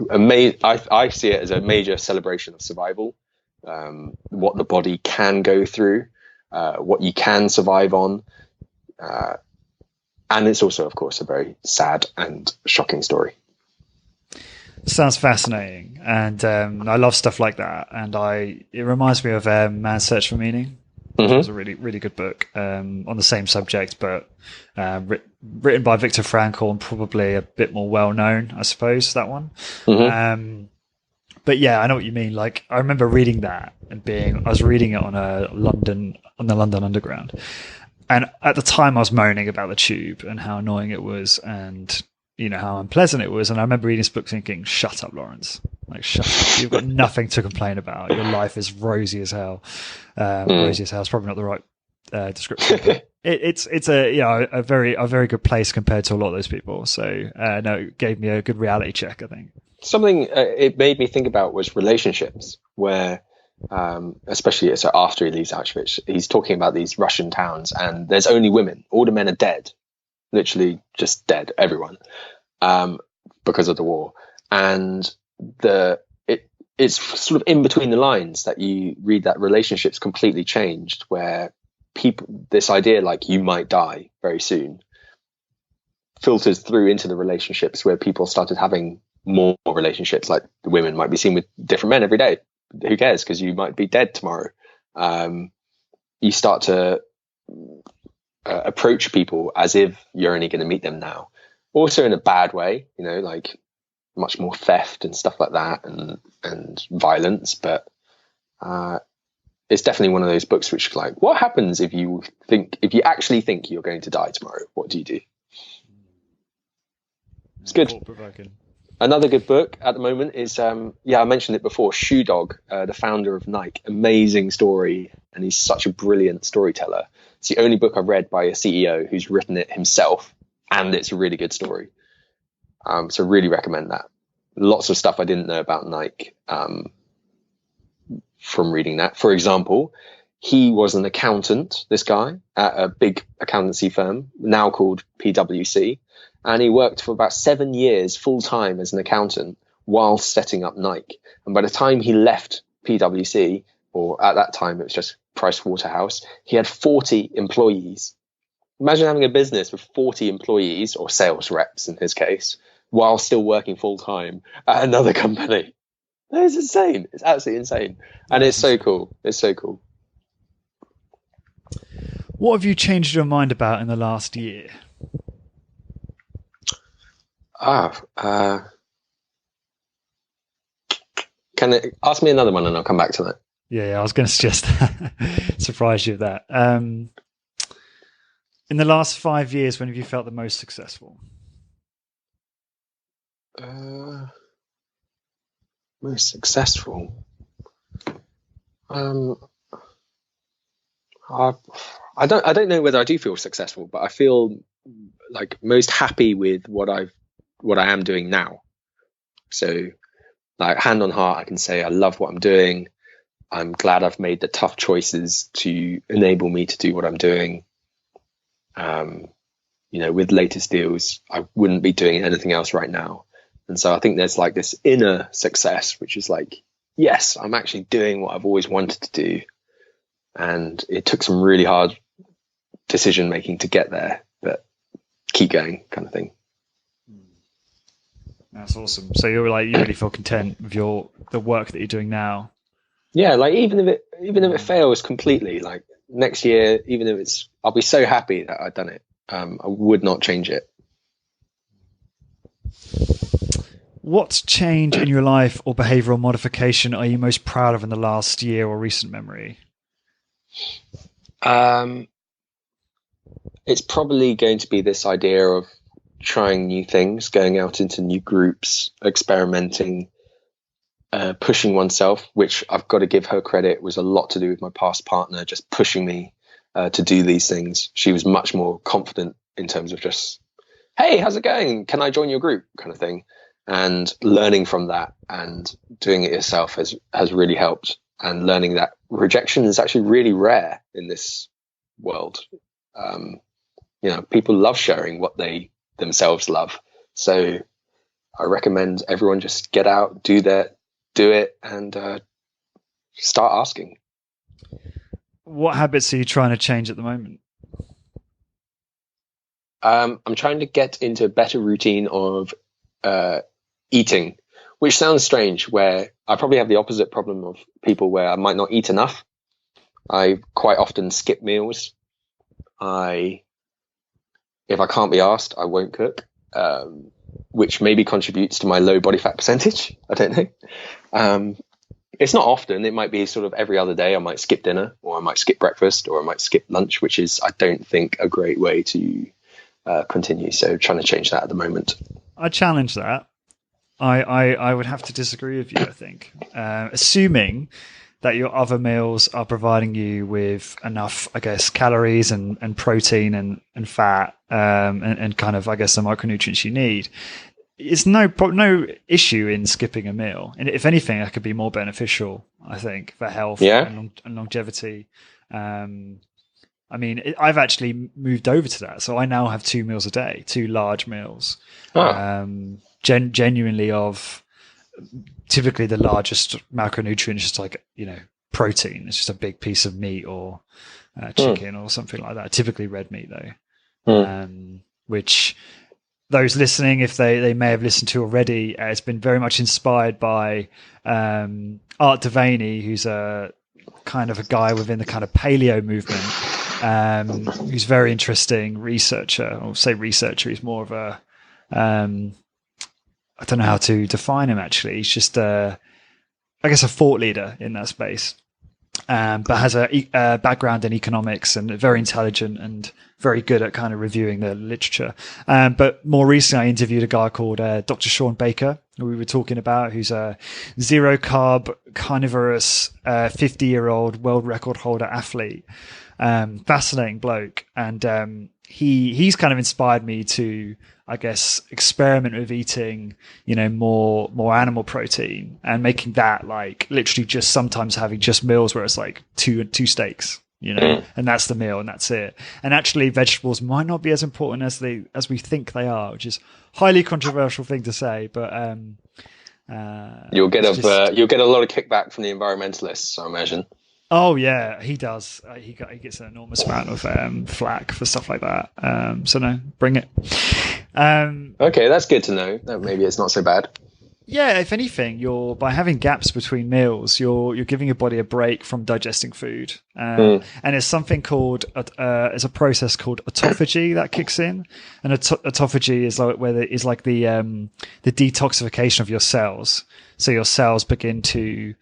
amazing. I see it as a major celebration of survival, what the body can go through, what you can survive on. And it's also, of course, a very sad and shocking story. Sounds fascinating. And I love stuff like that. And it reminds me of Man's Search for Meaning. It was a really, really good book on the same subject, but written by Viktor Frankl, and probably a bit more well-known, I suppose, that one. But yeah, I know what you mean. Like, I remember reading that and I was reading it on the London Underground. And at the time I was moaning about the tube and how annoying it was and, you know, how unpleasant it was. And I remember reading this book thinking, shut up, Lawrence. Like, shut up. You've got nothing to complain about. Your life is rosy as hell. Rosy as hell is probably not the right description. But it's a very good place compared to a lot of those people. So no, it gave me a good reality check, I think. Something it made me think about was relationships, where especially so after he leaves Auschwitz, he's talking about these Russian towns and there's only women. All the men are dead, literally just dead, everyone, because of the war. And it's sort of in between the lines that you read that relationships completely changed, where this idea like you might die very soon filters through into the relationships, where people started having more relationships. Like, the women might be seen with different men every day. Who cares? Because you might be dead tomorrow. You start to approach people as if you're only going to meet them now. Also in a bad way, you know, like much more theft and stuff like that, and violence. But it's definitely one of those books which, like, what happens if you actually think you're going to die tomorrow? What do you do? It's good. Another good book at the moment is, I mentioned it before, Shoe Dog, the founder of Nike. Amazing story, and he's such a brilliant storyteller. It's the only book I've read by a CEO who's written it himself, and it's a really good story. So really recommend that. Lots of stuff I didn't know about Nike from reading that. For example, he was an accountant, this guy, at a big accountancy firm, now called PwC. And he worked for about 7 years full time as an accountant while setting up Nike. And by the time he left PwC, or at that time it was just Price Waterhouse, he had 40 employees. Imagine having a business with 40 employees, or sales reps in his case, while still working full time at another company. It's insane. It's absolutely insane. And it's so cool. It's so cool. What have you changed your mind about in the last year? Can it ask me another one and I'll come back to that? Yeah, I was going to suggest surprise you with that. In the last 5 years, when have you felt the most successful? Most successful. I don't know whether I do feel successful, but I feel like most happy with what I am doing now. So, like, hand on heart, I can say I love what I'm doing. I'm glad I've made the tough choices to enable me to do what I'm doing. With latest deals, I wouldn't be doing anything else right now. And so I think there's like this inner success, which is like, yes, I'm actually doing what I've always wanted to do. And it took some really hard decision making to get there, but keep going, kind of thing. That's awesome. So you really feel content with the work that you're doing now? Yeah, like even if it fails completely, like next year, even if I'll be so happy that I've done it. I would not change it. What change in your life or behavioral modification are you most proud of in the last year or recent memory? It's probably going to be this idea of trying new things, going out into new groups, experimenting, pushing oneself, which I've got to give her credit, was a lot to do with my past partner, just pushing me to do these things. She was much more confident in terms of just, hey, how's it going? Can I join your group? Kind of thing. And learning from that and doing it yourself has really helped. And learning that rejection is actually really rare in this world. People love sharing what they themselves love. So I recommend everyone just get out, do it, and start asking. What habits are you trying to change at the moment? I'm trying to get into a better routine of eating, which sounds strange, where I probably have the opposite problem of people where I might not eat enough. I quite often skip meals. If I can't be asked, I won't cook, which maybe contributes to my low body fat percentage. I don't know. It's not often. It might be sort of every other day. I might skip dinner, or I might skip breakfast, or I might skip lunch, which is, I don't think, a great way to continue. So trying to change that at the moment. I challenge that. I would have to disagree with you, I think. Assuming that your other meals are providing you with enough, I guess, calories and protein and fat and kind of, I guess, the micronutrients you need. It's no issue in skipping a meal. And if anything, that could be more beneficial, I think, for health and longevity. I mean, I've actually moved over to that. So I now have 2 meals a day, 2 large meals. Genuinely of typically the largest macronutrient is just like, protein. It's just a big piece of meat or chicken or something like that. Typically red meat though, which those listening, if they may have listened to already, it's been very much inspired by Art Devaney, who's a kind of a guy within the kind of paleo movement, who's very interesting researcher. I'll say researcher. He's more of a I don't know how to define him actually. He's just I guess a thought leader in that space, but has a background in economics and very intelligent and very good at kind of reviewing the literature. But more recently, I interviewed a guy called Dr. Sean Baker, who we were talking about, who's a zero carb, carnivorous, 50-year-old world record holder athlete. Fascinating bloke. And he's kind of inspired me to, I guess, experiment with eating, more animal protein and making that like literally just sometimes having just meals where it's like two steaks, and that's the meal and that's it. And actually vegetables might not be as important as we think they are, which is highly controversial thing to say, but you'll get a lot of kickback from the environmentalists, I imagine. Oh yeah, he does. He gets an enormous amount of flack for stuff like that. So no, bring it. Okay, that's good to know. That maybe it's not so bad. Yeah, if anything, by having gaps between meals, you're giving your body a break from digesting food, and it's something called it's a process called autophagy that kicks in, and autophagy is like the detoxification of your cells. So your cells begin to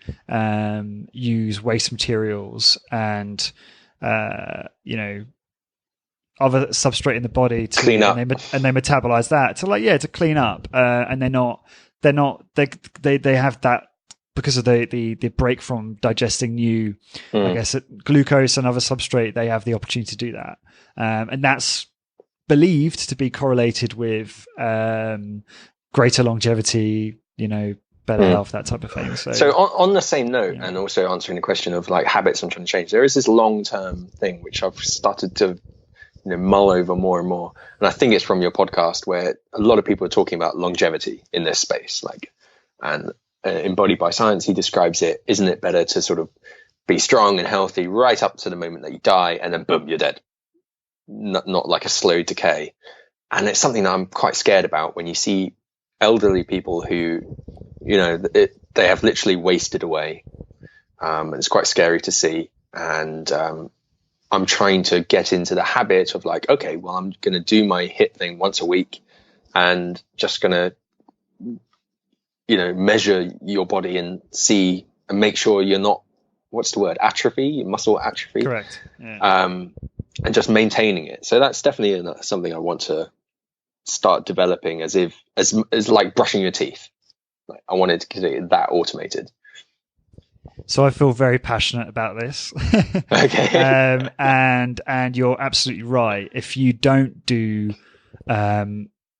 use waste materials and other substrate in the body to clean up, and they metabolize that to clean up, and they have that because of the break from digesting new, I guess, glucose and other substrate. They have the opportunity to do that, and that's believed to be correlated with greater longevity, better health, that type of thing. So on the same note, and also answering the question of like habits I'm trying to change, there is this long-term thing which I've started to mull over more and more, and I think it's from your podcast where a lot of people are talking about longevity in this space, and in Body by Science he describes it, isn't it better to sort of be strong and healthy right up to the moment that you die, and then boom, you're dead, not like a slow decay. And it's something that I'm quite scared about when you see elderly people who they have literally wasted away. It's quite scary to see, and I'm trying to get into the habit of like, okay, well, I'm going to do my HIIT thing once a week and just going to, measure your body and see and make sure you're not, what's the word? Atrophy, muscle atrophy. Correct. Yeah. And just maintaining it. So that's definitely something I want to start developing as like brushing your teeth. Like, I wanted to get it that automated. So I feel very passionate about this. Okay. And you're absolutely right. If you don't do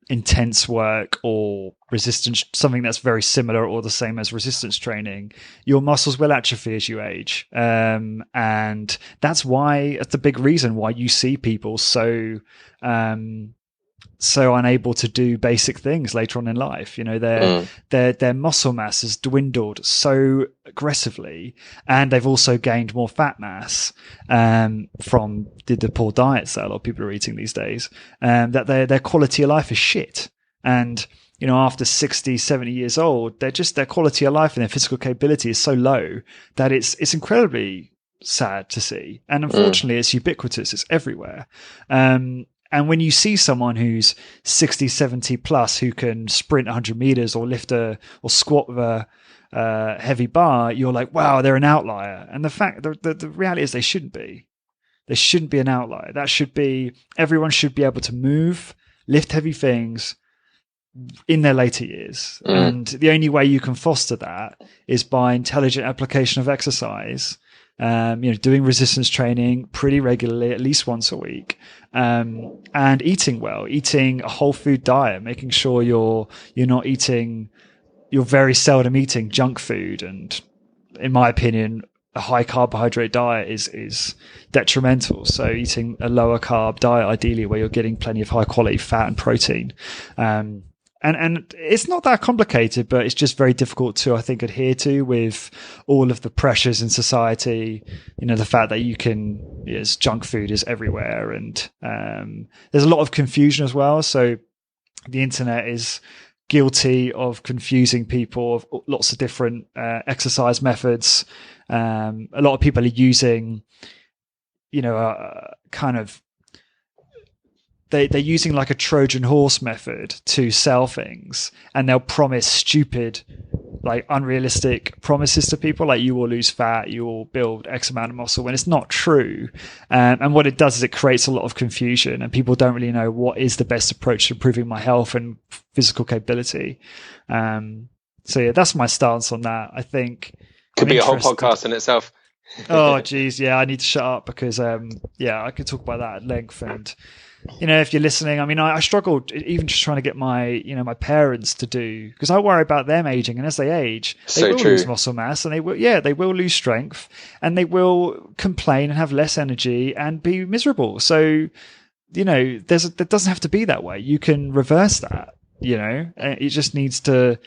intense work or resistance, something that's very similar or the same as resistance training, your muscles will atrophy as you age. And that's the big reason why you see people so unable to do basic things later on in life. You know, their muscle mass has dwindled so aggressively, and they've also gained more fat mass from the poor diets that a lot of people are eating these days, that their quality of life is shit. And you know, after 60, 70 years old, their quality of life and their physical capability is so low that it's incredibly sad to see. And unfortunately, it's ubiquitous. It's everywhere. And when you see someone who's 60, 70 plus who can sprint 100 meters or lift or squat with a heavy bar, you're like, wow, they're an outlier. And the reality is they shouldn't be. They shouldn't be an outlier. Everyone should be able to move, lift heavy things in their later years. And the only way you can foster that is by intelligent application of exercise. Doing resistance training pretty regularly, at least once a week, and eating well, eating a whole food diet, making sure you're very seldom eating junk food. And in my opinion, a high carbohydrate diet is detrimental. So eating a lower carb diet, ideally, where you're getting plenty of high quality fat and protein. And it's not that complicated, but it's just very difficult to, I think, adhere to with all of the pressures in society. You know, the fact that junk food is everywhere, and there's a lot of confusion as well. So the internet is guilty of confusing people of lots of different exercise methods. A lot of people are using, they're using like a Trojan horse method to sell things, and they'll promise stupid, like unrealistic promises to people, like you will lose fat, you will build X amount of muscle, when it's not true. And what it does is it creates a lot of confusion, and people don't really know what is the best approach to improving my health and physical capability. So yeah, that's my stance on that. I think could be a whole podcast in itself. Oh geez, yeah, I need to shut up because I could talk about that at length. And if you're listening, I mean, I struggled even just trying to get my parents to do, because I worry about them aging, and as they age, they will lose muscle mass, and they will lose strength, and they will complain and have less energy and be miserable. So, there doesn't have to be that way. You can reverse that. It just needs to.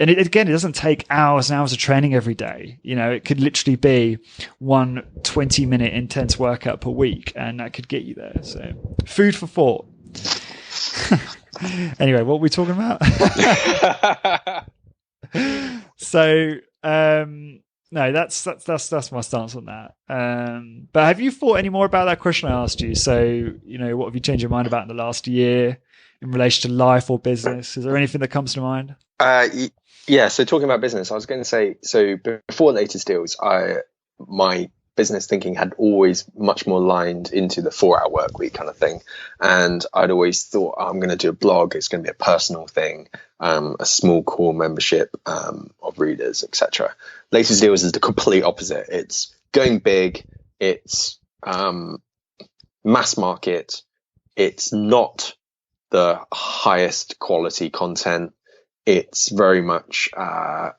And it doesn't take hours and hours of training every day. It could literally be 1 20-minute intense workout per week, and that could get you there. So, food for thought. Anyway, what were we talking about? So, no, that's my stance on that. But have you thought any more about that question I asked you? So, what have you changed your mind about in the last year in relation to life or business? Is there anything that comes to mind? Yeah, so talking about business, I was going to say, so before Latest Deals, my business thinking had always much more lined into the 4-hour work week kind of thing. And I'd always thought, I'm going to do a blog. It's going to be a personal thing, a small core membership of readers, etc. Latest Deals is the complete opposite. It's going big. It's mass market. It's not the highest quality content. It's very much, a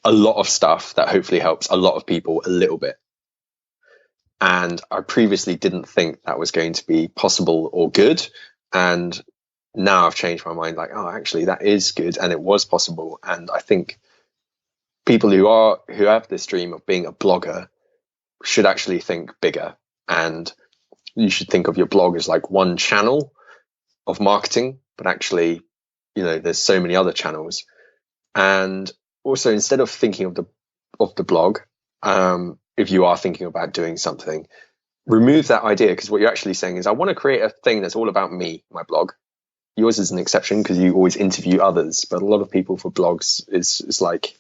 lot of stuff that hopefully helps a lot of people a little bit. And I previously didn't think that was going to be possible or good. And now I've changed my mind, like, oh, actually, that is good. And it was possible. And I think people who have this dream of being a blogger should actually think bigger. And you should think of your blog as like one channel of marketing. But actually, there's so many other channels. And also, instead of thinking of the blog, if you are thinking about doing something, remove that idea, because what you're actually saying is, I want to create a thing that's all about me, my blog. Yours is an exception because you always interview others, but a lot of people for blogs is like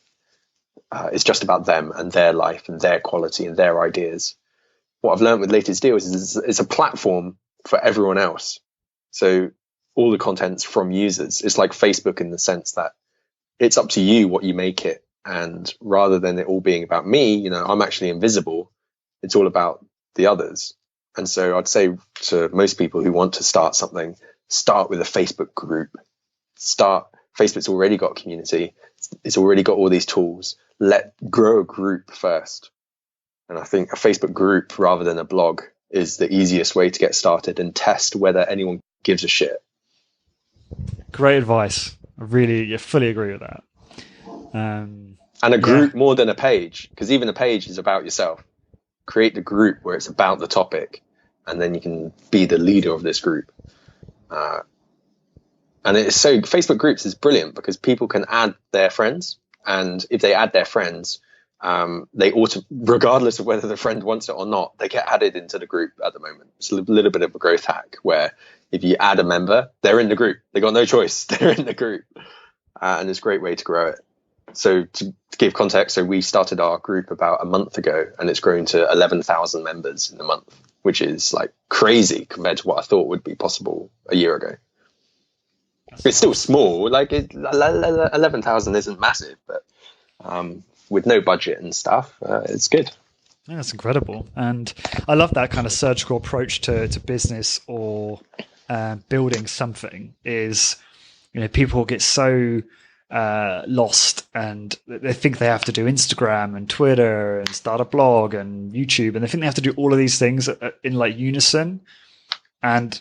it's just about them and their life and their quality and their ideas. What I've learned with Latest Deals is it's a platform for everyone else. So all the content's from users. It's like Facebook in the sense that it's up to you what you make it. And rather than it all being about me, I'm actually invisible. It's all about the others. And so I'd say to most people who want to start something, start with a Facebook group. Facebook's already got a community. It's already got all these tools. Grow a group first. And I think a Facebook group rather than a blog is the easiest way to get started and test whether anyone gives a shit. Great advice. I fully agree with that. And a group more than a page, because even a page is about yourself. Create the group where it's about the topic, and then you can be the leader of this group. And it's so Facebook groups is brilliant because people can add their friends, and if they add their friends, regardless of whether the friend wants it or not, they get added into the group at the moment. It's a little bit of a growth hack where if you add a member, they're in the group. They got no choice. They're in the group. And it's a great way to grow it. So to give context, so we started our group about a month ago, and it's grown to 11,000 members in a month, which is like crazy compared to what I thought would be possible a year ago. It's still small, like 11,000 isn't massive, but with no budget and stuff, it's good. Yeah, that's incredible. And I love that kind of surgical approach to business or building something is, people get so lost and they think they have to do Instagram and Twitter and start a blog and YouTube, and they think they have to do all of these things in like unison. And,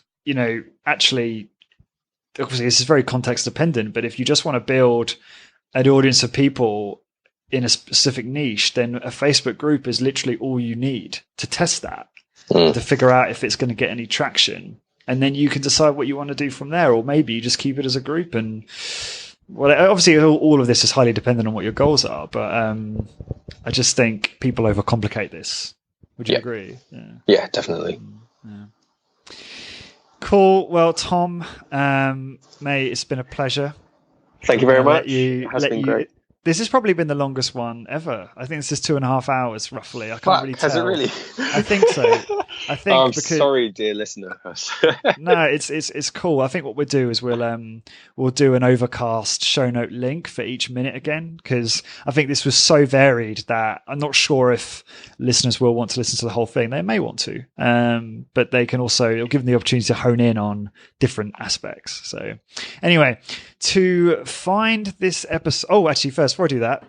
actually, obviously this is very context dependent, but if you just want to build an audience of people in a specific niche, then a Facebook group is literally all you need to test that, to figure out if it's going to get any traction. And then you can decide what you want to do from there, or maybe you just keep it as a group. And obviously all of this is highly dependent on what your goals are, but I just think people overcomplicate this. Would you agree? Yeah, definitely. Yeah. Cool. Well, Tom, mate, it's been a pleasure. Thank you very much. It has been great. This has probably been the longest one ever. I think this is 2.5 hours roughly. I can't really tell. Has it really? I think so. I'm sorry, dear listener. No, it's cool. I think what we'll do is we'll do an Overcast show note link for each minute again, because I think this was so varied that I'm not sure if listeners will want to listen to the whole thing. They may want to, but they can also, it'll give them the opportunity to hone in on different aspects. So anyway, to find this episode, actually first, before I do that,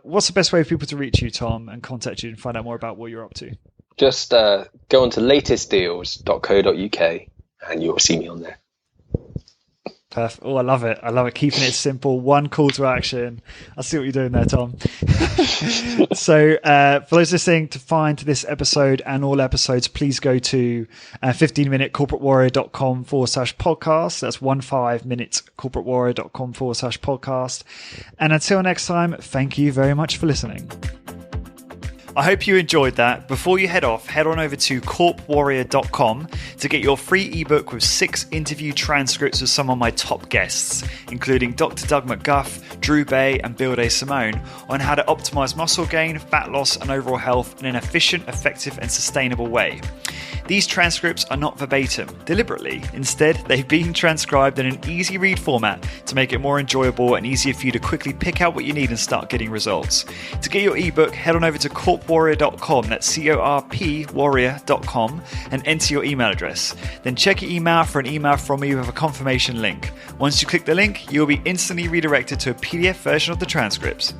what's the best way for people to reach you, Tom, and contact you and find out more about what you're up to? Just go on to latestdeals.co.uk and you'll see me on there. Perfect. Oh, I love it. Keeping it simple. One call to action. I see what you're doing there, Tom. So for those listening, to find this episode and all episodes, please go to 15minutecorporatewarrior.com/podcast. That's 15minutecorporatewarrior.com/podcast. And until next time, thank you very much for listening. I hope you enjoyed that. Before you head off, head on over to corpwarrior.com to get your free ebook with 6 interview transcripts with some of my top guests, including Dr. Doug McGuff, Drew Bay, and Bill Day Simone, on how to optimize muscle gain, fat loss, and overall health in an efficient, effective, and sustainable way. These transcripts are not verbatim, deliberately. Instead, they've been transcribed in an easy read format to make it more enjoyable and easier for you to quickly pick out what you need and start getting results. To get your ebook, head on over to corpwarrior.com, that's CORP warrior.com, and enter your email address. Then check your email for an email from me with a confirmation link. Once you click the link, you will be instantly redirected to a PDF version of the transcripts.